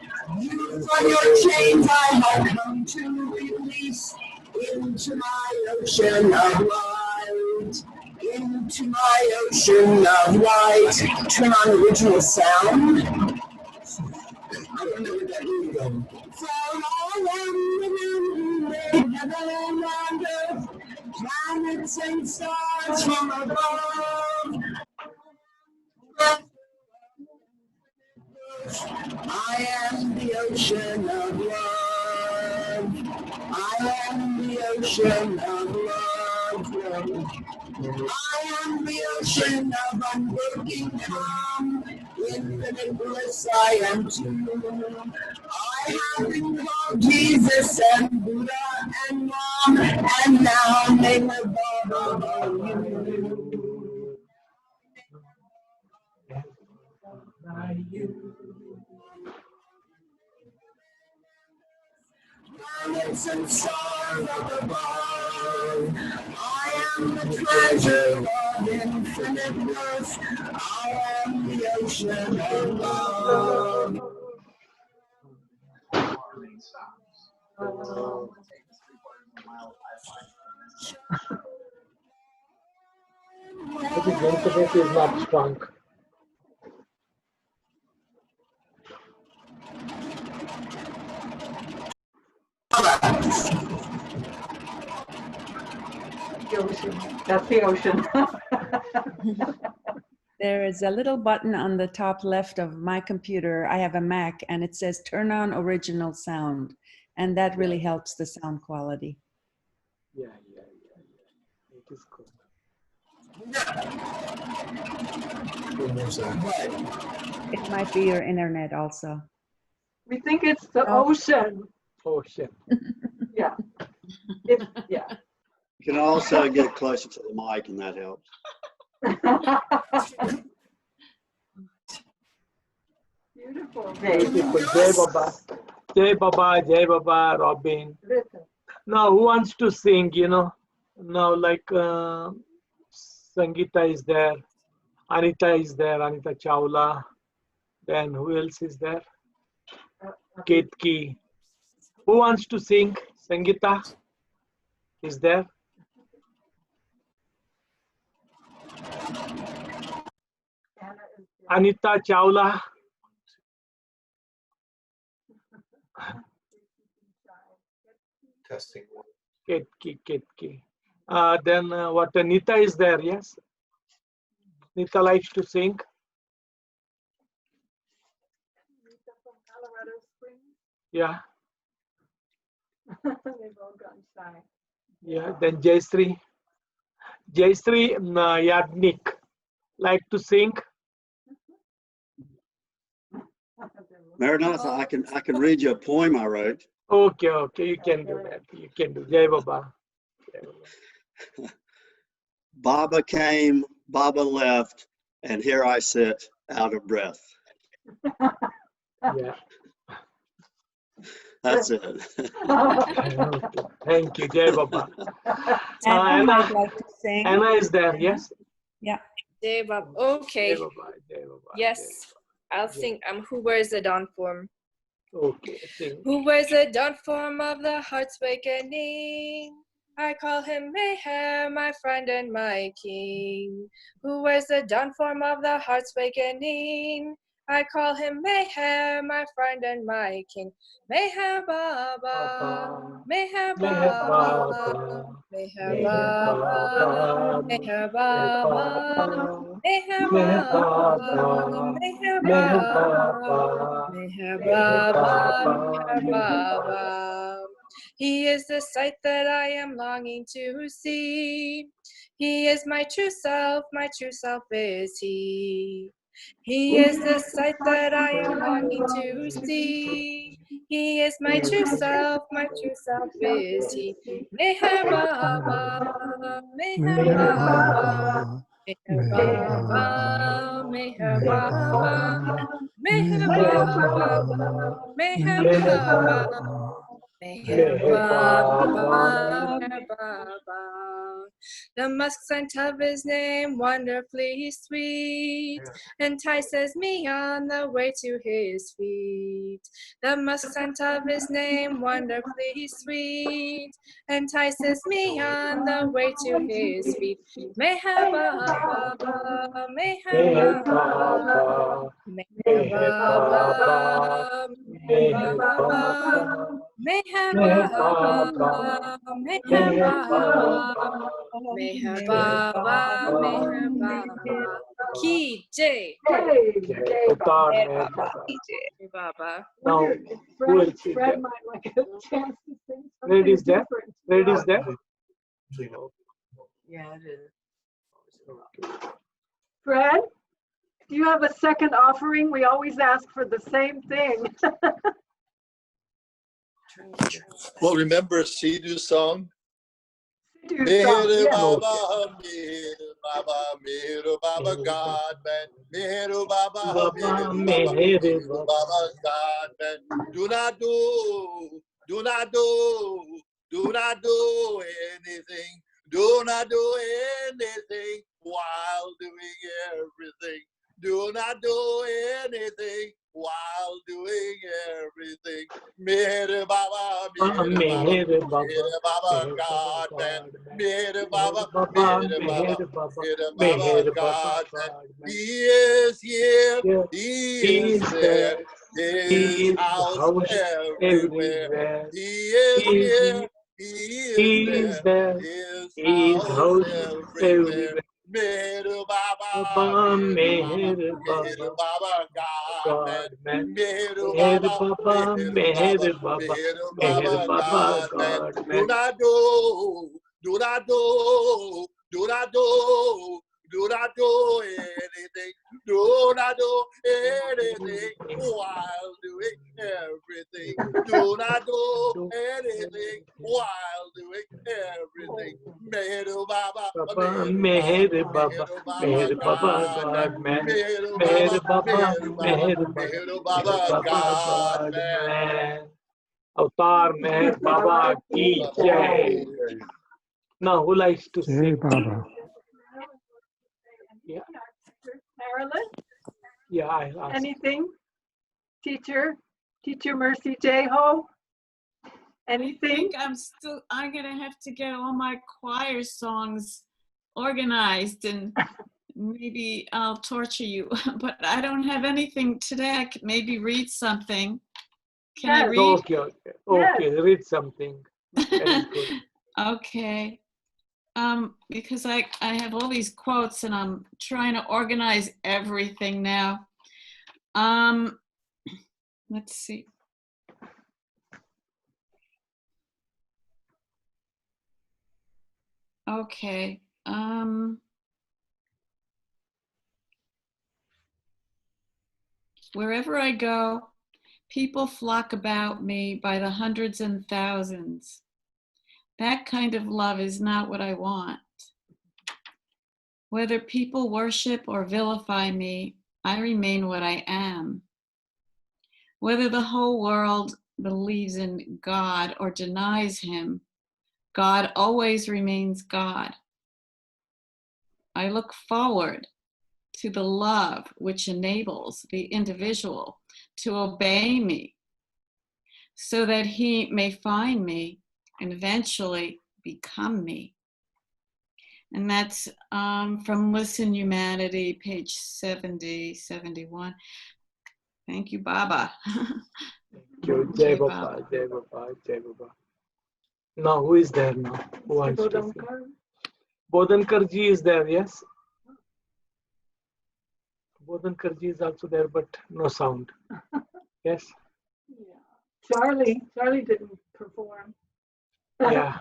You from your chains I have come to release into my ocean of light. Into my ocean of light. Turn on original sound. I don't know what that means though. For I am the one who made heaven and earth, planets and stars from above. I am the ocean of love. I am the ocean of love. I am the ocean of unbroken calm. Infinite bliss I am too. I have been called Jesus and Buddha and Mom, and now Meher Baba. Planets and stars up above. I am the treasure of infinite worth. I am the ocean of love. I think the internet is not strong. The ocean. That's the ocean. There is a little button on the top left of my computer. I have a Mac, and it says turn on original sound. And that really helps the sound quality. Yeah. It is good. It might be your internet also. We think it's the ocean. Ocean. Yeah. Yeah. You can also get closer to the mic, and that helps. Beautiful. Jai Baba. Jai Baba, Jai Baba, Robin. Now, who wants to sing, you know? Now, like Sangeeta is there. Anita is there, Anita Chawla. Then who else is there? Ketki. Who wants to sing? Sangeeta is there? Anita Chawla. Testing. Ketki. Then what? Nita is there, yes? Nita likes to sing. Yeah. They've all gone shy. Yeah. Then Jayshree. Jayshree Yadnik like to sing. Mehernath, I can read you a poem I wrote. Okay, you can do that. You can do. Jai Baba. Baba came, Baba left, and here I sit out of breath. Yeah. That's it. Thank you, Jai Baba. Anna might like to sing. Anna is there, yes? Yeah. Jai Baba. Okay. Jai Baba. Yes, I'll sing. Who wears the dawn form? Okay, sing. Who wears the dawn form of the heart's awakening? I call him MEHER, my friend and my king. Who wears the dawn form of the heart's awakening? I call him MEHER, my friend and my king. MEHER Baba, MEHER Baba, MEHER Baba, MEHER Baba, MEHER Baba, MEHER Baba, MEHER Baba, MEHER Baba. He is the sight that I am longing to see. He is my true self is he. He is the sight that I am longing to see. He is my true self is he. MEHER Baba, MEHER Baba, MEHER Baba, MEHER Baba, MEHER Baba, MEHER Baba. MEHER Baba, MEHER Baba. The musk scent of his name, wonderfully sweet, entices me on the way to his feet. The musk scent of his name, wonderfully sweet, entices me on the way to his feet. MEHER Baba, MEHER Baba, MEHER Baba, MEHER Baba. MEHER Baba, MEHER Baba, MEHER Baba, MEHER Baba. Ki Jai. Baba. Now, who else is there? Fred might like a chance to sing something Fred is there? different. Fred is there? Yeah, it is. Fred, do you have a second offering? We always ask for the same thing. Well, remember Sidhu's song? Sidhu's song, Meher yes. Baba, Meher Baba, God man. Meher Baba, Meher Baba, God man. Do not do anything. Do not do anything while doing everything. Do not do anything while doing everything. Meher Baba, Meher Baba, God man. Meher Baba, God man. He is here, he is there. His house everywhere. He is here, He is there. His house everywhere. Meher Baba, Meher Baba, God man. Meher Baba, Meher Baba, God man. Do not do anything. Do not do anything while doing everything. Do not do anything while doing everything. Meher Baba, Meher Baba, God man. Meher Baba, God man. Avatar Meher Baba ki jai. Now, who likes to Jai sing? Baba. Yeah, Marilyn, yeah, I asked. anything? Teacher Mercy Jeho, I anything? think I'm gonna have to get all my choir songs organized, and maybe I'll torture you. But I don't have anything today. I could maybe read something. Can I read? Okay, read something. Very good. Okay. Because I have all these quotes and I'm trying to organize everything now. Let's see. Okay. Wherever I go, people flock about me by the hundreds and thousands. That kind of love is not what I want. Whether people worship or vilify me, I remain what I am. Whether the whole world believes in God or denies him, God always remains God. I look forward to the love which enables the individual to obey me so that he may find me and eventually become me. And that's from Listen Humanity, page 70, 71. Thank you, Baba. Jai Baba, Jai Baba, Jai Baba. Now, who is there now? Who wants to sing? Bodhankar ji is there, yes? Bodhankar ji is also there, but no sound. Yes? Charlie didn't perform. Yeah,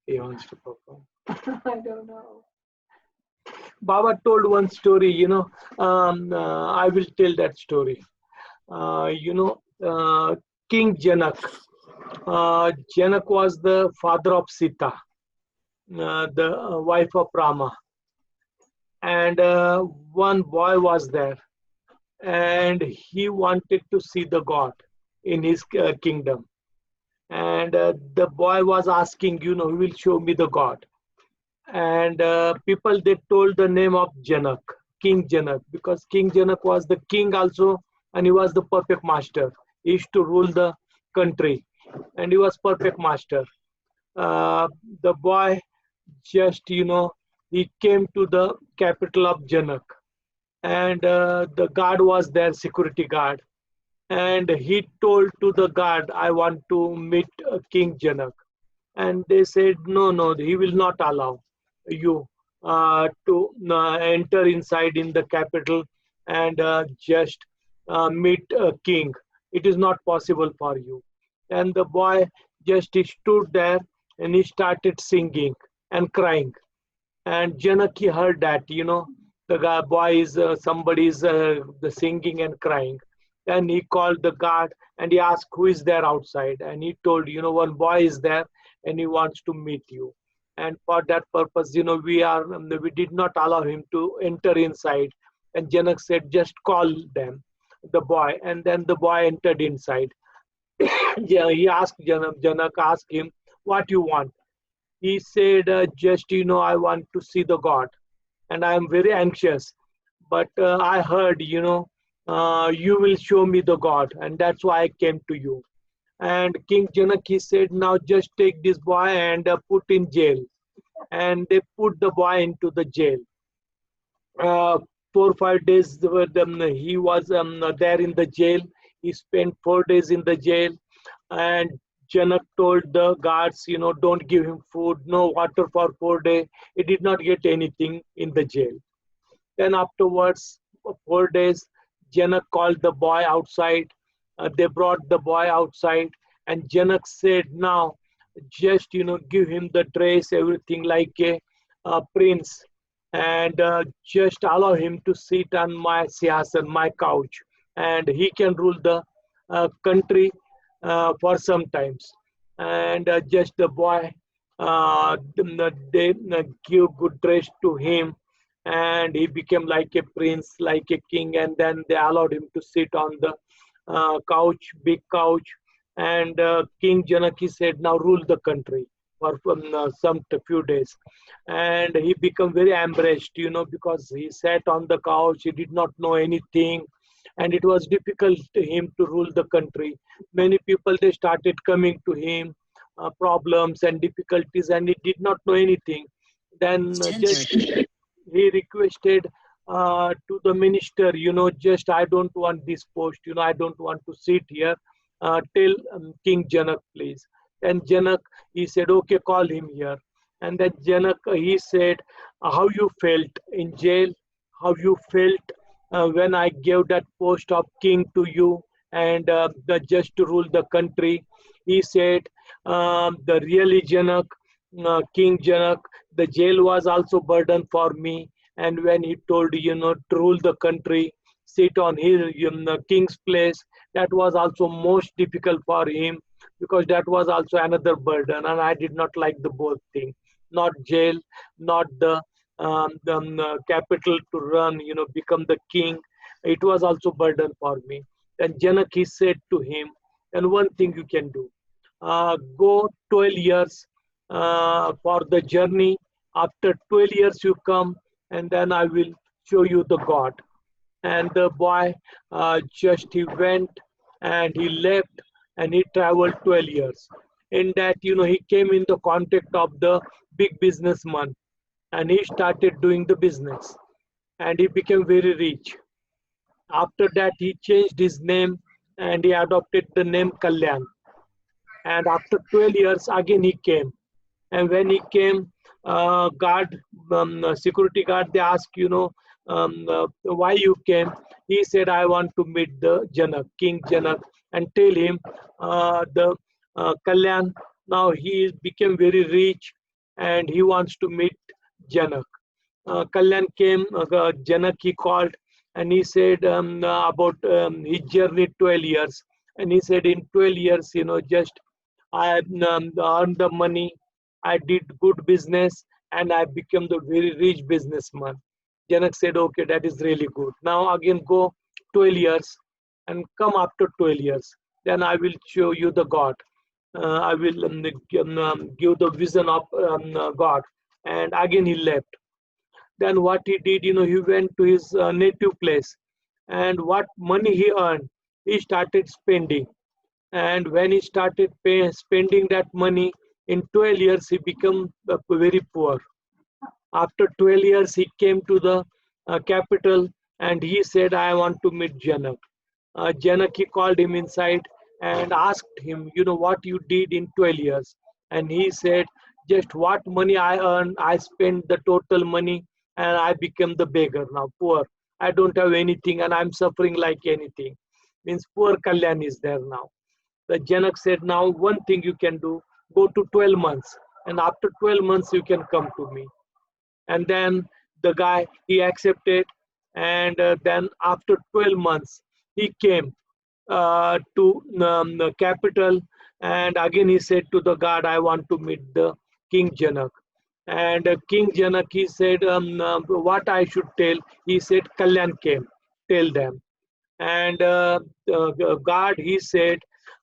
he wants to perform. I don't know. Baba told one story, I will tell that story. King Janak. Janak was the father of Sita, the wife of Rama. And one boy was there. And he wanted to see the God in his kingdom. And the boy was asking, who will show me the God? And people, they told the name of Janak, King Janak, because King Janak was the king also, and he was the perfect master. He used to rule the country, and he was perfect master. The boy just, he came to the capital of Janak, and the guard was there, security guard. And he told to the guard, I want to meet King Janak. And they said, no, he will not allow you to enter inside in the capital and just meet a king. It is not possible for you. And the boy just stood there and he started singing and crying. And Janaki heard that, the boy is, somebody's the singing and crying. And he called the guard and he asked, who is there outside? And he told, one boy is there and he wants to meet you. And for that purpose, we did not allow him to enter inside. And Janak said, just call them, the boy. And then the boy entered inside. He asked Janak asked him, what you want? He said, just, I want to see the God. And I am very anxious. But I heard, you will show me the God. And that's why I came to you. And King Janak, he said, now just take this boy and put in jail. And they put the boy into the jail. 4 or 5 days, he was there in the jail. He spent 4 days in the jail. And Janak told the guards, don't give him food, no water for 4 days. He did not get anything in the jail. Then afterwards, 4 days, Janak called the boy outside. They brought the boy outside, and Janak said, now, just, give him the dress, everything like a prince, and just allow him to sit on my sihasan, my couch, and he can rule the country for some times. And just the boy, they give good dress to him, and he became like a prince, like a king, and then they allowed him to sit on the couch, big couch, and King Janaki said, now rule the country for some few days. And he became very embarrassed, because he sat on the couch, he did not know anything, and it was difficult to him to rule the country. Many people, they started coming to him, problems and difficulties, and he did not know anything. Then just he requested to the minister, just I don't want this post, I don't want to sit here. Tell King Janak, please. And Janak, he said, okay, call him here. And then Janak, he said, how you felt in jail, how you felt when I gave that post of king to you, and just to rule the country. He said, the really Janak, King Janak, the jail was also burden for me. And when he told, to rule the country, sit on his king's place, that was also most difficult for him, because that was also another burden, and I did not like the both thing. Not jail, not the capital to run, become the king. It was also burden for me. And Janak, he said to him, and one thing you can do, go 12 years for the journey. After 12 years you come, and then I will show you the God. And the boy he went and he left, and he traveled 12 years. In that, he came in the contact of the big businessman, and he started doing the business, and he became very rich. After that, he changed his name, and he adopted the name Kalyan. And after 12 years, again he came. And when he came, security guard, they asked, why you came? He said, I want to meet the Janak, King Janak, and tell him the Kalyan. Now he became very rich, and he wants to meet Janak. Kalyan came, Janak he called, and he said about his journey 12 years. And he said, in 12 years, just I earned the money, I did good business, and I became the very rich businessman. Janak said, okay, that is really good. Now again go 12 years and come after 12 years. Then I will show you the God. I will give the vision of God. And again he left. Then what he did, he went to his native place. And what money he earned, he started spending. And when he started spending that money, in 12 years, he became very poor. After 12 years, he came to the capital, and he said, I want to meet Janak. Janak, he called him inside and asked him, what you did in 12 years. And he said, just what money I earned, I spent the total money, and I became the beggar now, poor. I don't have anything, and I'm suffering like anything. Means poor Kalyan is there now. The Janak said, now one thing you can do, go to 12 months, and after 12 months you can come to me. And then the guy, he accepted, and then after 12 months he came to the capital, and again he said to the guard, I want to meet the King Janak. And King Janak, he said, what I should tell? He said, Kalyan came, tell them. And guard, he said,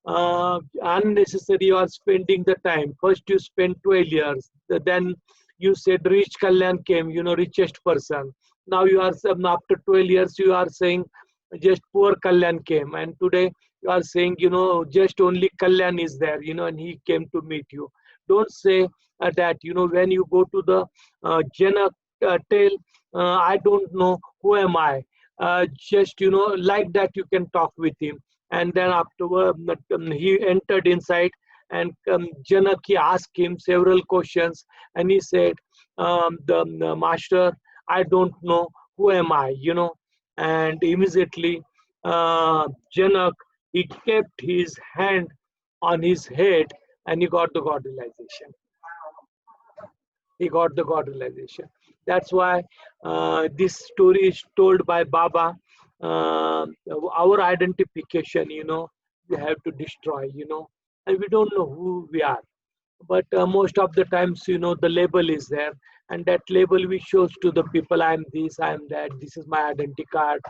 unnecessary you are spending the time. First you spend 12 years, then you said rich Kalyan came, richest person. Now you are, after 12 years, you are saying just poor Kalyan came. And today you are saying, just only Kalyan is there, and he came to meet you. Don't say that, when you go to the Janak, tell, I don't know, who am I? Just, like that you can talk with him. And then afterward, he entered inside, And Janak, he asked him several questions, and he said, the master, I don't know, who am I, and immediately Janak, he kept his hand on his head, and he got the God realization. He got the God realization. That's why this story is told by Baba. Our identification, we have to destroy, and we don't know who we are. But most of the times, the label is there, and that label we shows to the people, I am this, I am that, this is my identity card.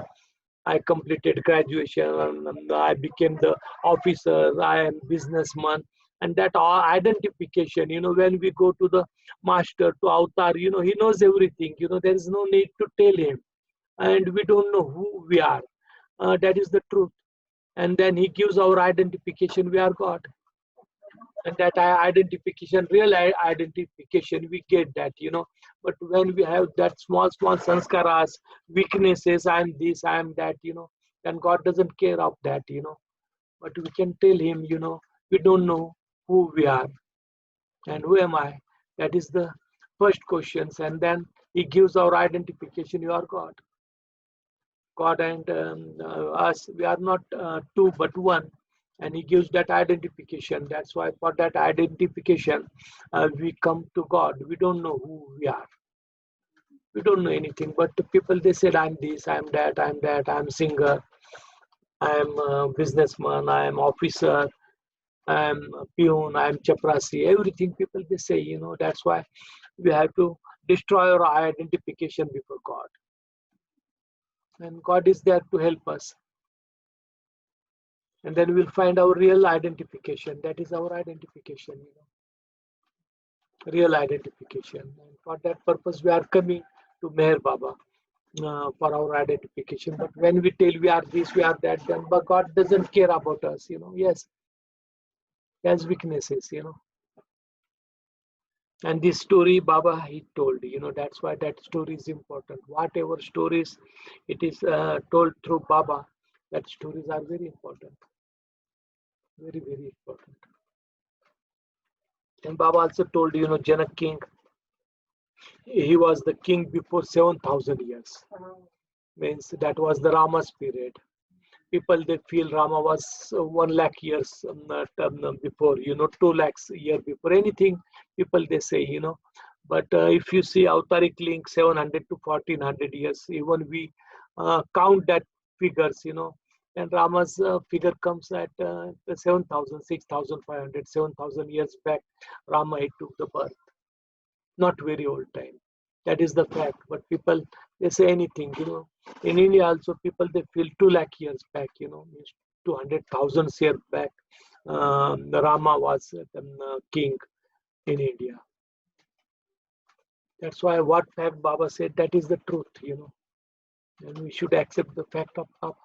I completed graduation, I became the officer, I am businessman. And that identification, when we go to the master, to avatar, he knows everything. There is no need to tell him. And we don't know who we are. That is the truth. And then he gives our identification, we are God. And that identification, real identification, we get that, But when we have that small sanskaras, weaknesses, I am this, I am that, then God doesn't care of that, But we can tell him, we don't know who we are and who am I. That is the first questions. And then he gives our identification, you are God. God and us, we are not two but one. And he gives that identification. That's why for that identification, we come to God. We don't know who we are. We don't know anything. But the people, they said, I'm this, I'm that, I'm that, I'm singer, I'm a businessman, I'm officer, I'm a peon, I'm chaprasi. Everything people, they say, that's why we have to destroy our identification before God. And God is there to help us. And then we'll find our real identification. That is our identification, real identification. And for that purpose, we are coming to Meher Baba for our identification. But when we tell we are this, we are that, then but God doesn't care about us, Yes, he has weaknesses, And this story Baba, he told, that's why that story is important. Whatever stories it is told through Baba, that stories are very important. Very, very important. And Baba also told, Janak king, he was the king before 7,000 years. Means that was the Rama's period. People, they feel Rama was 1 lakh years before, 2 lakhs year before. Anything, people, they say, But if you see Autaric link, 700 to 1400 years, even we count that figures, and Rama's figure comes at 7,000, 6,500, 7,000 years back, Rama, he took the birth. Not very old time. That is the fact. But people, they say anything, In India also, people, they feel 2 lakh years back, means 200,000 years back, Rama was the king in India. That's why what fact Baba said, that is the truth, And we should accept the fact of Baba.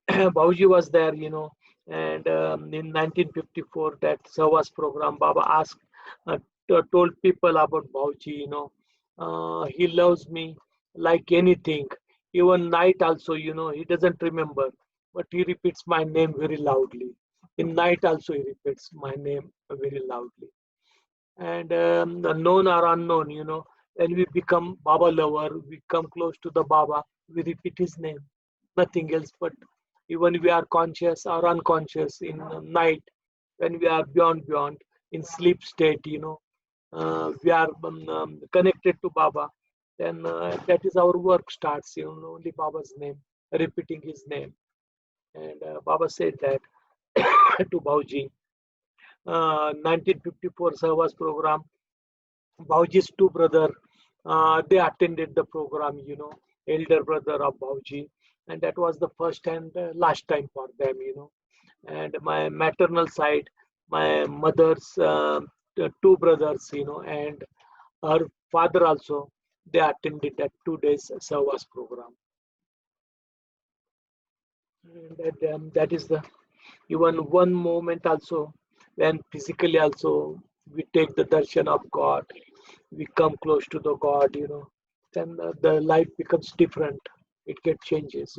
Bhauji was there, and in 1954, that Savas program, Baba asked, told people about Bhauji, he loves me like anything. Even night also, he doesn't remember, but he repeats my name very loudly. In night also, he repeats my name very loudly. And the known or unknown, when we become Baba lover, we come close to the Baba, we repeat his name, nothing else. But even we are conscious or unconscious in night, when we are beyond, in sleep state, we are connected to Baba, then that is our work starts, only Baba's name, repeating his name. And Baba said that to Bhauji. 1954 Savas program, Bhauji's two brother, they attended the program, elder brother of Bhauji, and that was the first and last time for them, And my maternal side, my mother's two brothers, and her father also, they attended that 2 days Savas program. And that is the even one moment also, when physically also we take the darshan of God, we come close to the God, then the life becomes different. It gets changes,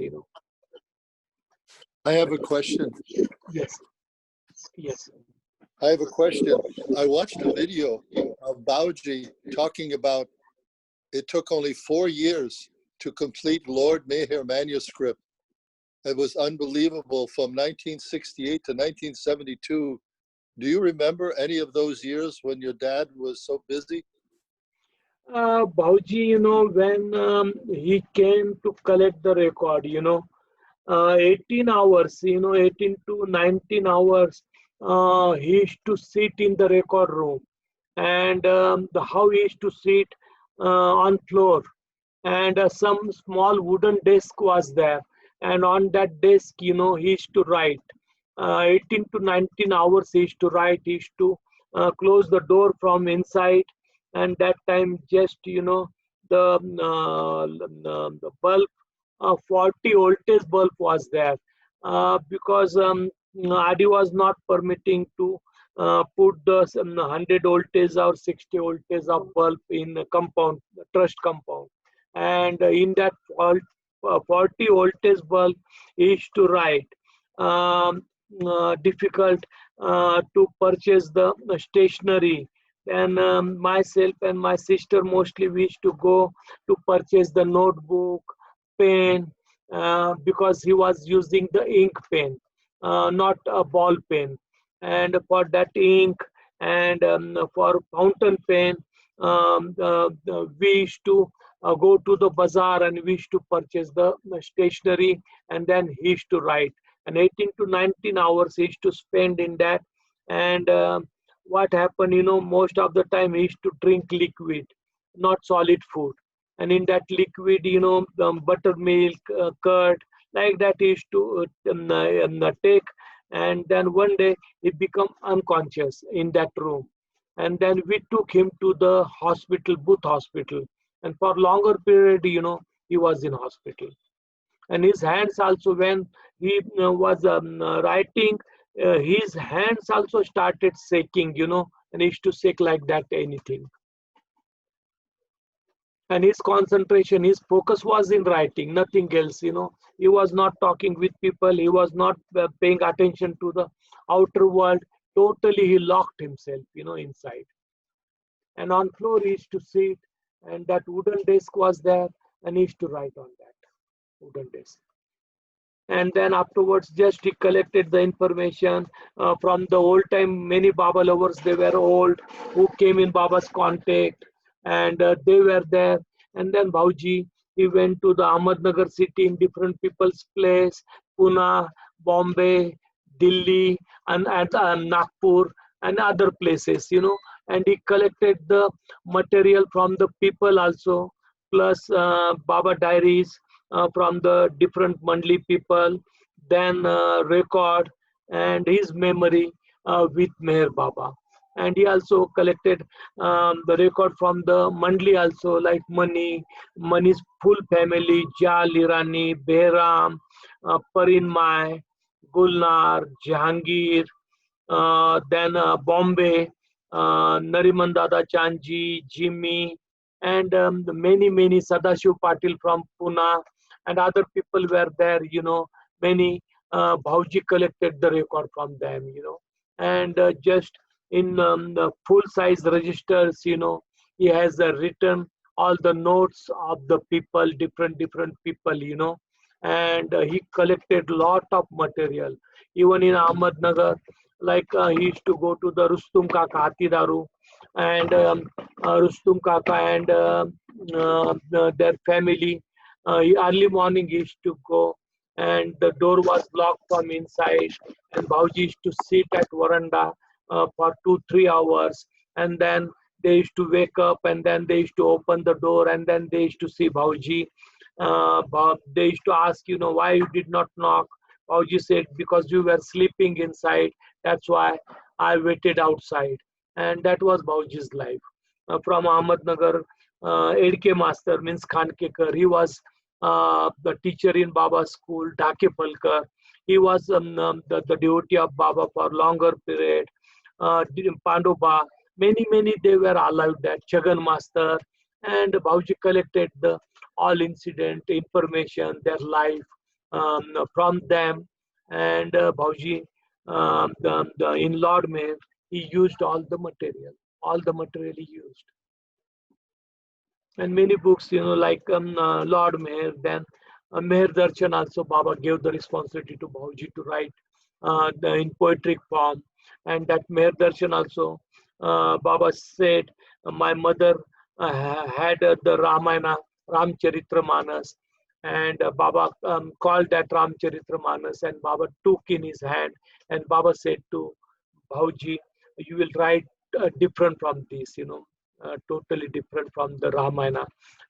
I have a question. Yes. Yes. I have a question. I watched a video of Bauji talking about it took only 4 years to complete Lord Meher manuscript. It was unbelievable from 1968 to 1972. Do you remember any of those years when your dad was so busy? Bauji, you know, when he came to collect the record, you know, 18 hours, you know, 18 to 19 hours, he used to sit in the record room. And how he used to sit on floor. And some small wooden desk was there. And on that desk, you know, he used to write. 18 to 19 hours he used to write. He used to close the door from inside. And that time just, you know, the bulb, 40 voltage bulb was there. Because Adi was not permitting to put the 100 voltage or 60 voltage of bulb in a compound, trust compound. And in that 40 voltage bulb is to write. Difficult to purchase the stationery. And myself and my sister mostly wish to go to purchase the notebook, pen, because he was using the ink pen, not a ball pen. And for that ink and for fountain pen, we used to go to the bazaar and we used to purchase the stationery, and then he used to write. And 18 to 19 hours he used to spend in that. And what happened, you know, most of the time he used to drink liquid, not solid food. And in that liquid, you know, buttermilk, curd, like that he used to take. And then one day he became unconscious in that room. And then we took him to the hospital, Booth Hospital. And for longer period, you know, he was in hospital. And his hands also, when he was writing, his hands also started shaking, you know, and he used to shake like that, anything. And his concentration, his focus was in writing, nothing else, you know. He was not talking with people. He was not paying attention to the outer world. Totally, he locked himself, you know, inside. And on floor, he used to sit, and that wooden desk was there, and he used to write on that wooden desk. And then afterwards, just he collected the information from the old time. Many Baba lovers, they were old, who came in Baba's contact, and they were there. And then Bauji, he went to the Ahmednagar city in different people's place, Pune, Bombay, Delhi, and Nagpur, and other places, you know. And he collected the material from the people also, plus Baba diaries from the different Mandali people, then record and his memory with Meher Baba. And he also collected the record from the Mandali also, like Mani's full family, Jal, Irani, Behram, Parinmai, Gulnar, Jahangir, then Bombay, Nariman Dada Chanji, Jimmy, and many Sadashiv Patil from Pune, and other people were there, you know. Many Bhauji collected the record from them, you know. And just in the full-size registers, you know, he has written all the notes of the people, different people, you know. And he collected lot of material. Even in Ahmednagar, like he used to go to the Rustum Kaka Hatidaru, and Rustum Kaka and their family. Early morning he used to go, and the door was locked from inside, and Bhauji used to sit at veranda for 2-3 hours, and then they used to wake up, and then they used to open the door, and then they used to see Bhauji. They used to ask, you know, why you did not knock. Bhauji said, because you were sleeping inside, that's why I waited outside. And that was Bhauji's life. From Ahmednagar, Chhagan Master means Khankekar. He was the teacher in Baba's school, Dhake Palkar. He was the devotee of Baba for longer period. Pandoba, many they were alive that Chhagan Master, and Bhauji collected the all incident information, their life from them. And Bhauji, in Lord Meher, he used all the material he used. And many books, like Lord Meher, then Meher Darshan also, Baba gave the responsibility to Bhauji to write in poetic form. And that Meher Darshan also, Baba said, my mother had the Ramayana, Ramcharitramanas, and Baba called that Ramcharitramanas, and Baba took in his hand, and Baba said to Bhauji, you will write different from this, totally different from the Ramayana,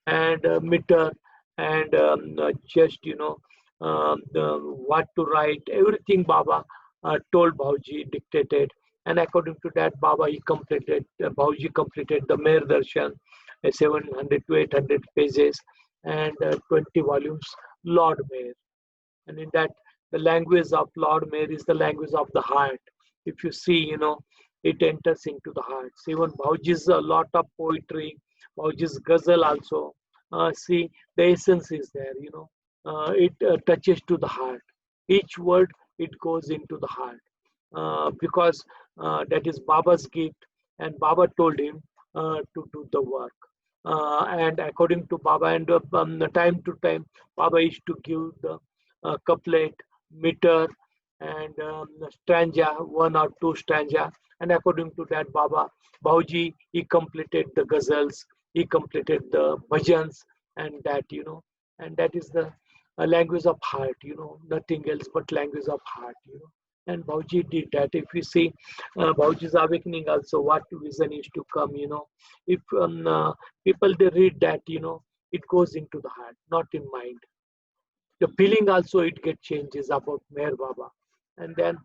and meter, and just what to write, everything Baba told Bhauji, dictated, and according to that Baba Bhauji completed the Meher Darshan, 700 to 800 pages, and 20 volumes Lord Meher. And in that, the language of Lord Meher is the language of the heart. If you see, it enters into the heart. See, even Bhauji's a lot of poetry, Bhauji's ghazal also. See, the essence is there, it touches to the heart. Each word, it goes into the heart. Because that is Baba's gift, and Baba told him to do the work. And according to Baba, and time to time, Baba used to give the couplet, meter, and stanza, 1 or 2 stanza. And according to that, Bhauji, he completed the ghazals, he completed the bhajans, and that, and that is the language of heart, nothing else but language of heart, And Bhauji did that. If you see Bhauji's Awakening also, what vision is to come, if people, they read that, it goes into the heart, not in mind. The feeling also, it gets changes about Meher Baba. And then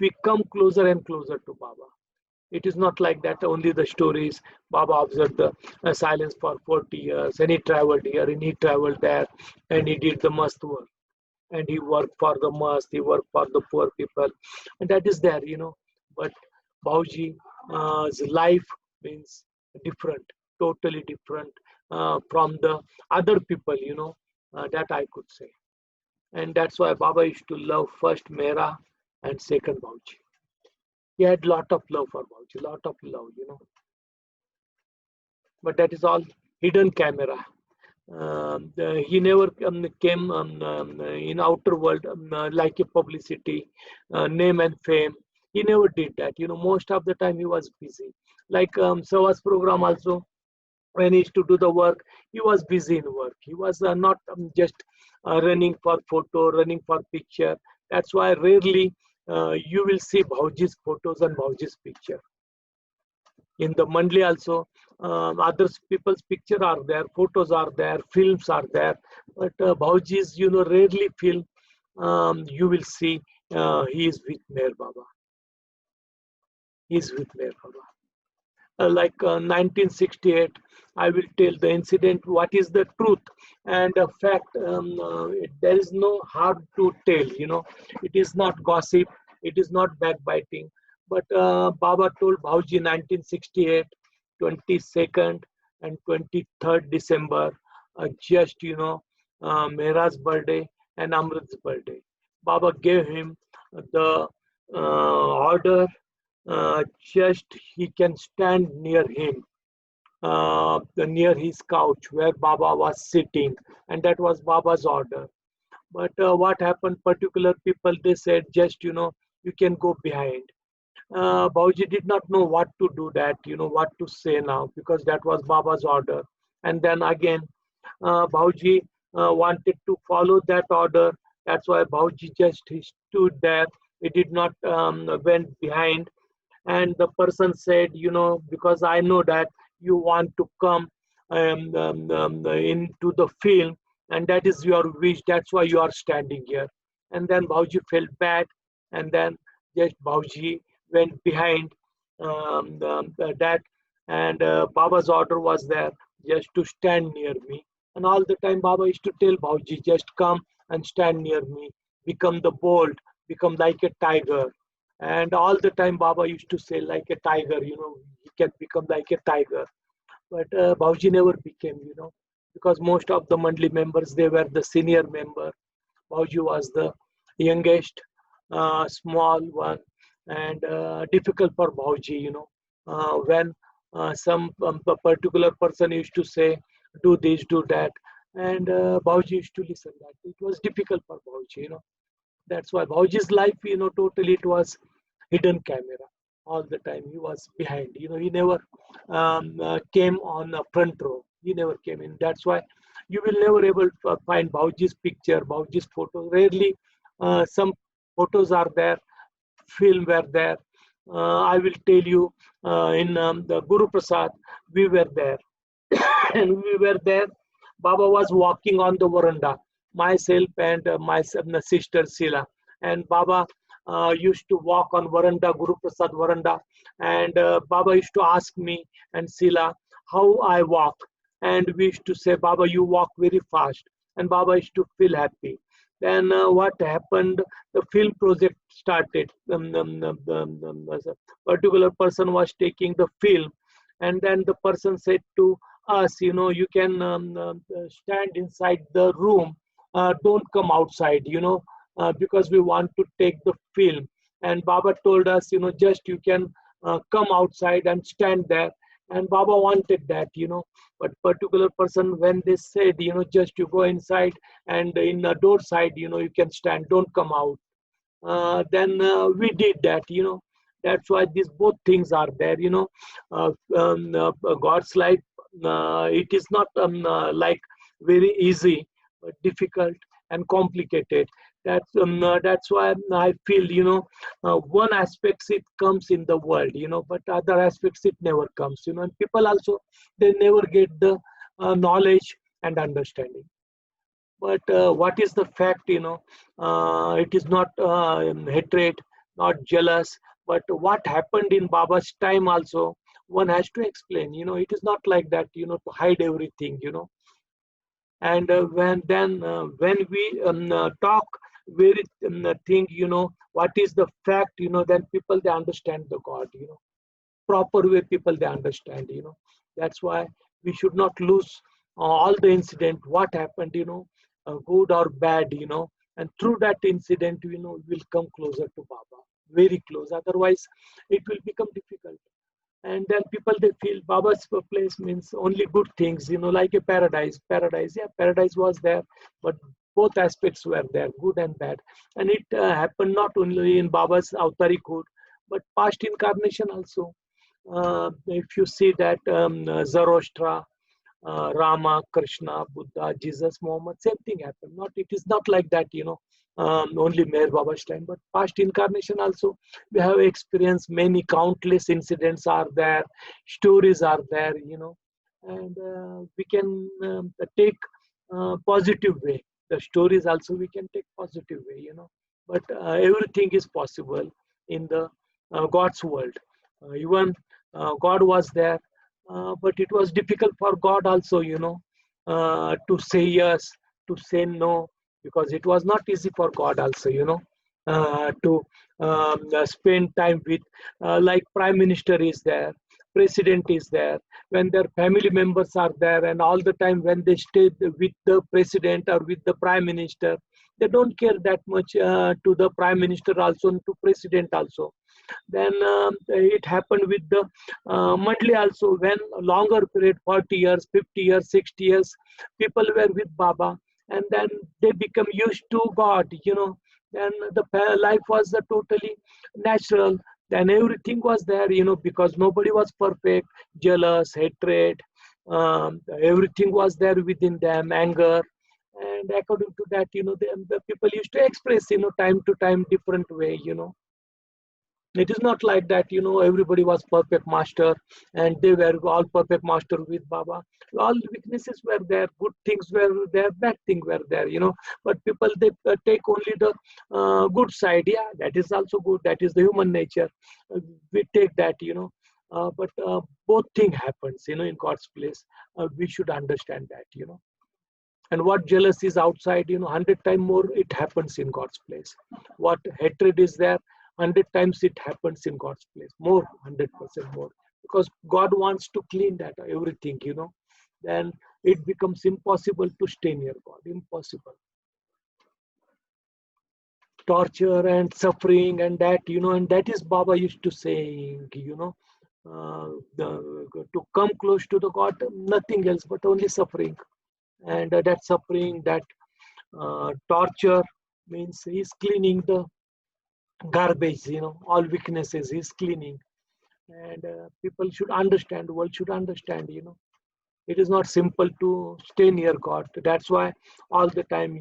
we come closer and closer to Baba. It is not like that only the stories. Baba observed the silence for 40 years, and he traveled here, and he traveled there, and he did the mast work. And he worked for the mast, he worked for the poor people. And that is there, But Bhauji's life means different, totally different from the other people, that I could say. And that's why Baba used to love first Mehra and second Bhauji. He had lot of love for Bhauji, lot of love, But that is all hidden camera. He never came in outer world like a publicity, name and fame. He never did that. Most of the time he was busy. Like Savas program also, when he used to do the work, he was busy in work. He was not just running for photo, running for picture. That's why rarely you will see Bhauji's photos and Bhauji's picture. In the Mandali also, other people's picture are there, photos are there, films are there. But Bhauji's, rarely feel you will see he is with Meher Baba. He is with Meher Baba. Like 1968, I will tell the incident, what is the truth and the fact. There is no hard to tell, It is not gossip, it is not backbiting. But Baba told Bhauji 1968, 22nd and 23rd December, just, Mehra's birthday and Amrit's birthday. Baba gave him the order, just he can stand near him, near his couch where Baba was sitting, and that was Baba's order. But what happened, particular people, they said, just, you can go behind. Bhauji did not know what to do that, what to say now, because that was Baba's order. And then again, Bhauji wanted to follow that order. That's why Bhauji just he stood there. He did not went behind. And the person said, because I know that you want to come into the film, and that is your wish. That's why you are standing here. And then Bhauji felt bad, and then just Bhauji went behind that, and Baba's order was there just to stand near me. And all the time Baba used to tell Bhauji, just come and stand near me, become the bold, become like a tiger. And all the time Baba used to say, like a tiger, he can become like a tiger. But Bhauji never became, because most of the Mandali members, they were the senior member. Bhauji was the youngest, small one, and difficult for Bhauji, when some particular person used to say, do this, do that, and Bhauji used to listen that. It was difficult for Bhauji, That's why Bhauji's life, totally it was hidden camera all the time. He was behind, he never came on a front row. He never came in. That's why you will never able to find Bhauji's picture, Bhauji's photo. Rarely some photos are there, film were there. I will tell you, in the Guru Prasad, we were there. And we were there. Baba was walking on the veranda, myself and my sister Sheela. And Baba used to walk on veranda, Guru Prasad veranda. And Baba used to ask me and Sheela how I walk. And we used to say, Baba, you walk very fast. And Baba used to feel happy. Then what happened? The film project started. A particular person was taking the film, and then the person said to us, you can stand inside the room, don't come outside, because we want to take the film. And Baba told us, just you can come outside and stand there. And Baba wanted that, but particular person, when they said, just you go inside and in the door side, you can stand, don't come out. Then we did that, That's why these both things are there, God's life, it is not like very easy, but difficult and complicated. That's why I feel, one aspect it comes in the world, but other aspects it never comes, and people also, they never get the knowledge and understanding. But what is the fact, it is not hatred, not jealous, but what happened in Baba's time also, one has to explain, it is not like that, to hide everything, And when we talk very thing, what is the fact, then people, they understand the God, proper way people, they understand, That's why we should not lose all the incident, what happened, good or bad, and through that incident, we'll come closer to Baba, very close. Otherwise, it will become difficult. And then people, they feel Baba's place means only good things, like a paradise. Paradise, yeah, paradise was there, but both aspects were there, good and bad. And it happened not only in Baba's Avtarihood, but past incarnation also. If you see that Zoroaster, Rama, Krishna, Buddha, Jesus, Mohammed, same thing happened. It is not like that, only Meher Baba's time, but past incarnation also, we have experienced many countless incidents are there, stories are there, and we can take positive way. The stories also we can take positive way, but everything is possible in the God's world. Even God was there, but it was difficult for God also, to say yes, to say no, because it was not easy for God also, to spend time with, like Prime Minister is there, President is there, when their family members are there, and all the time when they stay with the President or with the Prime Minister, they don't care that much to the Prime Minister also and to President also. Then it happened with the Mandali also, when a longer period, 40 years, 50 years, 60 years, people were with Baba, and then they become used to God, then the life was totally natural. Then everything was there, because nobody was perfect, jealous, hatred, everything was there within them, anger. And according to that, the people used to express, time to time, different way, It is not like that, everybody was perfect master and they were all perfect master with Baba. All weaknesses were there, good things were there, bad things were there, But people, they take only the good side. Yeah, that is also good. That is the human nature. We take that, but both things happens, in God's place. We should understand that, And what jealousy is outside, 100 times more it happens in God's place. What hatred is there, 100 times it happens in God's place, more, 100% more, because God wants to clean that everything, then it becomes impossible to stay near God, impossible. torture and suffering and that, and that is Baba used to saying, to come close to the God, nothing else but only suffering. And that suffering, that torture means he's cleaning the garbage, all weaknesses he's cleaning. And people should understand, world should understand, it is not simple to stay near God. That's why all the time,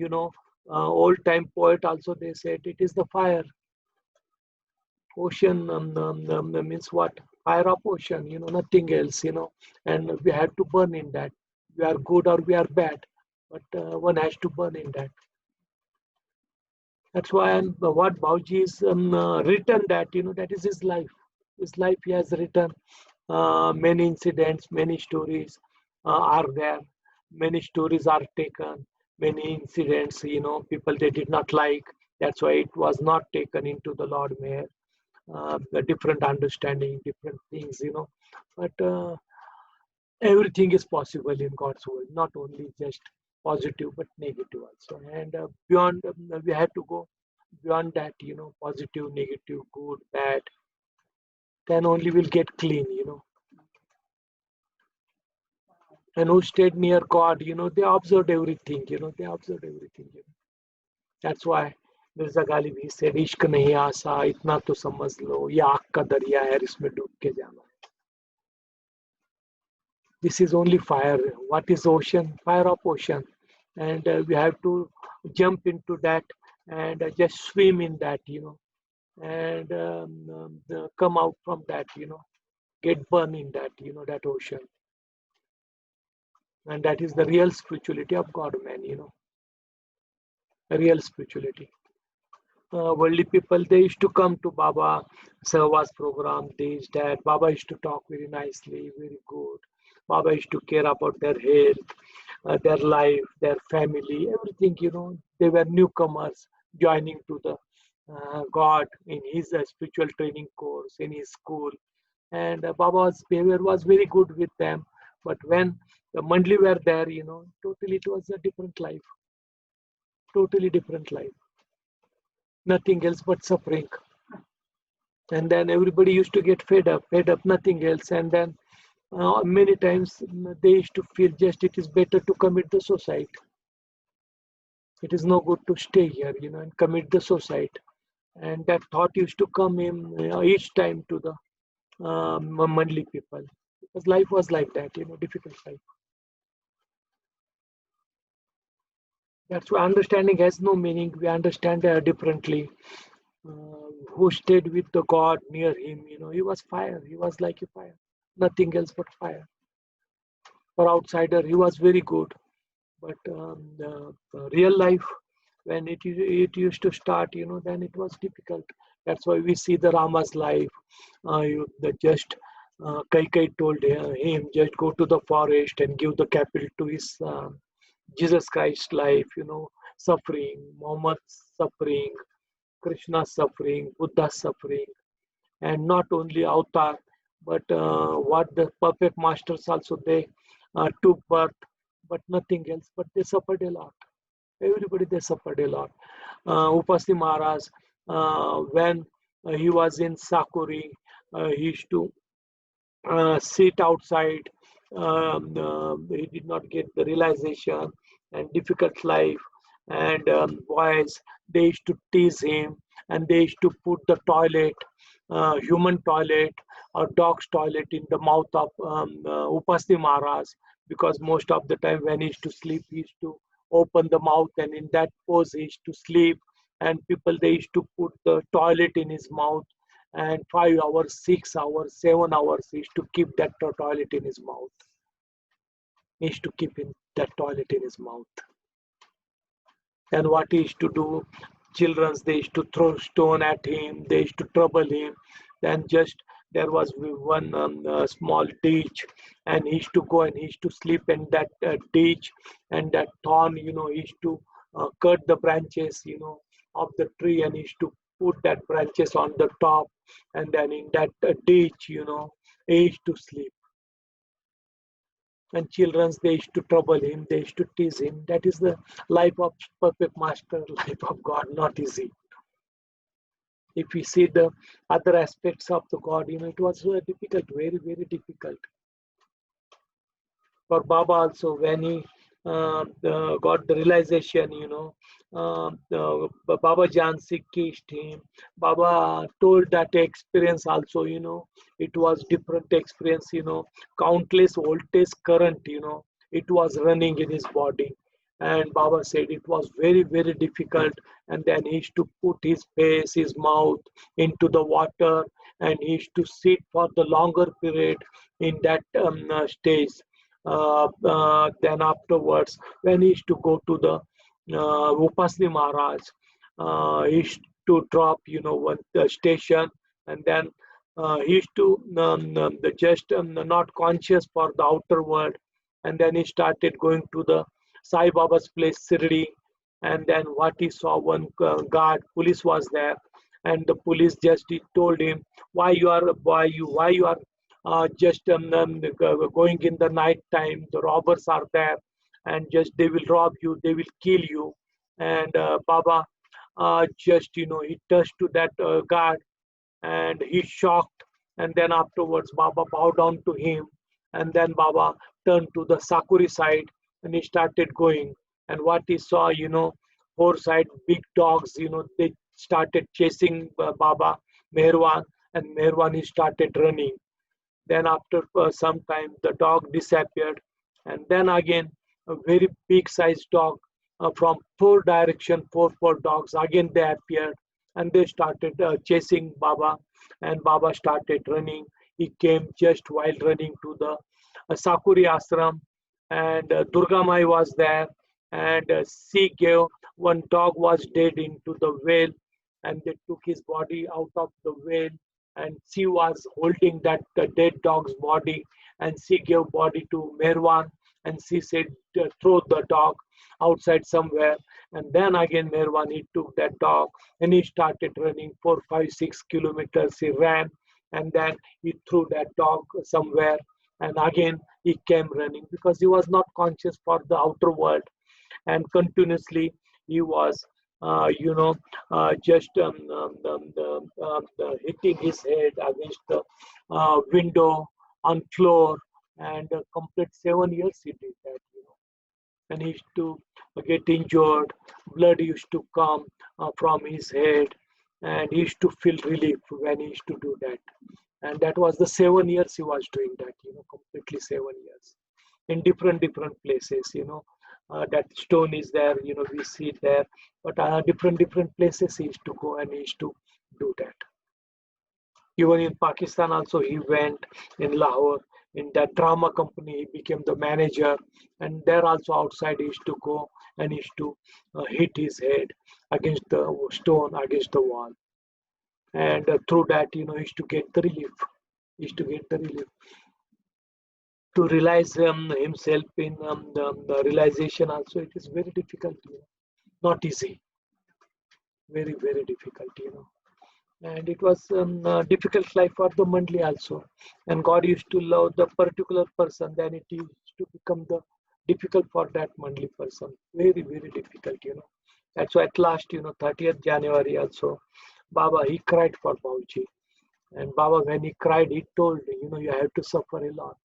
old time poet also, they said it is the fire. Ocean means what? Fire of ocean, nothing else, and we have to burn in that. We are good or we are bad, but one has to burn in that. That's why what Bhauji is written that, that is his life. His life he has written. Many incidents, many stories are there. Many stories are taken. Many incidents, people they did not like. That's why it was not taken into the Lord Meher. The different understanding, different things, But everything is possible in God's world, not only just positive but negative also. And beyond, we have to go beyond that, positive, negative, good, bad. Then only we'll get clean, And who stayed near God, they observed everything, they observed everything. That's why Mirza Ghalib, he said, "Ishq nahi aasa, itna to samajh lo, ye aag ka darya hai, isme doob ke jana." This is only fire. What is ocean? Fire of ocean. And we have to jump into that and just swim in that, and come out from that, get burned in that, that ocean. And that is the real spirituality of God, man, real spirituality. Worldly people, they used to come to Baba, Sahwas program, this, that. Baba used to talk very nicely, very good. Baba used to care about their health, their life, their family, everything, They were newcomers joining to the God in his spiritual training course, in his school. And Baba's behavior was very good with them. But when the Mandali were there, totally it was a different life. Totally different life. Nothing else but suffering. And then everybody used to get fed up, nothing else. And then many times they used to feel just it is better to commit the suicide. It is no good to stay here, and commit the suicide. And that thought used to come in each time to the Mandali people. Because life was like that, difficult life. That's why understanding has no meaning. We understand differently. Who stayed with the God near him, he was fire. He was like a fire. Nothing else but fire. For outsider, he was very good. But the real life, when it used to start, then it was difficult. That's why we see the Rama's life. Kai told him, just go to the forest and give the capital to his Jesus Christ's life, suffering, Muhammad's suffering, Krishna's suffering, Buddha's suffering, and not only avatar, but what the perfect masters also, they took birth, but nothing else, but they suffered a lot. Everybody, they suffered a lot. Upasthi Maharaj, when he was in Sakuri, he used to sit outside. He did not get the realization and difficult life. And boys, they used to tease him, and they used to put the toilet, human toilet or dog's toilet in the mouth of Upasthi Maharaj, because most of the time when he used to sleep, he used to open the mouth, and in that pose he used to sleep. And people, they used to put the toilet in his mouth, and 5 hours, 6 hours, 7 hours, he used to keep that toilet in his mouth. He used to keep that toilet in his mouth. And what he used to do, children, they used to throw stone at him, they used to trouble him. Then just there was one small ditch, and he used to go and he used to sleep in that ditch, and that thorn, he used to cut the branches, of the tree, and he used to put that branches on the top, and then in that ditch, he used to sleep. And children, they used to trouble him, they used to tease him. That is the life of perfect master, life of God, not easy. If we see the other aspects of the God, it was difficult, very, very difficult. For Baba also, when he got the realization, Baba Jansi kissed him. Baba told that experience also, it was different experience, countless voltage current, it was running in his body. And Baba said it was very, very difficult. And then he used to put his face, his mouth into the water, and he used to sit for the longer period in that stage. Then afterwards, when he used to go to the Upasni Maharaj, he used to drop, one station, and then he used to just not conscious for the outer world, and then he started going to the Sai Baba's place, Sirdi, and then what he saw, one guard, police was there, and the police just told him, why you are just going in the night time, the robbers are there, and just they will rob you, they will kill you. And Baba just, he touched to that guard, and he shocked. And then afterwards, Baba bowed down to him, and then Baba turned to the Sakuri side, and he started going. And what he saw, four side big dogs, they started chasing Baba, Meherwan, and Meherwan, he started running. Then after some time, the dog disappeared. And then again, a very big sized dog from four dogs, again they appeared. And they started chasing Baba. And Baba started running. He came just while running to the Sakuri ashram. And Durga Mai was there. And she gave, one dog was dead into the well. And they took his body out of the well. And she was holding that dead dog's body, and she gave body to Meherwan, and she said, throw the dog outside somewhere. And then again Meherwan, he took that dog, and he started running 4, 5, 6 kilometers. He ran, and then he threw that dog somewhere, and again he came running, because he was not conscious for the outer world. And continuously he was just hitting his head against the window on floor, and complete 7 years he did that. And he used to get injured, blood used to come from his head, and he used to feel relief when he used to do that. And that was the 7 years he was doing that, completely 7 years in different places. That stone is there, we see it there, but different places he used to go, and he used to do that. Even in Pakistan also, he went in Lahore, in that drama company, he became the manager, and there also outside he used to go, and he used to hit his head against the stone, against the wall. And through that, he used to get the relief. To realize himself in the realization also, it is very difficult, not easy, very, very difficult, And it was a difficult life for the Mandali also. And God used to love the particular person, then it used to become the difficult for that Mandali person, very, very difficult, That's why at last, 30th January also, Baba, he cried for Bhauji. And Baba, when he cried, he told, you have to suffer a lot.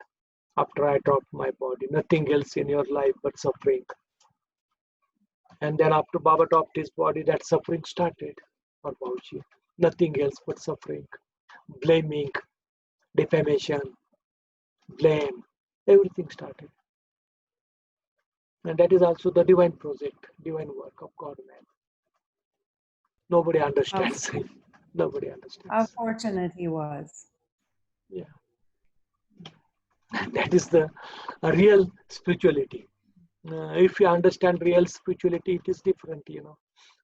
After I dropped my body, nothing else in your life but suffering. And then after Baba dropped his body, that suffering started for Bhauji. Nothing else but suffering, blaming, defamation, blame, everything started. And that is also the divine project, divine work of God, man. Nobody understands. Nobody understands. How fortunate he was. Yeah. That is the real spirituality. If you understand real spirituality, it is different,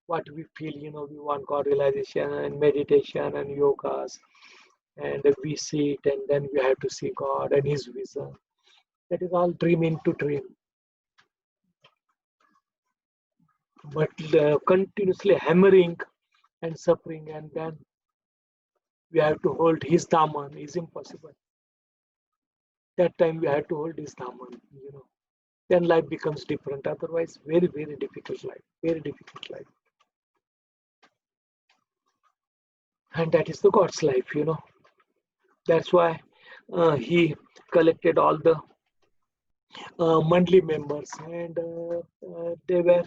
What we feel, we want God realization and meditation and yogas, and we see it, and then we have to see God and His vision. That is all dream into dream. But continuously hammering and suffering, and then we have to hold His Daman is impossible. That time we have to hold His Daman, Then life becomes different. Otherwise, very, very difficult life. Very difficult life. And that is the God's life, you know. That's why he collected all the Mandali members, and they were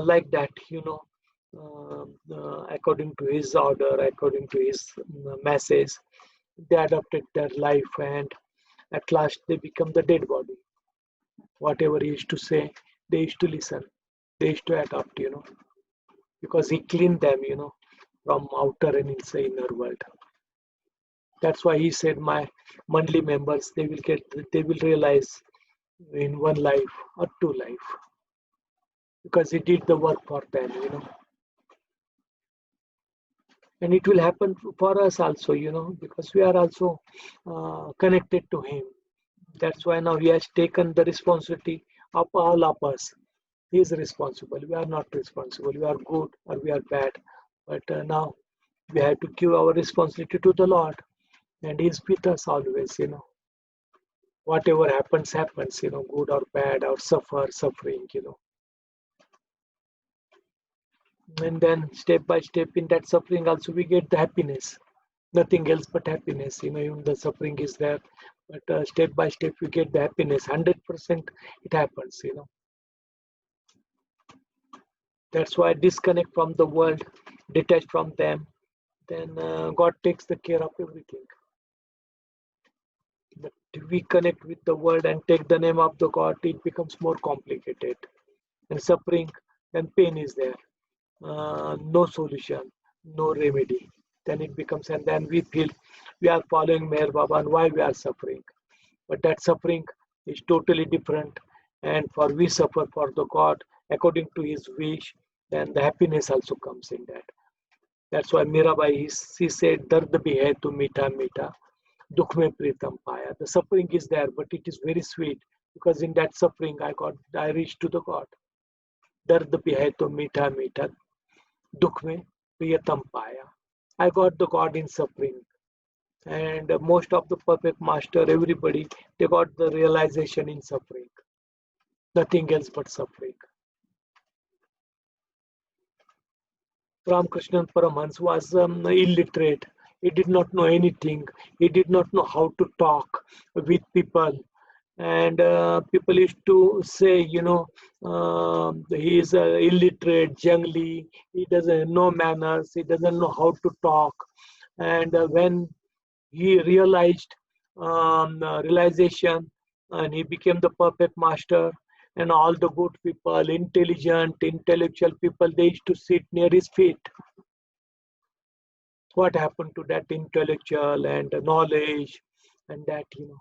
like that, you know, according to his order, according to his message. They adopted their life, and at last they become the dead body. Whatever he used to say, they used to listen, they used to adopt, you know, because he cleaned them, you know, from outer and inside inner world. That's why he said, my Mandali members, they will realize in one life or two life, because he did the work for them, you know. And it will happen for us also, you know, because we are also connected to him. That's why now he has taken the responsibility of all of us. He is responsible. We are not responsible. We are good or we are bad. But now we have to give our responsibility to the Lord. And he is with us always, you know. Whatever happens, happens, you know, good or bad, or suffering, you know. And then step by step in that suffering also we get the happiness. Nothing else but happiness, you know, even the suffering is there. But step by step we get the happiness. 100% it happens, you know. That's why disconnect from the world, detach from them, then God takes the care of everything. But if we connect with the world and take the name of the God, it becomes more complicated. And suffering, then pain is there. No solution, no remedy. Then it becomes, and then we feel we are following Meher Baba and why we are suffering. But that suffering is totally different. And for we suffer for the God according to his wish, then the happiness also comes in that. That's why Mirabai, she said, Dard bhi hai tu meetha meetha, dukh mein pritam paya. The suffering is there, but it is very sweet, because in that suffering I reached to the God. Dard bhi hai tu meetha meetha, dukh mein pritam paya. I got the God in suffering. And most of the perfect master, everybody, they got the realization in suffering. Nothing else but suffering. Ramakrishna Paramahansa was illiterate. He did not know anything. He did not know how to talk with people. And people used to say, you know, he is illiterate, jungly, he doesn't know manners, he doesn't know how to talk. And when he realized realization, and he became the perfect master, and all the good people, intelligent, intellectual people, they used to sit near his feet. What happened to that intellectual and knowledge and that, you know?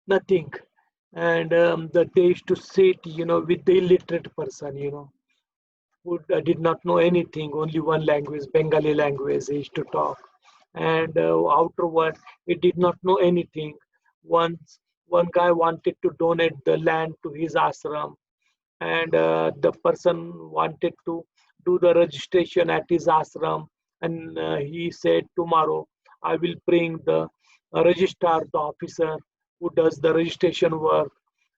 Nothing. And that they used to sit, you know, with the illiterate person, you know, who did not know anything, only one language, Bengali language, he used to talk. And afterward, he did not know anything. Once one guy wanted to donate the land to his ashram, and the person wanted to do the registration at his ashram, and he said, tomorrow I will bring the registrar, the officer who does the registration work.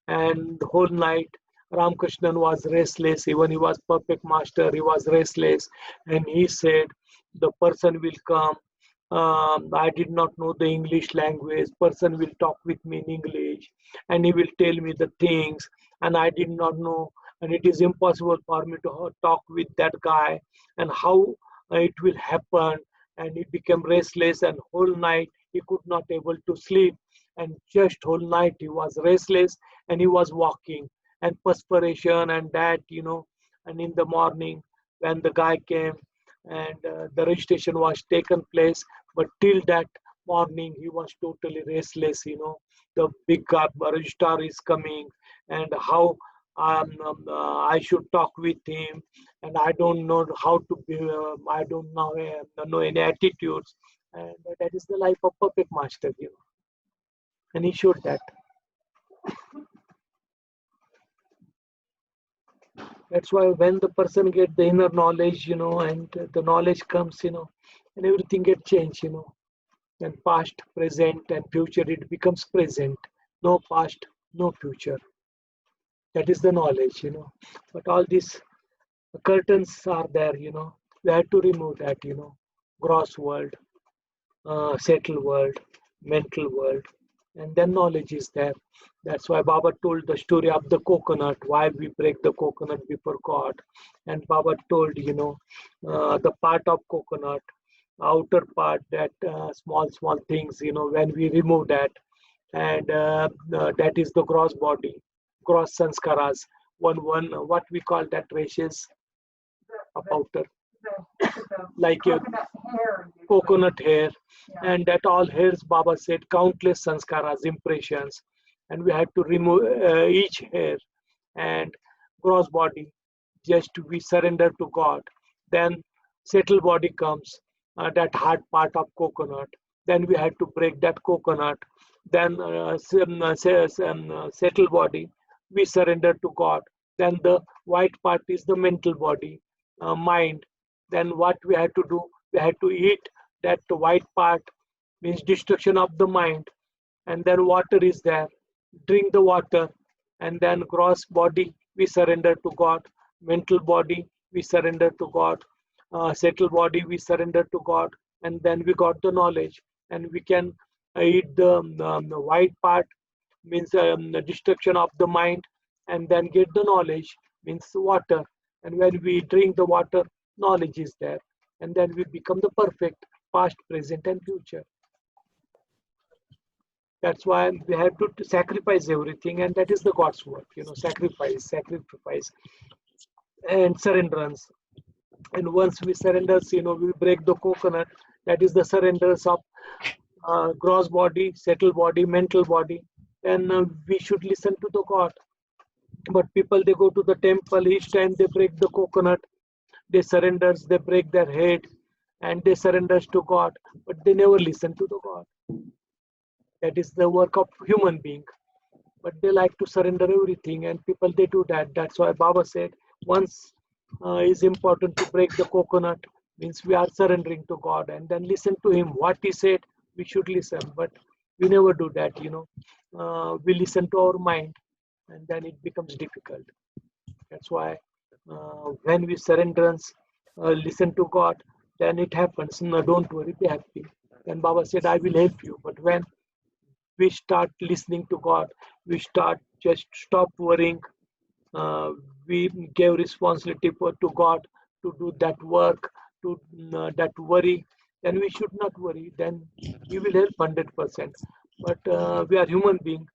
And the whole night Ramakrishnan was restless. Even he was perfect master, he was restless. And he said, the person will come, I did not know the English language, person will talk with me in English, and he will tell me the things, and I did not know, and it is impossible for me to talk with that guy, and how it will happen. And he became restless, and whole night he could not able to sleep, and just whole night he was restless, and he was walking, and perspiration and that, you know. And in the morning when the guy came, and the registration was taken place, but till that morning he was totally restless, you know. The big registrar is coming, and how I should talk with him, and I don't know how to be, I don't know any attitudes. And that is the life of perfect master, you know. And he showed that. That's why when the person get the inner knowledge, you know, and the knowledge comes, you know, and everything get changed, you know. And past, present, and future, it becomes present. No past, no future. That is the knowledge, you know. But all these curtains are there, you know. We have to remove that, you know. gross world, settled world, mental world, and then knowledge is there. That's why Baba told the story of the coconut, why we break the coconut before God. And Baba told, the part of coconut, outer part, that small things, when we remove that, and that is the gross body, gross sanskaras, one what we call that rashes of outer, like a coconut hair, and that all hairs, Baba said, countless sanskaras, impressions, and we had to remove each hair, and gross body, just we surrender to God. Then settled body comes, that hard part of coconut. Then we had to break that coconut. Then settled body, we surrender to God. Then the white part is the mental body, mind. Then what we had to do, we had to eat that white part, means destruction of the mind. And then water is there, drink the water. And then gross body, we surrender to God. Mental body, we surrender to God. Settled body, we surrender to God. And then we got the knowledge, and we can eat the white part, means the destruction of the mind, and then get the knowledge, means water. And when we drink the water, knowledge is there, and then we become the perfect past, present, and future. That's why we have to sacrifice everything, and that is the God's work, sacrifice and surrenderance. And once we surrender, we break the coconut. That is the surrenders of gross body, settled body, mental body. And we should listen to the God. But people, they go to the temple, each time they break the coconut, they surrenders, they break their head, and they surrenders to God, but they never listen to the God. That is the work of human being. But they like to surrender everything, and people, they do that. That's why Baba said, once is important to break the coconut, means we are surrendering to God, and then listen to Him. What He said, we should listen, but we never do that, we listen to our mind, and then it becomes difficult. That's why when we surrenderance, listen to God, then it happens. No, don't worry, be happy. Then Baba said, I will help you. But when we start listening to God, we just stop worrying. We gave responsibility to God to do that work, to that worry. Then we should not worry. Then He will help 100%. But we are human beings.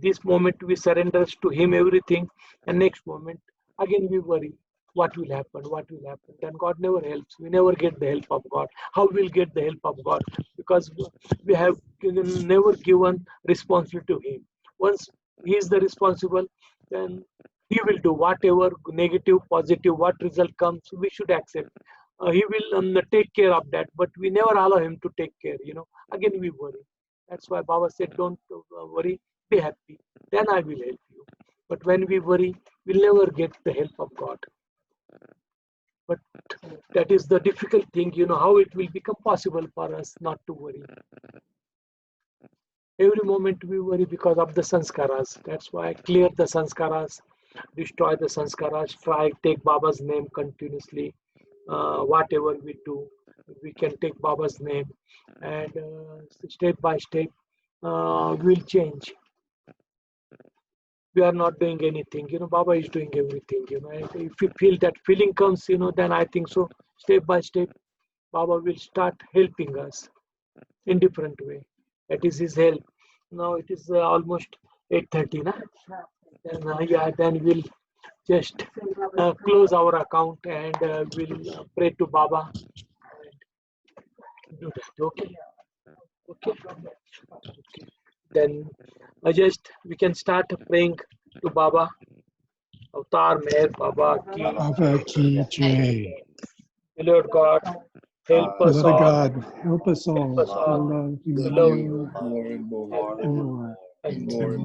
This moment we surrender to Him everything, and next moment again we worry. What will happen? What will happen? Then God never helps. We never get the help of God. How will get the help of God? Because we have never given responsibility to Him. Once He is the responsible, then He will do whatever, negative, positive, what result comes, we should accept. He will take care of that, but we never allow Him to take care. Again we worry. That's why Baba said, don't worry, be happy. Then I will help you. But when we worry, we'll never get the help of God. But that is the difficult thing, how it will become possible for us not to worry. Every moment we worry because of the sanskaras. That's why clear the sanskaras, destroy the sanskaras, take Baba's name continuously. Whatever we do, we can take Baba's name, and step by step we'll change. We are not doing anything, Baba is doing everything, If you feel that feeling comes, then I think so, step by step, Baba will start helping us in different way. That is His help. Now it is almost 8:30, na? Then, then we'll just close our account, and we'll pray to Baba and do that. Okay. Then we can start praying to Baba. Avatar Meher Baba Ki Jai. Lord God, help us Lord all. God, help us all to love you more and more and more still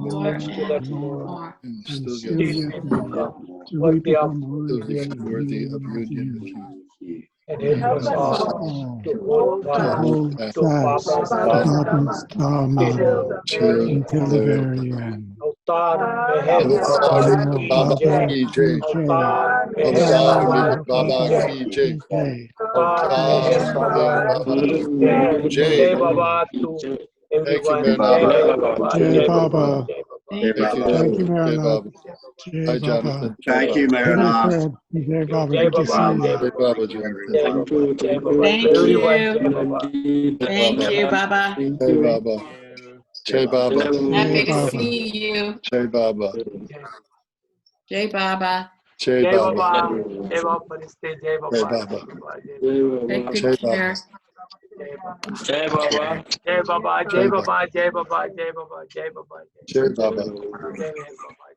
more, and and still still yet yet more, till we worthy of become worthy of worthy of union with union with you. you. and And help us help us all all to hold to fast hold to fast Baba's to Baba's Dharma till until the very very end. Avtar Meher Avatar Baba ki Baba jai. ki jai. Avtar Meher Avatar Baba ki Baba jai. ki jai. Avtar Meher Avatar Baba Baba ki jai. Jai. Jai Baba to Thank you, everyone. Jai Mehernath. Meher Baba. Jai Jai Baba. Baba. Jai Baba. Jai Thank you, Baba. Thank you, Jonathan. Jai Mehernath. Baba. Jai Hi, Baba. Jonathan. Jai Thank you, Baba. Good night, Mehernath. Fred. Jai Baba. Jai Good to Baba. see Jai you. Jai Baba. Baba, Jonathan. Jai Baba. Jai Baba to Thank everyone. you. Jai Baba. Jai Thank Baba. you, Baba. Jai Baba. Jai Baba. Jai Happy to Baba. see you. Jai Baba. Jai Baba. Jai Jai Baba. Baba. Jai Baba Fariste. Jai Jai Baba. Baba. Jai Baba. Jai Take Jai good Baba. care. Jai Baba. Jai Baba. Jai Baba. Jai Jai Baba. Baba. Jai Baba. Jai Baba. Jai Baba. Jai Baba. Jai Meher Baba.